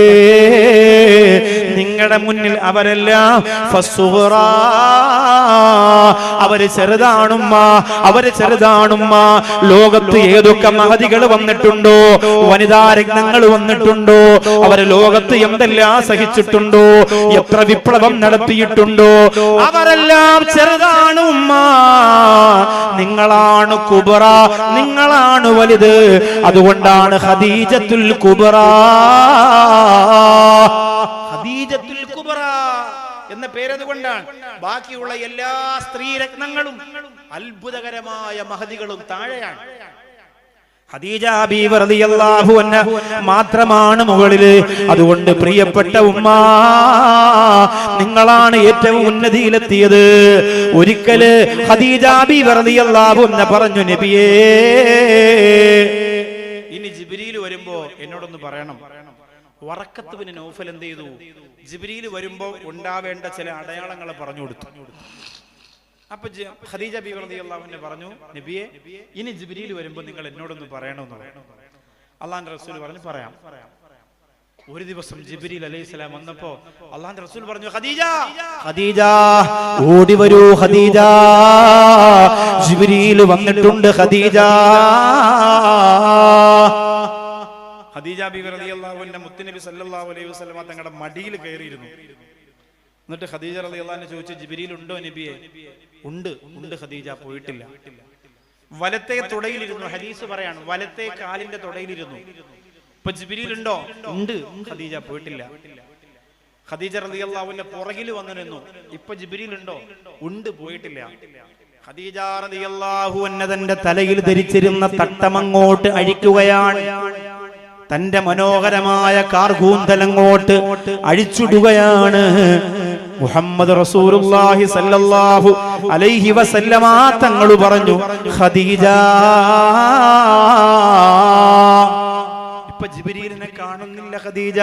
Speaker 2: നിങ്ങളുടെ മുന്നിൽ അവരെല്ലാം ഫസ്സുറാ, അവര് ചെറുതാണുമ്മ, അവര് ചെറുതാണുമ്മ. ലോകത്ത് ഏതൊക്കെ മഹദികൾ വന്നിട്ടുണ്ടോ, വനിതാ രത്നങ്ങൾ വന്നിട്ടുണ്ടോ, അവര് ലോകത്ത് എന്തെല്ലാം സഹിച്ചിട്ടുണ്ടോ, എത്ര വിപ്ലവം നടത്തിയിട്ടുണ്ടോ, അവരെല്ലാം ചെറുതാണ് ഉമ്മ. നിങ്ങളാണ് കുബറ, നിങ്ങളാണ് വലുത്. അതുകൊണ്ടാണ് ഖദീജത്തുൽ കുബറ, ഖദീജത്തുൽ കുബറ എന്ന പേരതുകൊണ്ടാണ്. ബാക്കിയുള്ള എല്ലാ സ്ത്രീരത്നങ്ങളും അത്ഭുതകരമായ മഹദികളും താഴെയാണ്. ഖദീജ ബീവി റളിയല്ലാഹു അൻഹ മാത്രമാണ് മുകളില്. അതുകൊണ്ട് പ്രിയപ്പെട്ട ഉമ്മ, നിങ്ങളാണ് ഏറ്റവും ഉന്നതിയിലെത്തിയത്. ഒരിക്കല് ഖദീജ ബീവി റളിയല്ലാഹു അൻഹ പറഞ്ഞു, നബിയേ, ഇനി ജിബ്രീൽ വരുമ്പോ എന്നോടൊന്ന് പറയണം. വറഖത്ത് ബിൻ നൗഫൽ എന്ത് ചെയ്തു? ജിബ്രീൽ വരുമ്പോ ഉണ്ടാവേണ്ട ചില അടയാളങ്ങൾ പറഞ്ഞു കൊടുത്തു. അപ്പൊ ഖദീജ ബീവി റളിയല്ലാഹു അൻഹ പറഞ്ഞു, നബിയെ, ഇനി ജിബ്രീൽ വരുമ്പോ നിങ്ങൾ എന്നോടൊന്ന് പറയണമെന്ന് പറഞ്ഞു. അല്ലാഹുവിന്റെ റസൂൽ പറഞ്ഞു, പറയാം. ഒരു ദിവസം ജിബ്രീൽ അലൈഹിസ്സലാം വന്നപ്പോ അല്ലാഹുവിന്റെ റസൂൽ പറഞ്ഞു, ഖദീജ, ഖദീജ ഓടി വരൂ ഖദീജ, ജിബ്രീൽ വന്നിട്ടുണ്ട് ഖദീജ. ഖദീജ ബീവി റളിയല്ലാഹു അൻഹ മുത്തുനബി സല്ലല്ലാഹു അലൈഹി വസല്ലമ തങ്ങളുടെ മടിയിൽ കയറിയിരുന്നു. എന്നിട്ട് ഖദീജ റളിയല്ലാഹു അൻഹ ചോദിച്ചു, ജിബ്രീൽ ഉണ്ടോ നബിയെ? ഉണ്ട്, ഉണ്ട് ഖദീജ, പോയിട്ടില്ല. വലത്തെ തുടയിലിരുന്നു. ഹദീസ് പറയാണ്, വലത്തെ കാലിന്റെ തുടയിലിരുന്നു. ഇപ്പൊ ജിബ്രീൽ ഉണ്ടോ? ഉണ്ട്. ഖദീജ, പോയിട്ടില്ല. ഖദീജ റളിയല്ലാഹു അൻഹ പുറകിൽ വന്നു നിന്നു. ഇപ്പൊ ജിബ്രീൽ ഉണ്ടോ? ഉണ്ട്, പോയിട്ടില്ല. ഖദീജ റളിയല്ലാഹു അൻഹ തന്റെ തലയിൽ ധരിച്ചിരുന്ന തട്ടമങ്ങോട്ട് അഴിക്കുകയാണ്. തന്റെ മനോഹരമായ കാർകൂന്തലങ്ങോട്ട് അഴിച്ചിടുകയാണ്. മുഹമ്മദ് റസൂലുള്ളാഹി സല്ലല്ലാഹു അലൈഹി വസല്ലമ തങ്ങൾ പറഞ്ഞു, ഖദീജ, ഇപ്പൊ ജിബ്രീലിനെ കാണുന്നില്ല ഖദീജ.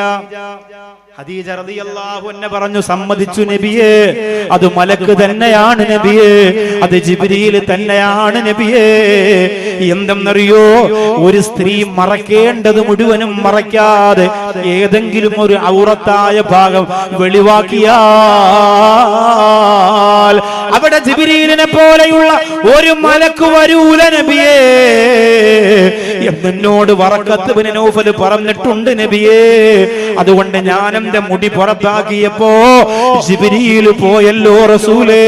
Speaker 2: ഖദീജ റളിയല്ലാഹു അൻഹ പറഞ്ഞു, സമ്മതിച്ചു നബിയേ, അത് മലക്ക് തന്നെയാണ് നബിയേ, അത് ജിബ്രീൽ തന്നെയാണ് നബിയേ. എന്തെന്നറിയോ, ഒരു സ്ത്രീ മറക്കേണ്ടത് മുഴുവനും മറയ്ക്കാതെ ഏതെങ്കിലും ഒരു ഔറത്തായ ഭാഗം വെളിവാക്കിയാൽ അവിടെ ജിബ്രീലിനെ പോലെയുള്ള ഒരു മലക്ക് വരൂല നബിയേ എന്നോട് വറഖത്ത് ഇബ്നു നൗഫൽ പറഞ്ഞിട്ടുണ്ട് നബിയേ. അതുകൊണ്ട് ഞാൻ എന്റെ മുടി പുറത്താക്കിയപ്പോ ജിബ്രീൽ പോയല്ലോ റസൂലേ.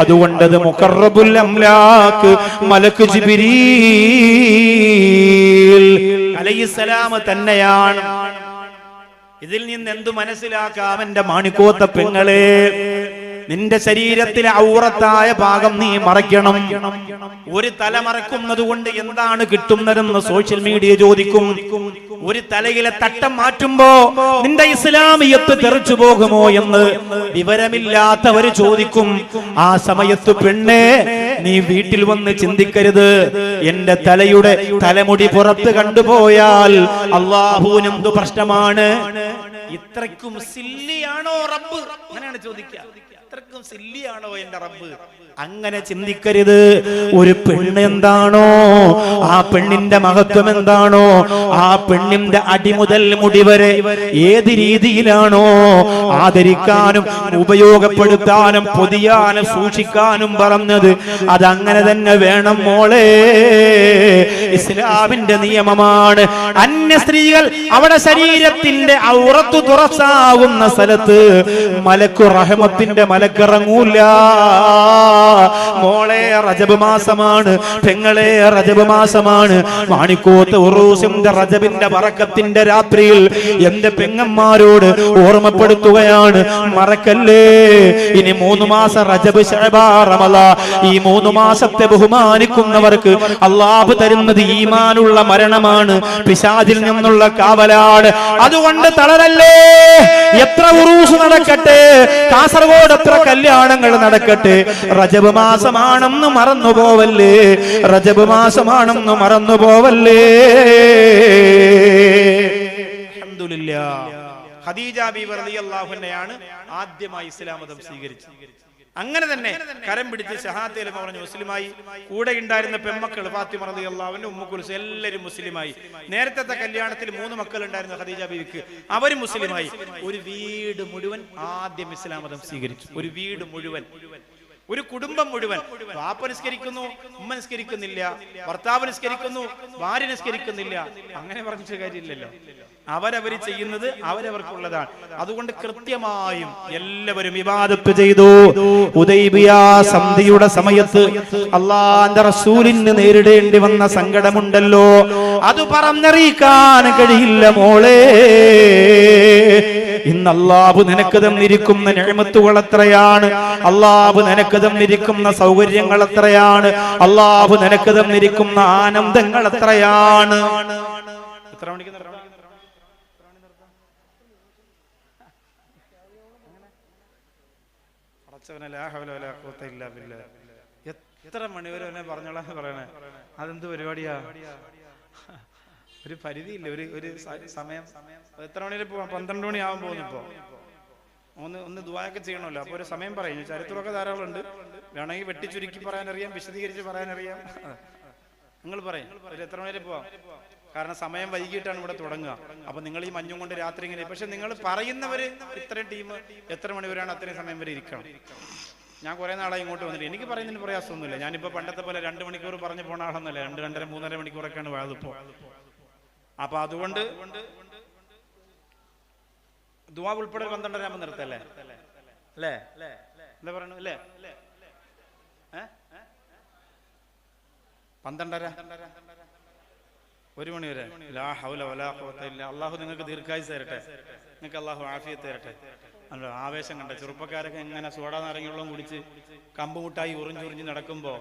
Speaker 2: അതുകൊണ്ടത് മുഖറബുൽ അംലാക്ക് മലക്ക് ജിബ്രീൽ അലൈഹിസ്സലാം തന്നെയാണ്. ഇതിൽ നിന്ന് എന്തു മനസ്സിലാക്കാം എന്റെ മാണിക്കോത്ത പെങ്ങളെ? നിന്റെ ശരീരത്തിലെ ഔറത്തായ ഭാഗം നീ മറയ്ക്കണം. ഒരു തല മറക്കുന്നത് കൊണ്ട് എന്താണ് കിട്ടുന്നതെന്ന് സോഷ്യൽ മീഡിയ ചോദിക്കും. ഒരു തലയിലെ തട്ടം മാറ്റുമ്പോ നിന്റെ ഇസ്ലാമിയത്ത് തെറിച്ചു പോകുമോ എന്ന് വിവരമില്ലാത്തവര് ചോദിക്കും. ആ സമയത്ത് പെണ്ണെ, നീ വീട്ടിൽ വന്ന് ചിന്തിക്കരുത്, എന്റെ തലയുടെ തലമുടി പുറത്ത് കണ്ടുപോയാൽ അല്ലാഹുവിനെന്തു പ്രശ്നമാണ്? ഇത്രയ്ക്കും സില്ലിയാണോ റബ്ബ്? അങ്ങനെയാണ് ചോദിക്കുക. ഇത്രയ്ക്കും സില്ലിയാണോ എന്റെ റബ്ബ്? അങ്ങനെ ചിന്തിക്കരുത്. ഒരു പെണ്ണ് എന്താണോ, ആ പെണ്ണിന്റെ മഹത്വം എന്താണോ, ആ പെണ്ണിന്റെ അടി മുതൽ മുടി വരെ ഏത് രീതിയിലാണോ ആദരിക്കാനും ഉപയോഗപ്പെടുത്താനും പൊതിയാനും സൂക്ഷിക്കാനും പറഞ്ഞത്, അതങ്ങനെ തന്നെ വേണം മോളെ. ഇസ്ലാമിന്റെ നിയമമാണ്. അന്യ സ്ത്രീകൾ അവിടെ ശരീരത്തിന്റെ ഔറത്ത് തുറസാവുന്ന സ്ഥലത്ത് മലക്കു റഹ്മത്തിന്റെ മലക്കിറങ്ങൂല. മോളെ, റജബ് മാസമാണ്, പെങ്ങളെ, റജബ് മാസമാണ്. മാണിക്കോത്ത് ഉറൂസിന്റെ റജബിന്റെ ബറക്കത്തിന്റെ രാത്രിയിൽ എന്റെ പെങ്ങന്മാരോട് ഓർമ്മപ്പെടുത്തുകയാണ്, മറക്കല്ലേ. ഇനി 3 മാസം റജബ്, ശഅബാൻ, റമളാൻ, ഈ 3 മാസത്തെ ബഹുമാനിക്കുന്നവർക്ക് അല്ലാഹു തരുന്നത് ഈമാനുള്ള മരണമാണ്, പിശാചിൽ നിന്നുള്ള കാവലാണ്. അതുകൊണ്ട് തളരല്ലേ. എത്ര ഉറൂസ് നടക്കട്ടെ, കാസർഗോഡ് എത്ര കല്യാണങ്ങൾ നടക്കട്ടെ, റജബ് മാസമാണെന്ന് മറന്നു പോവല്ലേ, റജബ് മാസമാണെന്ന് മറന്നു പോവല്ലേ. അൽഹംദുലില്ലാഹ്. ഖദീജ ബീവി റളിയല്ലാഹു അൻഹയാണ് ആദ്യമായി ഇസ്ലാം മതം സ്വീകരിച്ചത്. അങ്ങനെ തന്നെ കരം പിടിച്ച് ഷഹാദത്തിൽ പറഞ്ഞു മുസ്ലിമായി. കൂടെ ഉണ്ടായിരുന്ന പെൺമക്കൾ ഫാത്തിമ റളിയല്ലാഹു അൻഹ, ഉമ്മു കുൽസൂം എല്ലാവരും മുസ്ലിമായി. നേരത്തെ കല്യാണത്തിൽ 3 മക്കൾ ഉണ്ടായിരുന്ന ഖദീജ ബീവിക്ക്, അവരും മുസ്ലിമായി. ഒരു വീട് മുഴുവൻ ആദ്യം ഇസ്ലാം മതം സ്വീകരിച്ചു. ഒരു വീട് മുഴുവൻ, ഒരു കുടുംബം മുഴുവൻ. വാപ്പ നിസ്കരിക്കുന്നു, ഉമ്മ നിസ്കരിക്കുന്നില്ല, ഭർത്താവ് നിസ്കരിക്കുന്നു, ഭാര്യ നിസ്കരിക്കുന്നില്ല, അങ്ങനെ പറഞ്ഞിട്ട് കാര്യമില്ലല്ലോ. അവരവർ ചെയ്യുന്നത് അവരവർക്കുള്ളതാണ്. അതുകൊണ്ട് കൃത്യമായും എല്ലാവരും ഇബാദത്ത് ചെയ്തു. ഹുദൈബിയ സന്ധിയുടെ സമയത്ത് അല്ലാഹുവിന്റെ റസൂലിന് നേരിടേണ്ടി വന്ന സങ്കടമുണ്ടല്ലോ, അത് പറഞ്ഞറിയിക്കാൻ കഴിയില്ല മോളെ. ഇന്ന് അല്ലാഹു നിനക്ക് തന്നിരിക്കുന്ന നിഅമത്തുകൾ എത്രയാണ്, അല്ലാഹു നിനക്ക് തന്നിരിക്കുന്ന സൗകര്യങ്ങൾ എത്രയാണ്, അല്ലാഹു നിനക്ക് തന്നിരിക്കുന്ന ആനന്ദങ്ങൾ എത്രയാണ്. എത്ര മണിക്ക് എത്ര മണിവരെ പറഞ്ഞോളാം പറയണേ? അതെന്ത് പരിപാടിയാ? ഒരു പരിധിയില്ല, ഒരു സമയം. എത്ര മണിയിൽ പോവാം? 12 മണിയാവാൻ പോകുന്നു. ഇപ്പോ ഒന്ന് ദുആയൊക്കെ ചെയ്യണമല്ലോ. അപ്പൊ ഒരു സമയം പറയും. ചരിത്രമൊക്കെ ധാരാളം ഉണ്ട്, വേണമെങ്കിൽ വെട്ടിച്ചുരുക്കി പറയാനറിയാം, വിശദീകരിച്ച് പറയാനറിയാം. നിങ്ങൾ പറയും എത്ര മണിയിൽ പോവാം? കാരണം സമയം വൈകിട്ടാണ് ഇവിടെ തുടങ്ങുക. അപ്പൊ നിങ്ങൾ ഈ മഞ്ഞും കൊണ്ട് രാത്രി ഇങ്ങനെ, പക്ഷെ നിങ്ങൾ പറയുന്നവര് ഇത്രയും ടീം എത്ര മണിവരെയാണ് അത്രയും സമയം വരെ ഇരിക്കണം. ഞാൻ കുറെ നാളായി ഇങ്ങോട്ട് വന്നിട്ട് എനിക്ക് പറയുന്നതിന് പ്രയാസമൊന്നുമില്ല. ഞാനിപ്പോ പണ്ടത്തെ പോലെ 2 മണിക്കൂർ പറഞ്ഞു പോണ ആളൊന്നുമല്ല. 2, 2.5, 3.5 മണിക്കൂറൊക്കെയാണ് വാഴതിപ്പോ. അപ്പൊ അതുകൊണ്ട് ദുആ ഉൾപ്പെടെ 12.5 ആകുമ്പോൾ നിർത്തല്ലേ? അല്ലേ? എന്താ പറയണു? അല്ലേ? 12.5, 1 മണി വരെ. ലാ ഹൗല വലാ ഖുവത ഇല്ലാ. അല്ലാഹു നിങ്ങൾക്ക് ദീർഘായുസ്സ് തരട്ടെ, നിങ്ങൾക്ക് അല്ലാഹു ആഫിയത്ത് തരട്ടെ. അല്ല, ആവേശം കണ്ട ചെറുപ്പക്കാരൊക്കെ ഇങ്ങനെ സോഡ നാരങ്ങ കുടിച്ച് കമ്പുമുട്ടായി ഉറിഞ്ചുറിഞ്ഞ് നടക്കുമ്പോ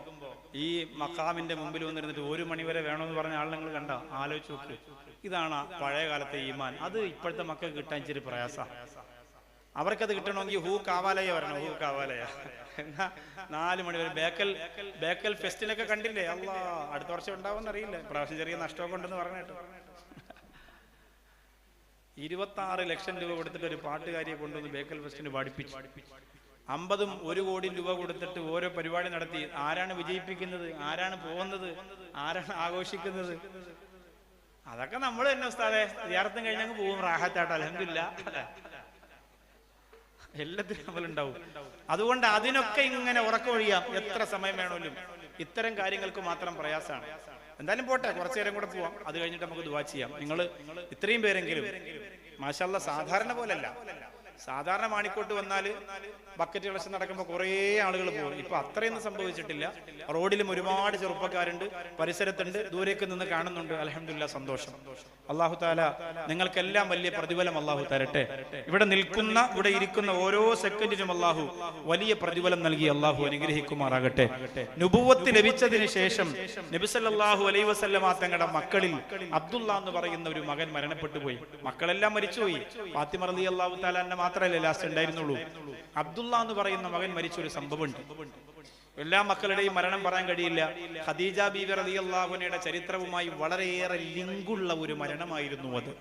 Speaker 2: ഈ മഖാമിന്റെ മുമ്പിൽ വന്നിരുന്നിട്ട് 1 മണി വരെ വേണമെന്ന് പറഞ്ഞ ആൾ നിങ്ങൾ കണ്ട? ആലോചിച്ച് നോക്ക്. ഇതാണ് പഴയ കാലത്തെ ഈമാൻ. അത് ഇപ്പോഴത്തെ മക്കൾക്ക് കിട്ടാൻ ഇച്ചിരി പ്രയാസ. അവർക്കത് കിട്ടണമെങ്കിൽ ഹൂ കാവാലയ വരണം. ഹൂ കാവാലയ എന്നാ 4 മണി വരെ. ബേക്കൽ ഫെസ്റ്റിനൊക്കെ കണ്ടില്ലേ? അല്ലാ, അടുത്ത വർഷം ഉണ്ടാവുമെന്ന് അറിയില്ല. പ്രാവശ്യം ചെറിയ നഷ്ടമൊക്കെ ഉണ്ടെന്ന് പറഞ്ഞിട്ട്.
Speaker 1: 26 ലക്ഷം രൂപ കൊടുത്തിട്ട് ഒരു പാട്ടുകാരിയെ കൊണ്ടുവന്ന് ബേക്കൽ ഫെസ്റ്റിന് പാടിപ്പിച്ചു. 50ഉം 1 കോടി രൂപ കൊടുത്തിട്ട് ഓരോ പരിപാടി നടത്തി. ആരാണ് വിജയിപ്പിക്കുന്നത്? ആരാണ് പോകുന്നത്? ആരാണ് ആഘോഷിക്കുന്നത്? അതൊക്കെ നമ്മൾ തന്നെ ഉസ്താദേ സിയാറത്തും കഴിഞ്ഞങ്ങ് പോകും, റാഹത്താട്ടോ, അൽഹംദുലില്ലാ. എല്ലാത്തിനും നമ്മളുണ്ടാവും. അതുകൊണ്ട് അതിനൊക്കെ ഇങ്ങനെ ഉറക്കമൊഴിയാം എത്ര സമയം വേണമെങ്കിലും. ഇത്തരം കാര്യങ്ങൾക്ക് മാത്രം പ്രയാസമാണ്. എന്തായാലും പോട്ടെ, കുറച്ചു നേരം കൂടെ പോവാം, അത് കഴിഞ്ഞിട്ട് നമുക്ക് ദുആ ചെയ്യാം. നിങ്ങൾ ഇത്രയും പേരെങ്കിലും മാഷാ അല്ലാഹ് സാധാരണ പോലല്ല. സാധാരണ മാണിക്കോട്ട് വന്നാൽ ബക്കറ്റ് കളക്ഷൻ നടക്കുമ്പോൾ കുറേ ആളുകൾ പോകും. ഇപ്പൊ അത്രയൊന്നും സംഭവിച്ചിട്ടില്ല. റോഡിലും ഒരുപാട് ചെറുപ്പക്കാരുണ്ട്, പരിസരത്തുണ്ട്, ദൂരേക്ക് നിന്ന് കാണുന്നുണ്ട്. അൽഹംദുലില്ലാ, സന്തോഷം. അല്ലാഹു തആല നിങ്ങൾക്കെല്ലാം വലിയ പ്രതിഫലം അല്ലാഹു തരട്ടെ. ഇവിടെ ഇരിക്കുന്ന ഓരോ സെക്കൻഡിനും അല്ലാഹു വലിയ പ്രതിഫലം നൽകി അല്ലാഹു അനുഗ്രഹിക്കുമാറാകട്ടെ. നുബുവത്ത് ലഭിച്ചതിന് ശേഷം നബി സല്ലല്ലാഹു അലൈഹി വസല്ലമ തങ്ങളുടെ മക്കളിൽ അബ്ദുള്ള എന്ന് പറയുന്ന ഒരു മകൻ മരണപ്പെട്ടു പോയി. മക്കളെല്ലാം മരിച്ചുപോയി. ഫാത്തിമ റളിയല്ലാഹു തആല അന്ന മാത്രമല്ലേ ലാസ്റ്റ് ഉണ്ടായിരുന്നുള്ളൂ. അബ്ദുള്ള എന്ന് പറയുന്ന മകൻ മരിച്ചൊരു സംഭവമുണ്ട്. എല്ലാ മക്കളുടെയും മരണം പറയാൻ കഴിയില്ല. ഖദീജ ബീവി റളിയല്ലാഹു അൻഹയുടെ ചരിത്രവുമായി വളരെയേറെ ലിങ്കുള്ള ഒരു മരണമായിരുന്നു അത്.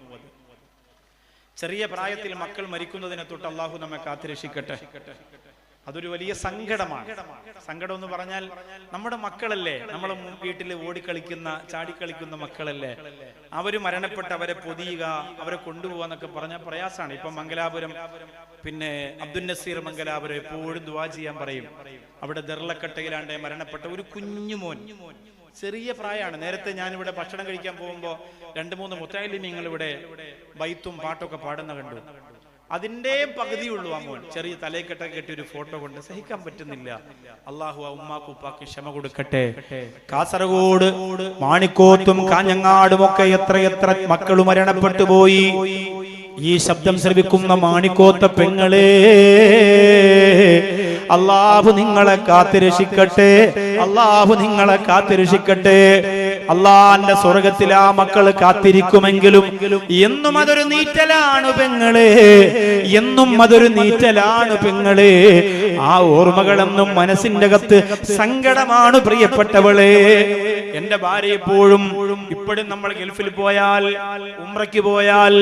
Speaker 1: ചെറിയ പ്രായത്തിൽ മക്കൾ മരിക്കുന്നതിനെ തൊട്ട് അല്ലാഹു നമ്മെ കാത്തുരക്ഷിക്കട്ടെ. അതൊരു വലിയ സങ്കടമാണ്. സങ്കടം എന്ന് പറഞ്ഞാൽ നമ്മുടെ മക്കളല്ലേ, നമ്മളെ വീട്ടിൽ ഓടിക്കളിക്കുന്ന ചാടിക്കളിക്കുന്ന മക്കളല്ലേ, അവര് മരണപ്പെട്ട് അവരെ പൊതിയുക, അവരെ കൊണ്ടുപോകാന്നൊക്കെ പറഞ്ഞാൽ പ്രയാസമാണ്. ഇപ്പൊ മംഗലാപുരം, പിന്നെ അബ്ദുൽ നസീർ മംഗലാപുരം എപ്പോഴും ദുആ ചെയ്യാൻ പറയും. അവിടെ ദർലക്കട്ടയിലാണ്ട് മരണപ്പെട്ട ഒരു കുഞ്ഞുമോൻ, ചെറിയ പ്രായമാണ്. നേരത്തെ ഞാനിവിടെ ഭക്ഷണം കഴിക്കാൻ പോകുമ്പോൾ 2-3 മുത്തഅല്ലിമീങ്ങൾ ഇവിടെ ബൈത്തും പാട്ടൊക്കെ പാടുന്ന കണ്ടു. അതിന്റെ പകുതിയുള്ളൂ ആ മോൻ. ചെറിയ തലയെക്കെട്ടൊക്കെ കെട്ടി ഒരു ഫോട്ടോ കൊണ്ട് സഹിക്കാൻ പറ്റുന്നില്ല. അള്ളാഹു ആ ഉമ്മാക്കും ഉപ്പാക്കും ക്ഷമ കൊടുക്കട്ടെ. കാസർഗോഡ് മാണിക്കോത്തും കാഞ്ഞങ്ങാടും ഒക്കെ എത്രയെത്ര മക്കൾ മരണപ്പെട്ടു പോയി. ഈ ശബ്ദം ശ്രവിക്കുന്ന മാണിക്കോത്ത പെങ്ങളെ, അള്ളാഹു നിങ്ങളെ കാത്തുരക്ഷിക്കട്ടെ. അള്ളാഹു നിങ്ങളെ കാത്തുരക്ഷിക്കട്ടെ. അള്ളാന്റെ സ്വർഗത്തിൽ ആ മക്കൾ കാത്തിരിക്കുമെങ്കിലും എന്നും അതൊരു നീറ്റലാണ് പെങ്ങളെ, എന്നും അതൊരു നീറ്റലാണ് പെങ്ങളെ. ആ ഓർമ്മകളെന്നും മനസ്സിന്റെ അകത്ത് സങ്കടമാണ് പ്രിയപ്പെട്ടവളെ. എന്റെ ഭാര്യ ഇപ്പോഴും നമ്മൾ ഗൾഫിൽ പോയാൽ, ഉംറയ്ക്ക് പോയാൽ,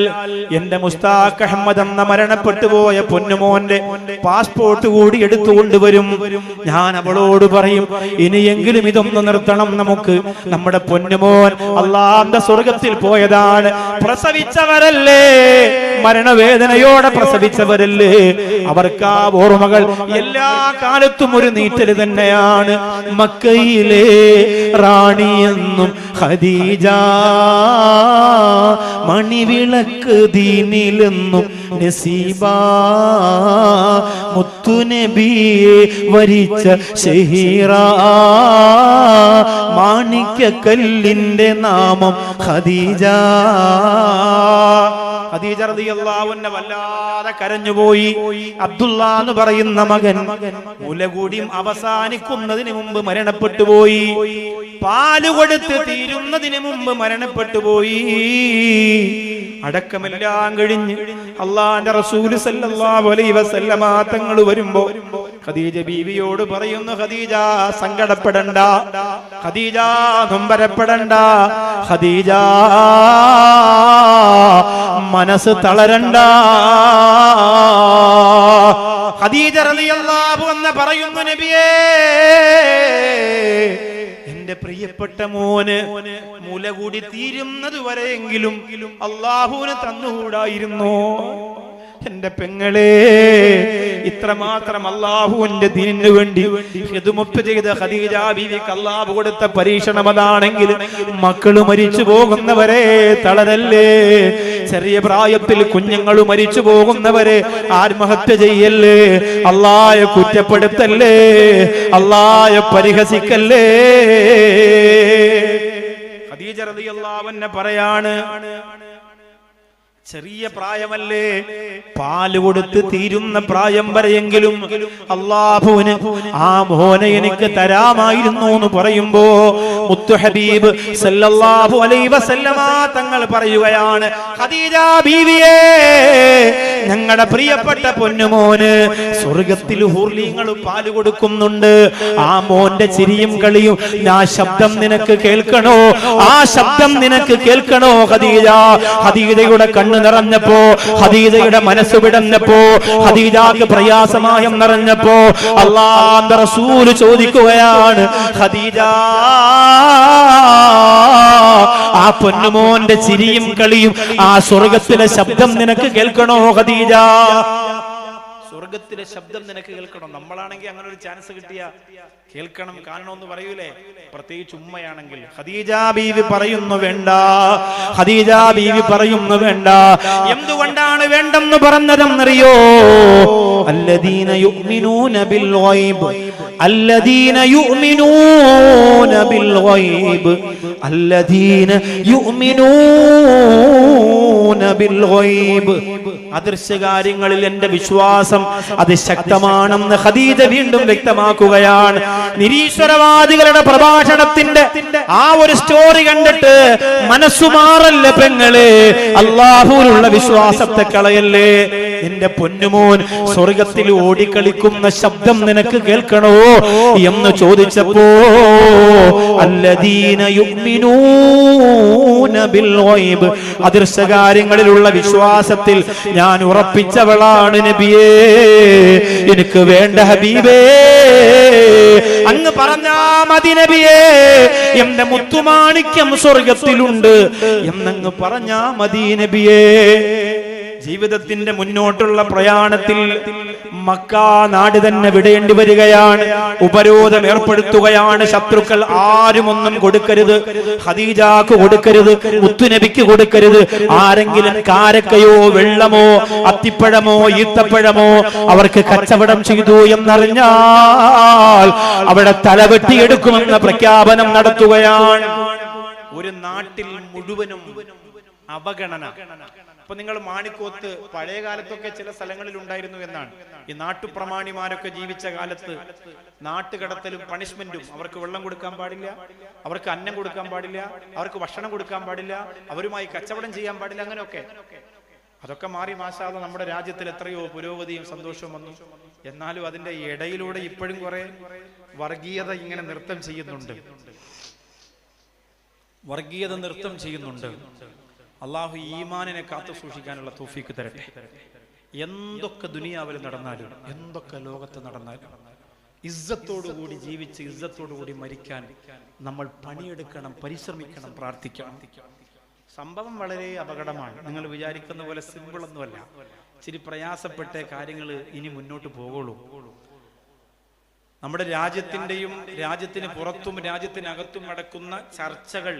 Speaker 1: എന്റെ മുസ്താഖ് അഹമ്മദ് എന്ന മരണപ്പെട്ടു പോയ പൊന്നുമോന്റെ പാസ്പോർട്ട് കൂടി എടുത്തുകൊണ്ടുവരും. ഞാൻ അവളോട് പറയും, ഇനിയെങ്കിലും ഇതൊന്ന് നിർത്തണം നമുക്ക്. നമ്മുടെ പൊന്നുമോൻ അള്ളാന്റെ സ്വർഗത്തിൽ പോയതാണ്. പ്രസവിച്ചവരല്ലേ, മരണവേദനയോടെ പ്രസവിച്ചവരല്ലേ, അവർക്ക് ആ ഓർമ്മകൾ എല്ലാ കാലത്തും ഒരു നീറ്റൽ തന്നെയാണ്. മക്കയിലെ റാണിയെന്നും ഖദീജ, മണിവിളക്ക് ദീനിലെന്നും നസീബ, മുത്തുനബിയെ വരിച്ച ഷഹീറ, മാണിക്യക്കല്ലിന്റെ നാമം ഖദീജ. ഖദീജ റളിയല്ലാഹു അൻഹ വല്ലാതെ കരഞ്ഞുപോയി. അബ്ദുള്ള എന്ന് പറയുന്ന മകൻ മുലകൂടിയും അവസാനിക്കുന്നതിന് മുമ്പ് മരണപ്പെട്ടു പോയി. പാല് കൊടുത്ത് തീരുന്നതിന് മുമ്പ് മരണപ്പെട്ടു പോയി. അടക്കമെല്ലാം കഴിഞ്ഞ് അള്ളാന്റെ റസൂൽ സല്ലല്ലാഹു അലൈഹി വസല്ലമ തങ്ങൾ വരുമ്പോ ഖദീജ ബീവിയോട് പറയുന്നു, ഖദീജ സങ്കടപ്പെടണ്ട, ഖദീജ നൊമ്പരപ്പെടണ്ട, ഖദീജ മനസ്സ് തളരണ്ട. ഖദീജ റളിയല്ലാഹു അൻഹ പറയുന്നു, നബിയേ, എന്റെ പ്രിയപ്പെട്ട മോന് മുല കൂടി തീരുന്നത് വരെയെങ്കിലും അല്ലാഹുവിന് തന്നുകൂടായിരുന്നു? എന്റെ പെങ്ങളെ, ഇത്രമാത്രം അല്ലാഹുവിന്റെ ദീനിനു വേണ്ടി ഖിദ്മത്ത് ചെയ്ത ഖദീജ ബീവിക്ക് അല്ലാഹു കൊടുത്ത പരീക്ഷണം അതാണെങ്കിൽ മക്കള് മരിച്ചു പോകുന്നവരെ തളരല്ലേ. ചെറിയ പ്രായത്തിൽ കുഞ്ഞുങ്ങൾ മരിച്ചു പോകുന്നവരെ ആത്മഹത്യ ചെയ്യല്ലേ, അല്ലാഹയെ കുറ്റപ്പെടുത്തല്ലേ, അല്ലാഹയെ പരിഹസിക്കല്ലേ. ഖദീജ റളിയല്ലാഹു അൻഹ പറയാണ്, ചെറിയ പ്രായമല്ലേ, പാല് കൊടുത്ത് തീരുന്ന പ്രായം വരെയെങ്കിലും അല്ലാഹുവിന് ആ മോനെ എനിക്ക് തരാമായിരുന്നു എന്ന് പറയുമ്പോ മുത്തു ഹബീബ് സല്ലല്ലാഹു അലൈഹി വസല്ലമ തങ്ങൾ പറയുകയാണ്, ഖദീജ ബീവിയേ,
Speaker 2: ഞങ്ങളുടെ പ്രിയപ്പെട്ട പൊന്നുമോന് സ്വർഗത്തിൽ ഹൂർലിങ്ങൾ പാല് കൊടുക്കുന്നുണ്ട്. ആ മോന്റെ ചിരിയും കളിയും ആ ശബ്ദം നിനക്ക് കേൾക്കണോ? ആ ശബ്ദം നിനക്ക് കേൾക്കണോ ഖദീജ? ഖദീജയുടെ കണ്ണ് നിറഞ്ഞപ്പോ, ഖദീജയുടെ മനസ്സ് വിടഞ്ഞപ്പോ, ഖദീജക്ക് പ്രയാസമായം നിറഞ്ഞപ്പോ അല്ലാഹുവിന്റെ റസൂൽ ചോദിക്കുകയാണ്, ഖദീജ ആ പൊന്നുമോന്റെ ചിരിയും കളിയും ആ സ്വർഗത്തിലെ ശബ്ദം നിനക്ക് കേൾക്കണോ ഖദീജ?
Speaker 1: സ്വർഗത്തിലെ ശബ്ദം നിനക്ക് കേൾക്കണം. നമ്മളാണെങ്കിൽ അങ്ങനെ ഒരു ചാൻസ് കിട്ടിയ കേൾക്കണം കാണണമെന്ന് പറയൂലേ, പ്രത്യേകിച്ച് ഉമ്മയാണെങ്കിൽ.
Speaker 2: ഖദീജ ബീവി പറയുന്നു വേണ്ട, ഖദീജ ബീവി പറയുന്നു വേണ്ട. എന്തുകൊണ്ടാണ് വേണ്ടെന്ന് പറഞ്ഞതെന്നറിയോ? അല്ലദീന യുഅ്മിനൂന ബിൽ ഗൈബ്, അല്ലദീന യുഅ്മിനൂന ബിൽ ഗൈബ്, അല്ലദീന യുഅ്മിനൂന ബിൽ ഗൈബ്. അദൃശ്യകാര്യങ്ങളിൽ എന്റെ വിശ്വാസം അത് ശക്തമാണെന്ന് ഖദീജ വീണ്ടും വ്യക്തമാക്കുകയാണ്. നിരീശ്വരവാദികളുടെ പ്രഭാഷണത്തിന്റെ ആ ഒരു സ്റ്റോറി കണ്ടിട്ട് മനസ്സുമാറല്ല പെങ്ങളെ, അല്ലാഹുവിലുള്ള വിശ്വാസത്തെ കളയല്ലേ. നിന്റെ പൊന്നുമോൻ സ്വർഗത്തിൽ ഓടിക്കളിക്കുന്ന ശബ്ദം നിനക്ക് കേൾക്കണോ എന്ന് ചോദിച്ചപ്പോ അല്ലദീന യുഅ്മിനൂന ബിൽ ഗൈബ്, അദൃശ്യകാര്യങ്ങളിലുള്ള വിശ്വാസത്തിൽ ഞാൻ ഉറപ്പിച്ചവളാണ് നബിയേ, എനിക്ക് വേണ്ട ഹബീബേ അങ്ങ് പറഞ്ഞാ മതി നബിയേ, എന്റെ മുത്തുമാണിക്യം സ്വർഗത്തിലുണ്ട് എന്നങ്ങ് പറഞ്ഞാ മതി നബിയേ. ജീവിതത്തിന്റെ മുന്നോട്ടുള്ള പ്രയാണത്തിൽ മക്ക നാട് തന്നെ വിടേണ്ടി വരികയാണ്. ഉപരോധം ഏർപ്പെടുത്തുകയാണ് ശത്രുക്കൾ. ആരും ഒന്നും കൊടുക്കരുത്, ഖദീജക്ക് കൊടുക്കരുത്, മുത്തുനബിക്ക് കൊടുക്കരുത്. ആരെങ്കിലും കാരക്കയോ വെള്ളമോ അത്തിപ്പഴമോ ഈത്തപ്പഴമോ അവർക്ക് കച്ചവടം ചെയ്തു എന്നറിഞ്ഞാൽ അവിടെ തലവെട്ടിയെടുക്കുമെന്ന പ്രഖ്യാപനം നടത്തുകയാണ്.
Speaker 1: ഒരു നാട്ടിൽ മുഴുവനും അവഗണന. അപ്പൊ നിങ്ങൾ മാണിക്കോത്ത് പഴയ കാലത്തൊക്കെ ചില സ്ഥലങ്ങളിൽ ഉണ്ടായിരുന്നു എന്നാണ്. ഈ നാട്ടുപ്രമാണിമാരൊക്കെ ജീവിച്ച കാലത്ത് നാട്ടുകടത്തലും പണിഷ്മെന്റും, അവർക്ക് വെള്ളം കൊടുക്കാൻ പാടില്ല, അവർക്ക് അന്നം കൊടുക്കാൻ പാടില്ല, അവർക്ക് ഭക്ഷണം കൊടുക്കാൻ പാടില്ല, അവരുമായി കച്ചവടം ചെയ്യാൻ പാടില്ല, അങ്ങനെയൊക്കെ. അതൊക്കെ മാറി മാഷാ അല്ലാഹ് നമ്മുടെ രാജ്യത്തിൽ എത്രയോ പുരോഗതിയും സന്തോഷവും വന്നു. എന്നാലും അതിന്റെ ഇടയിലൂടെ ഇപ്പോഴും കുറെ വർഗീയത ഇങ്ങനെ നൃത്തം ചെയ്യുന്നുണ്ട്, വർഗീയത നൃത്തം ചെയ്യുന്നുണ്ട്. അള്ളാഹു ഈമാനിനെ കാത്തു സൂക്ഷിക്കാനുള്ള തൗഫീക്ക് തരട്ടെ. എന്തൊക്കെ ദുനിയാവിൽ നടന്നാലും, എന്തൊക്കെ ലോകത്ത് നടന്നാലും ഇസ്സത്തോടുകൂടി ജീവിച്ച് ഇസ്സത്തോടുകൂടി മരിക്കാൻ നമ്മൾ പണിയെടുക്കണം, പരിശ്രമിക്കണം, പ്രാർത്ഥിക്കണം. സംഭവം വളരെ അപകടമാണ്. നിങ്ങൾ വിചാരിക്കുന്ന പോലെ സിമ്പിളൊന്നുമല്ല. ഇച്ചിരി പ്രയാസപ്പെട്ട കാര്യങ്ങൾ ഇനി മുന്നോട്ട് പോകുള്ളൂ. നമ്മുടെ രാജ്യത്തിന്റെയും രാജ്യത്തിന് പുറത്തും രാജ്യത്തിനകത്തും നടക്കുന്ന ചർച്ചകൾ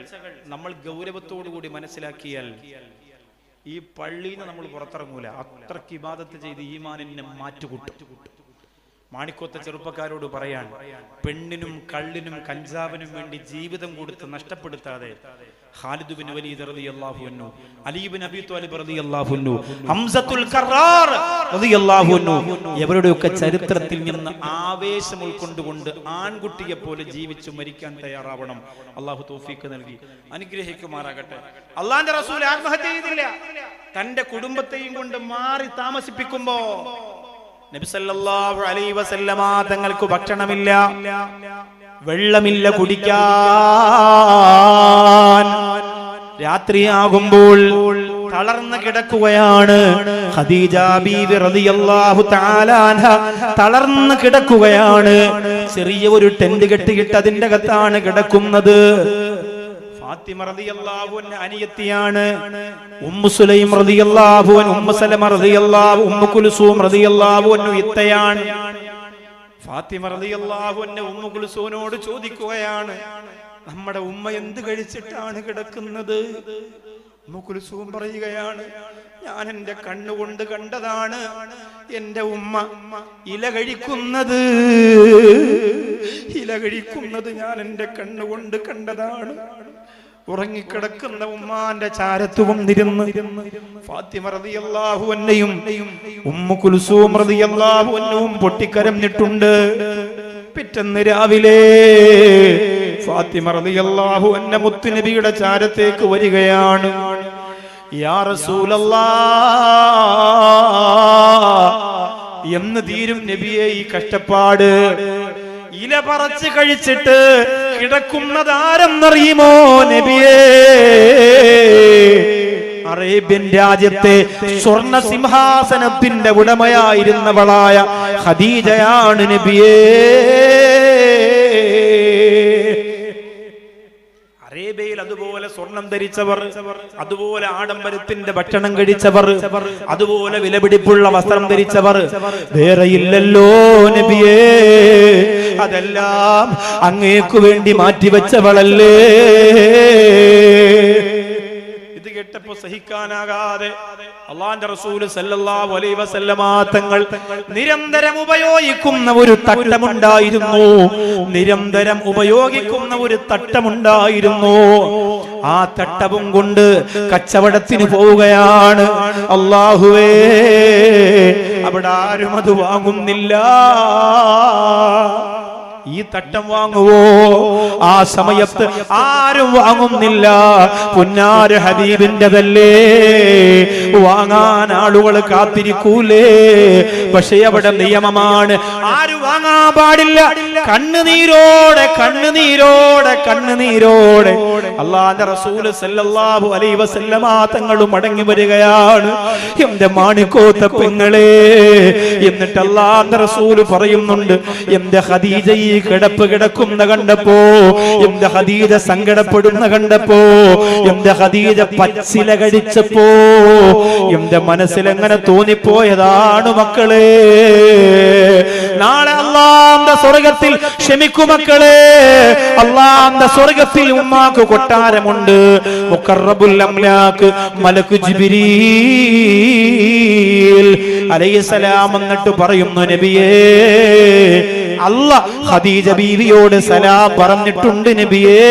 Speaker 1: നമ്മൾ ഗൗരവത്തോടുകൂടി മനസ്സിലാക്കിയാൽ ഈ പള്ളിയിൽ നിന്ന് നമ്മൾ പുറത്തിറങ്ങൂല. അത്രയ്ക്ക് ഇബാദത്ത് ചെയ്ത് ഈമാനിനെ മാറ്റുകൂട്ടും. മാണിക്കോത്തെ ചെറുപ്പക്കാരോട് പറയാൻ, പെണ്ണിനും കള്ളിനും കഞ്ചാവിനും വേണ്ടി ജീവിതം കൊടുത്ത് നഷ്ടപ്പെടുത്താതെ ഖാലിദ് ബിൻ വലീദ് റളിയല്ലാഹു അൻഹു, അലി ബിൻ അബീ ത്വാലിബ് റളിയല്ലാഹു അൻഹു, ഹംസത്തുൽ കറാർ റളിയല്ലാഹു അൻഹു, ഇവരുടെയൊക്കെ ചരിത്രത്തിൽ നിന്ന് ആവേശം ഉൾക്കൊണ്ടുകൊണ്ട് ആൺകുട്ടിയെ പോലെ ജീവിച്ചു മരിക്കാൻ തയ്യാറാവണം. അള്ളാഹു തൗഫീഖ് നൽകി അനുഗ്രഹിക്കുമാറാകട്ടെ. അള്ളാന്റെ റസൂൽ ആത്മഹത്യ ചെയ്തില്ല. തന്റെ കുടുംബത്തെയും കൊണ്ട് മാറി താമസിപ്പിക്കുമ്പോ നബി സല്ലല്ലാഹു അലൈഹി വസല്ലമ തങ്ങൾക്ക് ഭക്ഷണമില്ല, വെള്ളമില്ല കുടിക്കാൻ. രാത്രിയാകുമ്പോൾ തളർന്നു കിടക്കുകയാണ് ഖദീജ ബീവി റളിയല്ലാഹു തആല അൻഹ. തളർന്നു കിടക്കുകയാണ്. ചെറിയ ഒരു ടെന്റ് കെട്ടിയിട്ട് അതിന്റെ അകത്താണ് കിടക്കുന്നത്. ഫാത്തിമ റളിയല്ലാഹു അൻഹ അനിയത്തിയാണ്. ഉമ്മു സുലൈം റളിയല്ലാഹു അൻഹ, ഉമ്മു സലമ റളിയല്ലാഹു, ഉമ്മു കുൽസൂം റളിയല്ലാഹു അൻഹ ഇത്തയാണ്. ഫാത്തിമ റളിയല്ലാഹു അൻഹ ഉമ്മു കുൽസൂമിനോട് ചോദിക്കുകയാണ്, നമ്മുടെ ഉമ്മ എന്ത് കഴിച്ചിട്ടാണ് കിടക്കുന്നത്? ഉമ്മു കുൽസൂം പറയുകയാണ്, ഞാൻ എന്റെ കണ്ണുകൊണ്ട് കണ്ടതാണ് എന്റെ ഉമ്മ ഇല കഴിക്കുന്നത്. ഇല കഴിക്കുന്നത് ഞാൻ എന്റെ കണ്ണുകൊണ്ട് കണ്ടതാണ്. ഉറങ്ങിക്കിടക്കുന്ന ഉമ്മാന്റെ ചാരത്ത് വന്നിരുന്ന് ഫാത്തിമ റളിയല്ലാഹു അൻഹയും ഉമ്മു കുൽസൂം റളിയല്ലാഹു അൻഹയും പൊട്ടിക്കരഞ്ഞിട്ടുണ്ട്. പിറ്റേന്ന് രാവിലെ ഫാത്തിമ റളിയല്ലാഹു അൻഹ മുത്തുനബിയുടെ ചാരത്തേക്ക് വരികയാണ്.
Speaker 2: യാ റസൂലല്ലാഹ്, എന്ന് തീരും നബിയെ ഈ കഷ്ടപ്പാട്? ഇല പറച്ച് കഴിച്ചിട്ട് കിടക്കുന്നത് ആരെന്നറിയുമോ നബിയേ? അറേബ്യൻ രാജ്യത്തെ സ്വർണ്ണ സിംഹാസനത്തിന്റെ ഉടമയായിരുന്നവളായ ഖദീജയാണ് നബിയേ. അറേബ്യയിൽ അതുപോലെ സ്വർണം ധരിച്ചവർ, അതുപോലെ ആഡംബരത്തിന്റെ ഭക്ഷണം കഴിച്ചവർ, അതുപോലെ വിലപിടിപ്പുള്ള വസ്ത്രം ധരിച്ചവർ വേറെയില്ലല്ലോ നബിയേ. അതെല്ലാം അങ്ങേക്കു വേണ്ടി മാറ്റിവെച്ചവളല്ലേ. ഇത് കേട്ടപ്പോ സഹിക്കാനാകാതെ അല്ലാഹുവിന്റെ റസൂൽ സല്ലല്ലാഹു അലൈഹി വസല്ലമ തങ്ങൾ നിരന്തരം ഉപയോഗിക്കുന്ന ഒരു തട്ടമുണ്ടായിരുന്നു. നിരന്തരം ഉപയോഗിക്കുന്ന ഒരു തട്ടമുണ്ടായിരുന്നു. ആ തട്ടവും കൊണ്ട് കച്ചവടത്തിന് പോവുകയാണ്. അല്ലാഹുവേ, അവിടെ ആരും അത് വാങ്ങുന്നില്ല. ഈ തട്ടം വാങ്ങുവോ? ആ സമയത്ത് ആരും വാങ്ങുന്നില്ല. പുന്നാര ഹബീബിന്റെതല്ലേ, വാങ്ങാൻ ആളുകൾ കാത്തിരിക്കൂലേ? പക്ഷേ അവിടെ നിയമമാണ്, ആരും വാങ്ങാൻ പാടില്ല. കണ്ണുനീരോടെ കണ്ണുനീരോടെ കണ്ണുനീരോടെ അല്ലാഹുവിന്റെ റസൂൽ സല്ലല്ലാഹു അലൈഹി വസല്ലമ തങ്ങൾ മടങ്ങി വരികയാണ്. എന്റെ മാണിക്കോത്ത പെങ്ങളെ, എന്നിട്ട് അല്ലാഹുവിന്റെ റസൂൽ പറയുന്നുണ്ട്, എന്റെ ഖദീജ ഈ കിടപ്പ് കിടക്കുന്ന കണ്ടപ്പോ, എന്റെ ഖദീജ സങ്കടപ്പെടുന്ന കണ്ടപ്പോ, എന്റെ ഖദീജ പച്ചില കഴിച്ചപ്പോ എന്റെ മനസ്സിൽ എങ്ങനെ തോന്നിപ്പോയതാണ് മക്കളെ. നാളെ അല്ലാഹുവിന്റെ സ്വർഗ്ഗത്തിൽ ക്ഷമിക്കൂ മക്കളെ. അല്ലാഹുവിന്റെ സ്വർഗ്ഗത്തിൽ ഉമ്മാക്ക് കൊട്ടാരമുണ്ട്. മുഖറബുൽ അംലാക്ക് മലക്ക് ജിബ്രീൽ അലൈഹിസ്സലാം എന്നിട്ട് പറയുന്നു, നബിയേ, അല്ലാഹ് ഖദീജ ബീവിയോട് സലാം പറഞ്ഞിട്ടുണ്ട് നബിയേ.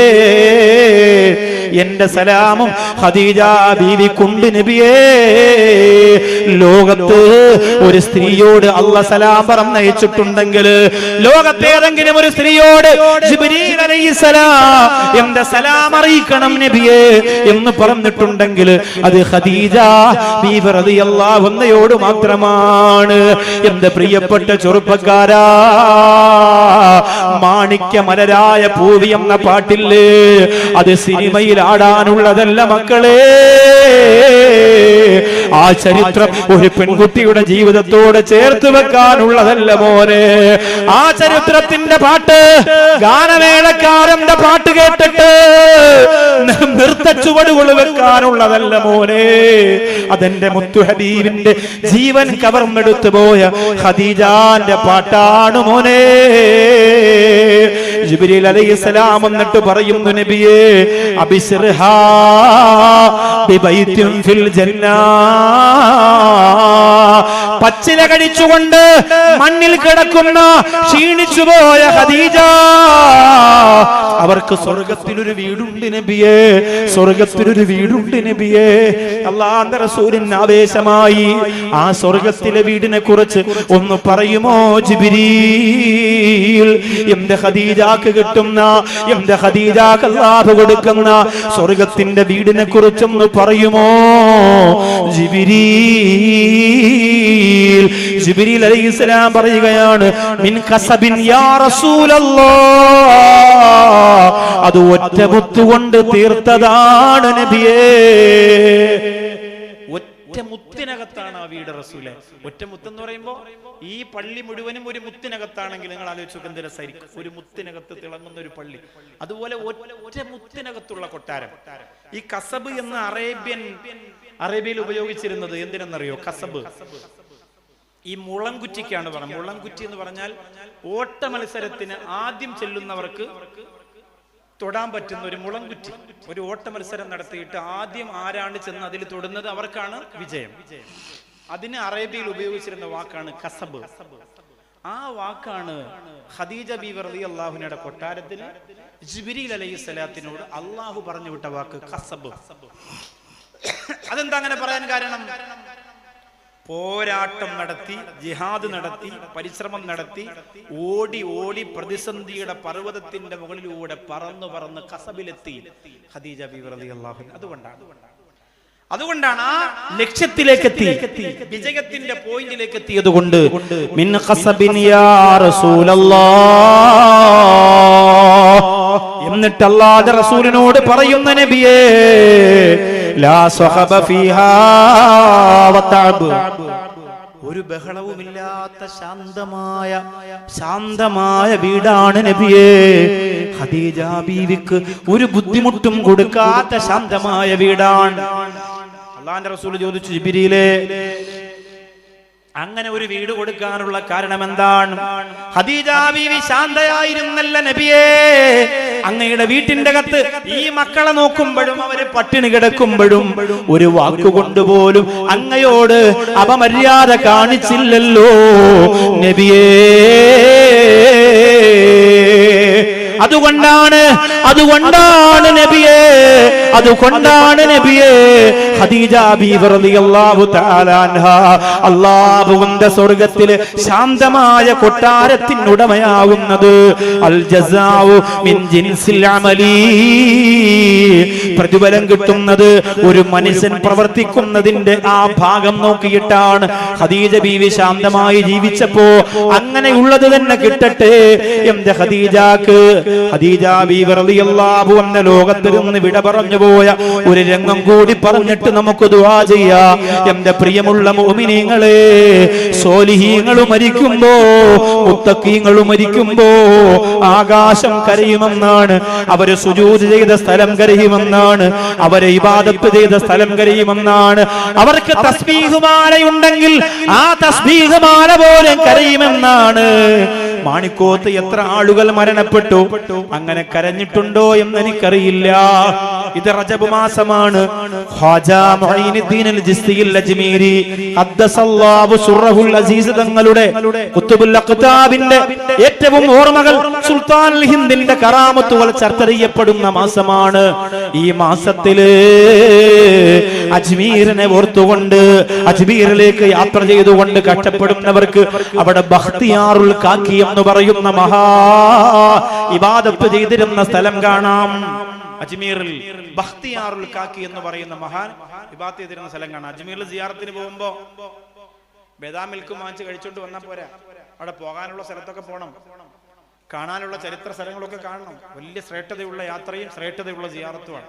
Speaker 2: എന്റെ സലാമും ഖദീജ ബീവിക്കുണ്ട് നബിയേ. ലോകത്ത് ഒരു സ്ത്രീയോട് അല്ലാഹ് സലാം പറഞ്ഞയച്ചിട്ടുണ്ടെങ്കിൽ, ലോകത്തെ ഏതെങ്കിലും ഒരു സ്ത്രീയോട് ജിബ്രീൽ അലൈഹിസ്സലാം എന്റെ സലാം അറിയിക്കണം നബിയേ എന്ന് പറഞ്ഞിട്ടുണ്ടെങ്കിൽ അത് ഖദീജ ബീവി റളിയല്ലാഹു അൻഹയോട് മാത്രമാണ്. എന്റെ പ്രിയപ്പെട്ട ചെറുപ്പക്കാരാ, മാണിക്യ മലരായ പൂവി എന്ന പാട്ടില്ലേ, അത് സിനിമയിൽ ആടാനുള്ളതല്ല മക്കളെ. ആ ചരിത്രം ഒരു പെൺകുട്ടിയുടെ ജീവിതത്തോട് ചേർത്ത് വെക്കാനുള്ളതല്ല മോനെ. ആ ചരിത്രത്തിന്റെ പാട്ട് ഗാനമേളക്കാരന്റെ പാട്ട് കേട്ടിട്ട് നൃത്ത ചുവടുകൾ വെക്കാനുള്ളതല്ല മോനെ. അതെന്റെ മുത്തു ഹബീബിന്റെ ജീവൻ കവർന്നെടുത്തു പോയ ഖദീജാന്റെ പാട്ടാണ് മോനെ. ജിബ്രീൽ അലൈഹിസ്സലാം എന്നിട്ട് പറയുന്നു, നബിയേ, അബിശ്ർഹാ ബിബൈത്തിൻ ഫിൽ ജന്ന. പച്ചില കടിച്ചുകൊണ്ട് മണ്ണിൽ കിടക്കുന്ന ക്ഷീണിച്ചുപോയ ഖദീജ, അവർക്ക് സ്വർഗ്ഗത്തിലൊരു വീടുണ്ട് നബിയേ, സ്വർഗ്ഗത്തിലൊരു വീടുണ്ട് നബിയേ. അല്ലാഹുവിന്റെ റസൂലിന് ആവേശമായി, ആ സ്വർഗ്ഗത്തിലെ വീടിനെ കുറിച്ച് ഒന്ന് പറയുമോ ജിബ്രീൽ? എന്റെ ഖദീജക്ക് കിട്ടുന്ന, എന്റെ ഖദീജക്ക് അല്ലാഹു കൊടുക്കുന്ന സ്വർഗ്ഗത്തിന്റെ വീടിനെ കുറിച്ചൊന്ന് പറയുമോ ജിബ്രീൽ? ജിബ്രീൽ അലൈഹിസ്സലാം പറയുകയാണ്, മിൻ കസബിൻ യാ റസൂലല്ലാഹ്, അത് ഒറ്റ മുത്തുകൊണ്ട് തീർത്തതാണ് നബിയേ. ഒറ്റ മുത്തിനകത്താണ് ആ വീട് റസൂലെ. ഒറ്റ മുത്തെന്ന് പറയുമ്പോ ഈ പള്ളി മുഴുവനും ഒരു മുത്തിനകത്താണെങ്കിൽ നിങ്ങൾ ആലോചിച്ചു എന്ത് രസമായിരിക്കും. ഒരു മുത്തിനകത്ത് തിളങ്ങുന്ന ഒരു പള്ളി, അതുപോലെ ഒറ്റ മുത്തിനകത്തുള്ള കൊട്ടാരം. ഈ കസബ് എന്ന് അറേബ്യയിൽ ഉപയോഗിച്ചിരുന്നത് എന്തിനെന്നറിയോ? കസബ് ഈ മുളംകുറ്റിക്കാണ് പറഞ്ഞത്. മുളംകുറ്റി എന്ന് പറഞ്ഞാൽ ഓട്ട മത്സരത്തിന് ആദ്യം ചെല്ലുന്നവർക്ക് തൊടാൻ പറ്റുന്ന ഒരു മുളംകുറ്റി. ഒരു ഓട്ട മത്സരം നടത്തിയിട്ട് ആദ്യം ആരാണ് ചെന്ന് അതിൽ തൊടുന്നത് അവർക്കാണ് വിജയം. അതിന് അറേബ്യയിൽ ഉപയോഗിച്ചിരുന്ന വാക്കാണ് കസബ്. ആ വാക്കാണ് ഖദീജ ബീവി റളിയല്ലാഹു അൻഹയുടെ കൊട്ടാരത്തിന് ജിബ്രീൽ അലൈഹിസ്സലാത്തിനോട് അല്ലാഹു പറഞ്ഞു വിട്ട വാക്ക് കസബ്. അതെന്താ അങ്ങനെ പറയാൻ കാരണം? പോരാട്ടം നടത്തി, ജിഹാദ് നടത്തി, പരിശ്രമം നടത്തി, ഓടി ഓടി പ്രതിസന്ധിയുടെ പർവ്വതത്തിന്റെ മുകളിലൂടെ പറന്ന് പറന്ന് കസബിലെത്തി ഖദീജ ബീവി റളിയല്ലാഹു അൻഹ. അതുകൊണ്ടാണ്
Speaker 1: അതുകൊണ്ടാണ് ആ ലക്ഷ്യത്തിലേക്ക് എത്തി, വിജയത്തിന്റെ പോയിന്റിലേക്ക് എത്തിയത് കൊണ്ട്
Speaker 2: മിൻ ഖസബിൻ യാ റസൂലല്ലാഹ്, എന്നിട്ട് അല്ലാഹുവിന്റെ റസൂലിനോട് പറയുന്ന നബിയേ, ലാ സഹബ ഫീഹാ വതഅബ്,
Speaker 1: ഒരു ബഹളവുമില്ലാത്ത ശാന്തമായ
Speaker 2: വീടാണ് നബിയേ. ഖദീജ ബീവിക്ക് ഒരു ബുദ്ധിമുട്ടും കൊടുക്കാത്ത ശാന്തമായ വീടാണ്. അല്ലാഹുവിന്റെ റസൂൽ ചോദിച്ചു, ജിബ്രീലേ, അങ്ങനെ ഒരു വീട് കൊടുക്കാനുള്ള കാരണം എന്താണ്?
Speaker 1: ഖദീജ ബീവി ശാന്തയായിരുന്നല്ല നബിയേ, അങ്ങയുടെ വീട്ടിന്റെ അകത്ത് ഈ മക്കളെ നോക്കുമ്പോഴും അവര്
Speaker 2: പട്ടിണി കിടക്കുമ്പോഴും ഒരു വാക്കുകൊണ്ടുപോലും അങ്ങയോട് അപമര്യാദ കാണിച്ചില്ലല്ലോ നബിയേ. അതുകൊണ്ടാണ് നബിയേ ഖദീജ ബീവി റളിയല്ലാഹു തആല അൻഹാ അല്ലാഹുവിന്റെ സ്വർഗ്ഗത്തിലെ ശാന്തമായ കൊട്ടാരത്തിന് ഉടമയാകുന്നത്. അൽ ജസാഉ മിൻ ജിൻസിൽ അമലി, പ്രതിഫലം കിട്ടുന്നത് ഒരു മനുഷ്യൻ പ്രവർത്തിക്കുന്നതിന്റെ ആ ഭാഗം നോക്കിയിട്ടാണ്. ഖദീജ ബീവി ശാന്തമായി ജീവിച്ചപ്പോ അങ്ങനെയുള്ളത് തന്നെ കിട്ടട്ടെ എന്റെ ഖദീജക്ക്. ഖദീജ ബീവി റളിയല്ലാഹു അൻഹ ലോകത്തിൽ നിന്ന് വിട പറഞ്ഞു പോയ ഒരു രംഗം കൂടി പറഞ്ഞിട്ട് നമുക്ക് ദുആ ചെയ്യാം. എന്റെ പ്രിയമുള്ള മുഅ്മിനീങ്ങളെ, സ്വാലിഹീങ്ങൾ മരിക്കുമ്പോ, മുത്തഖീങ്ങൾ മരിക്കുമ്പോ ആകാശം കരയുമെന്നാണ്, അവര് സുജൂദ് ചെയ്ത സ്ഥലം കരയുമെന്നാണ്, അവരെ ഇബാദത്ത് ചെയ്ത സ്ഥലം കരയുമെന്നാണ്. അവർക്ക് തസ്ബീഹ് മാലയുണ്ടെങ്കിൽ ആ തസ്ബീഹ് മാല പോലെ കരയുമെന്നാണ്. മാണിക്കോത്ത് എത്ര ആളുകൾ മരണപ്പെട്ടു, അങ്ങനെ കരഞ്ഞിട്ടുണ്ടോ എന്ന് എനിക്കറിയില്ല. ഇത് റജബ് മാസമാണ്. ഖാജാ മുഈനുദ്ദീൻ അൽ ജിസ്തിയിൽ അജ്മീരി ഖദ്ദസല്ലാഹു സുറഹുൽ അസീസ് തങ്ങളുടെ ഖുതുബുൽ അഖ്താബിന്റെ ഏറ്റവും ഓർമ്മകൾ, സുൽത്താനുൽ ഹിന്ദിന്റെ കറാമത്തുകൾ ചർച്ച ചെയ്യപ്പെടുന്ന മാസമാണ്. ഈ മാസത്തില് അജ്മീറിനെ ഓർത്തുകൊണ്ട്, അജ്മീറിലേക്ക് യാത്ര ചെയ്തുകൊണ്ട് കഷ്ടപ്പെടുന്നവർക്ക് അവിടെ ബഖ്തിയാറുൽ കാക്കി എന്ന് പറയുന്ന മഹാ ഇബാദത്ത് ചെയ്തിരുന്ന സ്ഥലം കാണാം. അജ്മീറിൽ ബഖ്തിയാറുൽ കാക്കി എന്ന് പറയുന്ന മഹാൻ ഇബാദത്ത് ചെയ്തിരുന്ന സ്ഥലം കാണാം. അജ്മീറിൽ സിയാറത്തിന് പോകുമ്പോ ബദാം മിൽക്ക് വാങ്ങിച്ച് കഴിച്ചോണ്ട് വന്നാൽ പോരാ, അവിടെ പോകാനുള്ള സ്ഥലത്തൊക്കെ പോകണം, കാണാനുള്ള ചരിത്ര സ്ഥലങ്ങളൊക്കെ കാണണം. വലിയ ശ്രേഷ്ഠതയുള്ള യാത്രയും ശ്രേഷ്ഠതയുള്ള സിയാറത്തുമാണ്.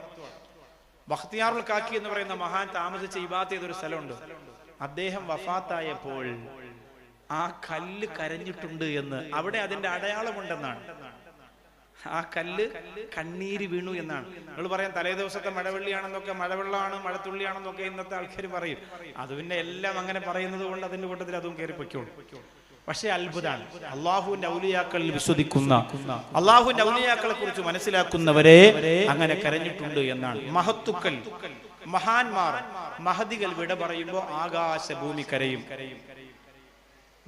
Speaker 2: ബഖ്തിയാറുൽ കാക്കി എന്ന് പറയുന്ന മഹാൻ താമസിച്ച് ഇബാദത്ത് ചെയ്തൊരു സ്ഥലമുണ്ട്. അദ്ദേഹം വഫാത്തായപ്പോൾ ആ കല്ല് കരഞ്ഞിട്ടുണ്ട് എന്ന്, അവിടെ അതിന്റെ അടയാളമുണ്ടെന്നാണ്. ആ കല്ല് കണ്ണീര് വീണു എന്നാണ്. നിങ്ങൾ പറയാം തലേ ദിവസത്തെ മഴവെള്ളിയാണെന്നൊക്കെ, മഴവെള്ളമാണ് മഴത്തുള്ളിയാണെന്നൊക്കെ ഇന്നത്തെ ആൾക്കാർ പറയും. അത് പിന്നെ എല്ലാം അങ്ങനെ പറയുന്നത് കൊണ്ട് അതിന്റെ കൂട്ടത്തിൽ അതും കയറി പൊയ്ക്കോളൂ. പക്ഷെ അത്ഭുതമാണ്, അള്ളാഹുവിന്റെ ഔലിയാക്കളിൽ വിശ്വസിക്കുന്ന, അള്ളാഹുവിന്റെ ഔലിയാക്കളെ കുറിച്ച് മനസ്സിലാക്കുന്നവരെ അങ്ങനെ കരഞ്ഞിട്ടുണ്ട് എന്നാണ്. മഹത്തുക്കൾ, മഹാന്മാർ, മഹദികൾ വിട പറയുമ്പോൾ ആകാശ ഭൂമി കരയും.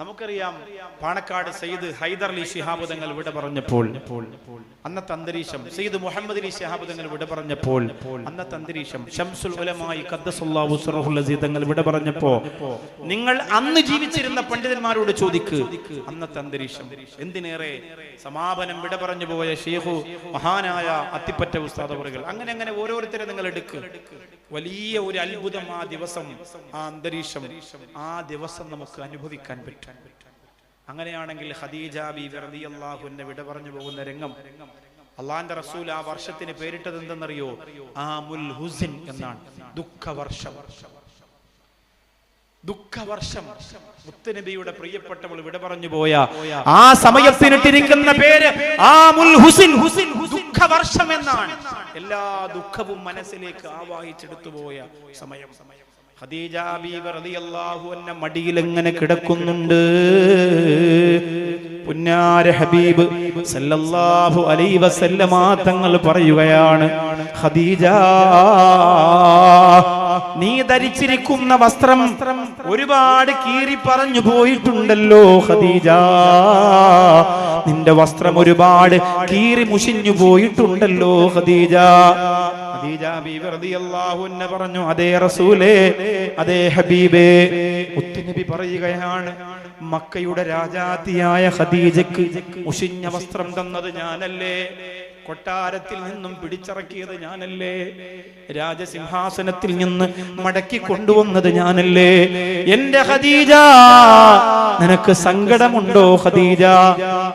Speaker 2: നമുക്കറിയാം, പാണക്കാട് സയ്യിദ് ഹൈദർ അലി ശിഹാബ് തങ്ങൾ വിട പറഞ്ഞപ്പോൾ അന്നത്തെ അന്തരീക്ഷം, സയ്യിദ് മുഹമ്മദ് അലി ശിഹാബ് തങ്ങൾ വിട പറഞ്ഞപ്പോൾ അന്നത്തെ അന്തരീക്ഷം, ശംസുൽ ഉലമായി ഖദ്ദസല്ലാഹു സിറഹുൽ അസീസ് തങ്ങൾ വിട പറഞ്ഞപ്പോ നിങ്ങൾ അന്ന് ജീവിച്ചിരുന്ന പണ്ഡിതന്മാരോട് ചോദിക്ക്, അന്നത്തെ അന്തരീക്ഷം. എന്തിനേറെ സമാപനം വിട പറഞ്ഞു പോയ ഷെയ്ഖു മഹാനായ അത്തിപ്പറ്റ ഉസ്താദ് അവറുകൾ, അങ്ങനെ അങ്ങനെ ഓരോരുത്തരെ നിങ്ങൾ എടുക്ക്. വലിയ ഒരു അത്ഭുതം ആ ദിവസം, ആ അന്തരീക്ഷം, ആ ദിവസം നമുക്ക് അനുഭവിക്കാൻ പറ്റും. അങ്ങനെയാണെങ്കിൽ ഖദീജ ബീവി റളിയല്ലാഹു അൻഹ വിട പറഞ്ഞു പോകുന്ന രംഗം, അള്ളാന്റെ റസൂൽ ആ വർഷത്തിന് പേരിട്ടത് എന്തെന്നറിയോ? ആമുൽ ഹുസ്ൻ എന്നാണ്. ദുഃഖവർഷം. ദുഃഖവർഷം. മുത്തുനബിയുടെ പ്രിയപ്പെട്ടവൾ വിട പറഞ്ഞു പോയ ആ സമയത്തിനിട്ടിരിക്കുന്ന പേര് ആമുൽ ഹുസ്ൻ, ദുഃഖവർഷം എന്നാണ്. എല്ലാ ദുഃഖവും മനസ്സിലേക്ക് ആവാഹിച്ചെടുത്തു പോയ സമയം. ഖദീജ ബീവി റളിയല്ലാഹു അൻഹ മടിയിൽ എങ്ങനെ കിടക്കുന്നുണ്ട്. പുന്നാര ഹബീബ് സല്ലല്ലാഹു അലൈഹി വസല്ലമ തങ്ങൾ പറയുകയാണ്, ഖദീജ, നീ ധരിച്ചിരിക്കുന്ന വസ്ത്രം ഒരുപാട് കീറി പറഞ്ഞു പോയിട്ടുണ്ടല്ലോ ഖദീജ. നിന്റെ വസ്ത്രം ഒരുപാട് കീറി മുഷിഞ്ഞു പോയിട്ടുണ്ടല്ലോ ഖദീജ. ഖദീജ ബീവി റളിയല്ലാഹു അൻഹ പറഞ്ഞു, അതേ റസൂലേ, അതേ ഹബീബേ. മുത്തുനബി പറയുകയാണ്, മക്കയുടെ രാജാത്തിയായ ഖദീജക്ക് മുഷിഞ്ഞ വസ്ത്രം തന്നത് ഞാനല്ലേ? കൊട്ടാരത്തിൽ നിന്നും പിടിച്ചിറക്കിയത് ഞാനല്ലേ? രാജസിംഹാസനത്തിൽ നിന്ന് മടക്കി കൊണ്ടുവന്നത് ഞാനല്ലേ? എന്റെ ഖദീജ, നിനക്ക് സങ്കടമുണ്ടോ ഖദീജ?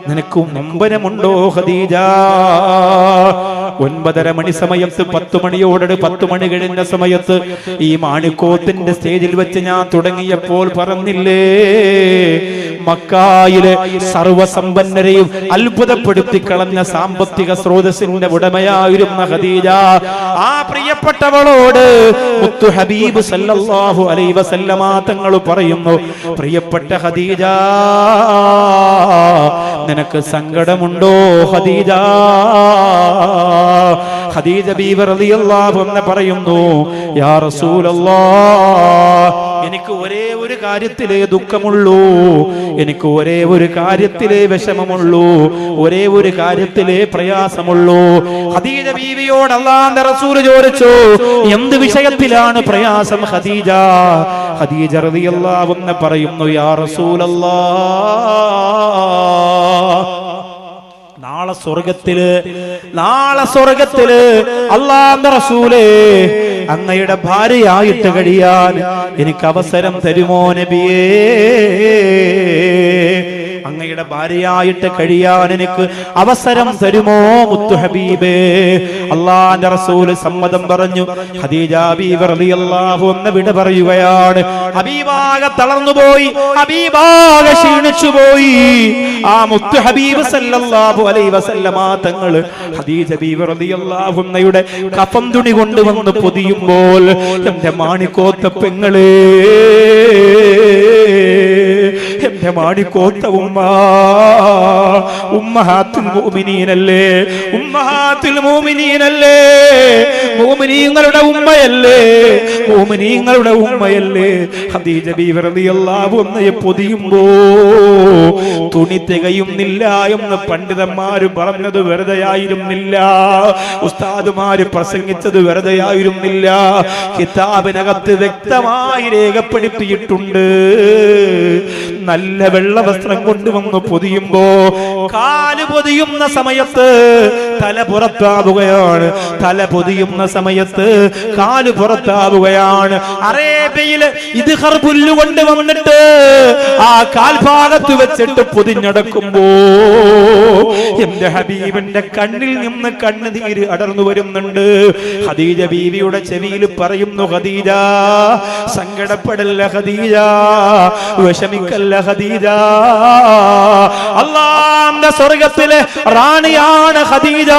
Speaker 2: നിനക്ക് നൊമ്പരമുണ്ടോ ഖദീജ? 9:30 മണി സമയത്ത് 10 മണിയോടെ 10 മണി കഴിഞ്ഞ സമയത്ത് ഈ മാണിക്കോത്തിന്റെ സ്റ്റേജിൽ വെച്ച് ഞാൻ തുടങ്ങിയപ്പോൾ പറഞ്ഞില്ലേ, മക്കായിലെ സർവസമ്പന്നരെയും അത്ഭുതപ്പെടുത്തി കളഞ്ഞ സാമ്പത്തിക സ്രോതസ്സിന്റെ ഉടമയായിരുന്ന ഖദീജ, ആ പ്രിയപ്പെട്ടവളോട് മുത്തു ഹബീബ് സല്ലല്ലാഹു അലൈഹി വസല്ലമ തങ്ങൾ പറയുന്നു, പ്രിയപ്പെട്ട ഖദീജ, നിനക്ക് സങ്കടമുണ്ടോ ഖദീജ? ഖദീജ ബീവി റളിയല്ലാഹു അൻഹ പറയുന്നു, യാ റസൂലല്ലാഹ്, എനിക്ക് ഒരേ ഒരു കാര്യത്തിലേ ദുഃഖമുള്ളൂ, എനിക്ക് ഒരേ ഒരു കാര്യത്തിലേ വിഷമമുള്ളൂ, ഒരേ ഒരു കാര്യത്തിലേ പ്രയാസമുള്ളൂ. ഖദീജ ബീവിയോട് അല്ലാഹുവിന്റെ റസൂൽ ചോദിച്ചു, എന്ത് വിഷയത്തിലാണ് പ്രയാസം ഖദീജ? ഖദീജ റളിയല്ലാഹു അൻഹ പറയുന്നു, യാ റസൂലല്ലാഹ്, നാളെ സ്വർഗത്തില് അല്ലാഹുവിന്റെ റസൂലേ, അങ്ങയുടെ ഭാര്യയായിട്ട് കഴിയാൻ എനിക്ക് അവസരം തരുമോ നബിയേ? അങ്ങയുടെ ഭാര്യയായിട്ട് കഴിയാൻ എനിക്ക് അവസരം തരുമോ മുത്തു ഹബീബേ? അല്ലാഹുവിന്റെ റസൂൽ സമ്മതം പറഞ്ഞു. ഖദീജ ബീവി റളിയല്ലാഹു അൻഹ വിട പറയുകയാണ്. ഹബീബാകെ തളർന്നുപോയി, ഹബീബാകെ ക്ഷീണിച്ചുപോയി. ആ മുത്തു ഹബീബ് സല്ലല്ലാഹു അലൈഹി വസല്ലമ തങ്ങൾ ഖദീജ ബീവി റളിയല്ലാഹു അൻഹയുടെ കഫൻ തുണി കൊണ്ടുവന്ന് പൊതിയുമ്പോൾ, എന്റെ മാണിക്കോത്ത പെങ്ങളെ, എന്റെ മാണിക്കോത്ത ഉമ്മ, ഉമ്മഹാത്തുൽ മുഅ്മിനീനല്ലേ, ഉമ്മഹാത്തുൽ മുഅ്മിനീനല്ലേ, മുഅ്മിനീങ്ങളുടെ ഉമ്മയല്ലേ, മുഅ്മിനീങ്ങളുടെ ഉമ്മയല്ലേ? ഖദീജ ബീവി റളിയല്ലാഹു അൻഹയെ പൊതിയുമ്പോ തുണി തികയുന്നില്ല എന്ന് പണ്ഡിതന്മാര് പറഞ്ഞത് വെറുതെയായിരുന്നില്ല, ഉസ്താദുമാര് പ്രസംഗിച്ചത് വെറുതെയായിരുന്നില്ല. കിതാബിനകത്ത് വ്യക്തമായി രേഖപ്പെടുത്തിയിട്ടുണ്ട്. നല്ല വെള്ള വസ്ത്രം കൊണ്ടുവന്ന് പൊതിയുമ്പോ കാല് പൊതിയുന്ന സമയത്ത് തല പുറത്താവുകയാണ്, തല പൊതിയുന്ന സമയത്ത് കാല് പുറത്താവുകയാണ്. അറേബ്യയില് ഇത് ഹർബുല്ല് കൊണ്ടുവന്നിട്ട് ആ കാൽഭാഗത്ത് വെച്ചിട്ട് പൊതിഞ്ഞടക്കുമ്പോ എന്റെ ഹബീബിന്റെ കണ്ണിൽ നിന്ന് കണ്ണുനീര് അടർന്നു വരുന്നുണ്ട്. ഖദീജ ബീവിയുടെ ചെവിയിൽ പറയുന്നു, ഖദീജ, സങ്കടപ്പെടല്ല ഖദീജ, വിഷമിക്കല്ല ഖദീജ, അല്ലാഹുവിന്റെ സ്വർഗ്ഗത്തിലെ റാണിയാണ് ഖദീജ.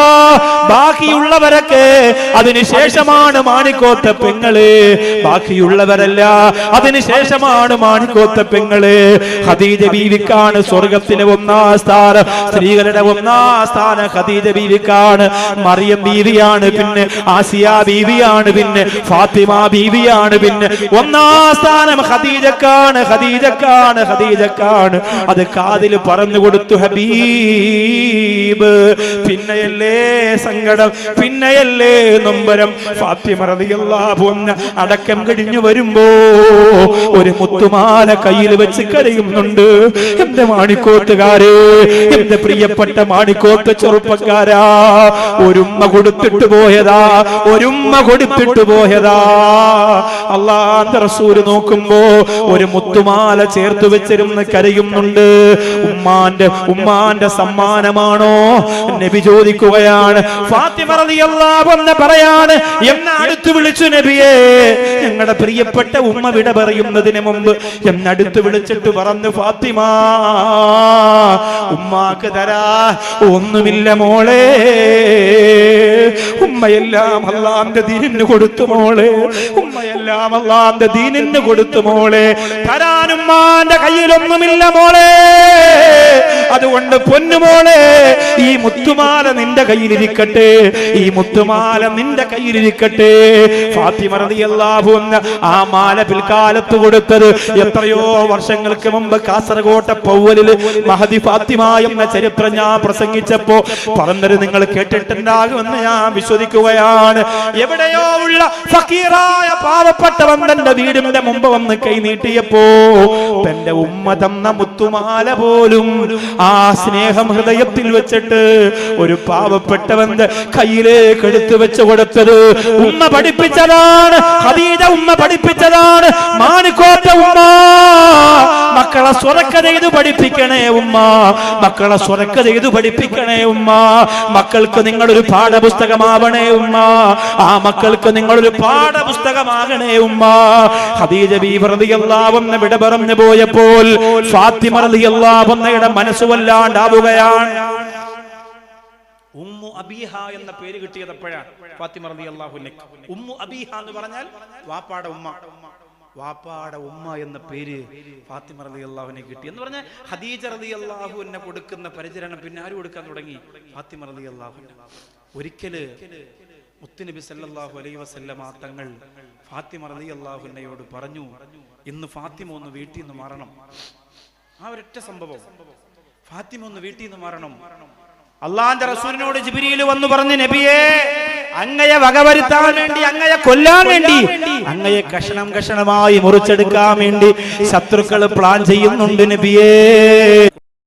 Speaker 2: ബാക്കിയുള്ളവരൊക്കെ അതിനുശേഷമാണ് മാണിക്കോത്ത പെങ്ങള്, ബാക്കിയുള്ളവരല്ല, അതിനുശേഷമാണ് മാണിക്കോത്ത പെങ്ങള്. ഖദീജ ബീവിക്കാണ് സ്വർഗ്ഗത്തിലെ 1-ാം സ്ഥാനം, സ്ത്രീകളുടെ 1-ാം സ്ഥാനം ഖദീജ ബീവിക്കാണ്. മറിയം ബീവിയാണ്, പിന്നെ ആസിയ ബീവിയാണ്, പിന്നെ ഫാത്തിമ ബീവിയാണ്, പിന്നെ 1-ാം സ്ഥാനം ഖദീജക്കാണ്, ഖദീജക്കാണ്, ഖദീജക്കാണ്. അത് കാതിൽ പറഞ്ഞു കൊടുത്തു ഹബീബ്. പിന്നെയല്ലേ സങ്കടം, പിന്നെയല്ലേ നൊമ്പരം. ഫാത്തിമ റളിയല്ലാഹു അൻഹ അടക്കം കഴിഞ്ഞു വരുമ്പോ ഒരു മുത്തുമാല കയ്യിൽ വെച്ച് കരയുന്നുണ്ട്. എന്റെ മാണിക്കോത്തുകാരെ, എന്റെ പ്രിയപ്പെട്ട മാണിക്കോത്ത് ചെറുപ്പക്കാരാ, ഒരുമ്മ കൊടുത്തിട്ട് പോയതാ, ഒരുമ്മ കൊടുത്തിട്ട് പോയതാ. അല്ലാഹുവിന്റെ റസൂൽ നോക്കുമ്പോ ഒരു മുത്തുമാല ചേർത്ത് വെച്ചിരുന്ന് കരയുന്നുണ്ട്. ഉമ്മാന്റെ സമ്മാനമാണോ? നബി ചോദിക്കുകയാണ്. ഫാത്തിമ റളിയല്ലാഹു അൻഹ പറയാണ്, എന്നെ അടുത്ത് വിളിച്ചു നബിയേ, ഞങ്ങളുടെ പ്രിയപ്പെട്ട ഉമ്മ വിട പറയുന്നതിന് മുമ്പ് എന്നെ അടുത്ത് വിളിച്ചിട്ട് പറഞ്ഞു, ഫാത്തിമ, ഉമ്മാക്ക് തരാ ഒന്നുമില്ല മോളെ, ഉമ്മയെല്ലാം അല്ലാഹുവിന്റെ ദീനിന് കൊടുത്തു മോളെ, ഉമ്മയെല്ലാം അല്ലാഹുവിന്റെ ദീനിന് കൊടുത്തു മോളെ, തരാൻ ഉമ്മാന്റെ കയ്യിലൊന്നുമില്ല മോളെ. അതുകൊണ്ട് പൊന്നുമോളെ, ഈ മുത്തുമാല നിന്റെ കയ്യിലിരിക്കട്ടെ, ഈ മുത്തുമാല നിന്റെ കയ്യിലിരിക്കട്ടെ. ഫാത്തിമ റളിയല്ലാഹു അൻഹ ആ മാല പിൽക്കാലത്ത് കൊടുത്തത് എത്രയോ വർഷങ്ങൾക്ക് മുമ്പ് കാസർഗോട്ടെ പൗവലിൽ മഹദി ഫാത്തിമ എന്ന ചരിത്രം ഞാൻ പ്രസംഗിച്ചപ്പോ പറഞ്ഞത് നിങ്ങൾ കേട്ടിട്ടുണ്ടാകുമെന്ന് ഞാൻ വിശ്വസിക്കുന്നു. പ്രസവിക്കുകയാണ്. എവിടെയോ ഉള്ള ഫക്കീറായ പാവപ്പെട്ടവൻ തന്റെ വീടിന്റെ മുമ്പ് വന്ന് കൈ നീട്ടിയപ്പോ തന്റെ ഉമ്മ തന്ന മുത്തുമാല പോലും ആ സ്നേഹം ഹൃദയത്തിൽ വെച്ചിട്ട് ഒരു പാവപ്പെട്ടവന്റെ കയ്യിലേക്ക് എടുത്തു വെച്ചു കൊടുത്തത് ഉമ്മ പഠിപ്പിച്ചതാണ്. ഖദീജ ഉമ്മ പഠിപ്പിച്ചതാണ്. മാണിക്കോട്ട ഉമ്മ, മക്കളെ സ്വതക്ക ചെയ്ത് പഠിപ്പിക്കണേ ഉമ്മ, മക്കളെ സ്വതക്ക ചെയ്ത് പഠിപ്പിക്കണേ ഉമ്മ. മക്കൾക്ക് നിങ്ങളൊരു പാഠപുസ്തകമാവണേ ഉമ്മ, ആ മക്കൾക്ക് നിങ്ങളൊരു പാഠപുസ്തകമാകണേ ഉമ്മ. ഖദീജ ബീവി റളിയല്ലാഹു അൻഹ വിട പറഞ്ഞു പോയപ്പോൾ ഫാത്തിമ റളിയല്ലാഹു അൻഹയുടെ മനസ്സ് വല്ലാണ്ടാവുകയാണ്. ഉമ്മു അബീഹ എന്ന പേര് കിട്ടിയത് എപ്പോഴാണ്? ഫാത്തിമ റളിയല്ലാഹു അൻഹ. ഉമ്മു അബീഹ എന്ന് പറഞ്ഞാൽ വാപ്പാടെ ഉമ്മ. വാപ്പാടെ ഉമ്മ എന്ന പേര് ഫാത്തിമ റളിയല്ലാഹു അൻഹ കിട്ടി എന്ന് പറഞ്ഞാൽ ഖദീജ റളിയല്ലാഹു അൻഹ കൊടുക്കുന്ന പരിചരണം പിന്നെ ആര് കൊടുക്കാൻ തുടങ്ങി? ഫാത്തിമ റളിയല്ലാഹു അൻഹ. ഒരിക്കല് മുത്തുനബി സല്ലല്ലാഹു അലൈഹി വസല്ലമ തങ്ങൾ ഫാത്തിമ റളിയല്ലാഹു അൻഹയോട് പറഞ്ഞു, ഇന്ന് ഫാത്തിമ ഒന്ന് വീട്ടിൽ നിന്ന് മാറണം. ആ ഒരൊറ്റ സംഭവം, ഫാത്തിമ ഒന്ന് വീട്ടിൽ നിന്ന് മാറണം. അള്ളാന്റെ റസൂലിനോട് ജിബ്രീൽ വന്നു പറഞ്ഞു, നബിയേ, അങ്ങയെ വകവരുത്താൻ വേണ്ടി, അങ്ങയെ കൊല്ലാൻ വേണ്ടി, അങ്ങയെ കഷണം കഷണമായി മുറിച്ചെടുക്കാൻ വേണ്ടി ശത്രുക്കൾ പ്ലാൻ ചെയ്യുന്നുണ്ട് നബിയേ.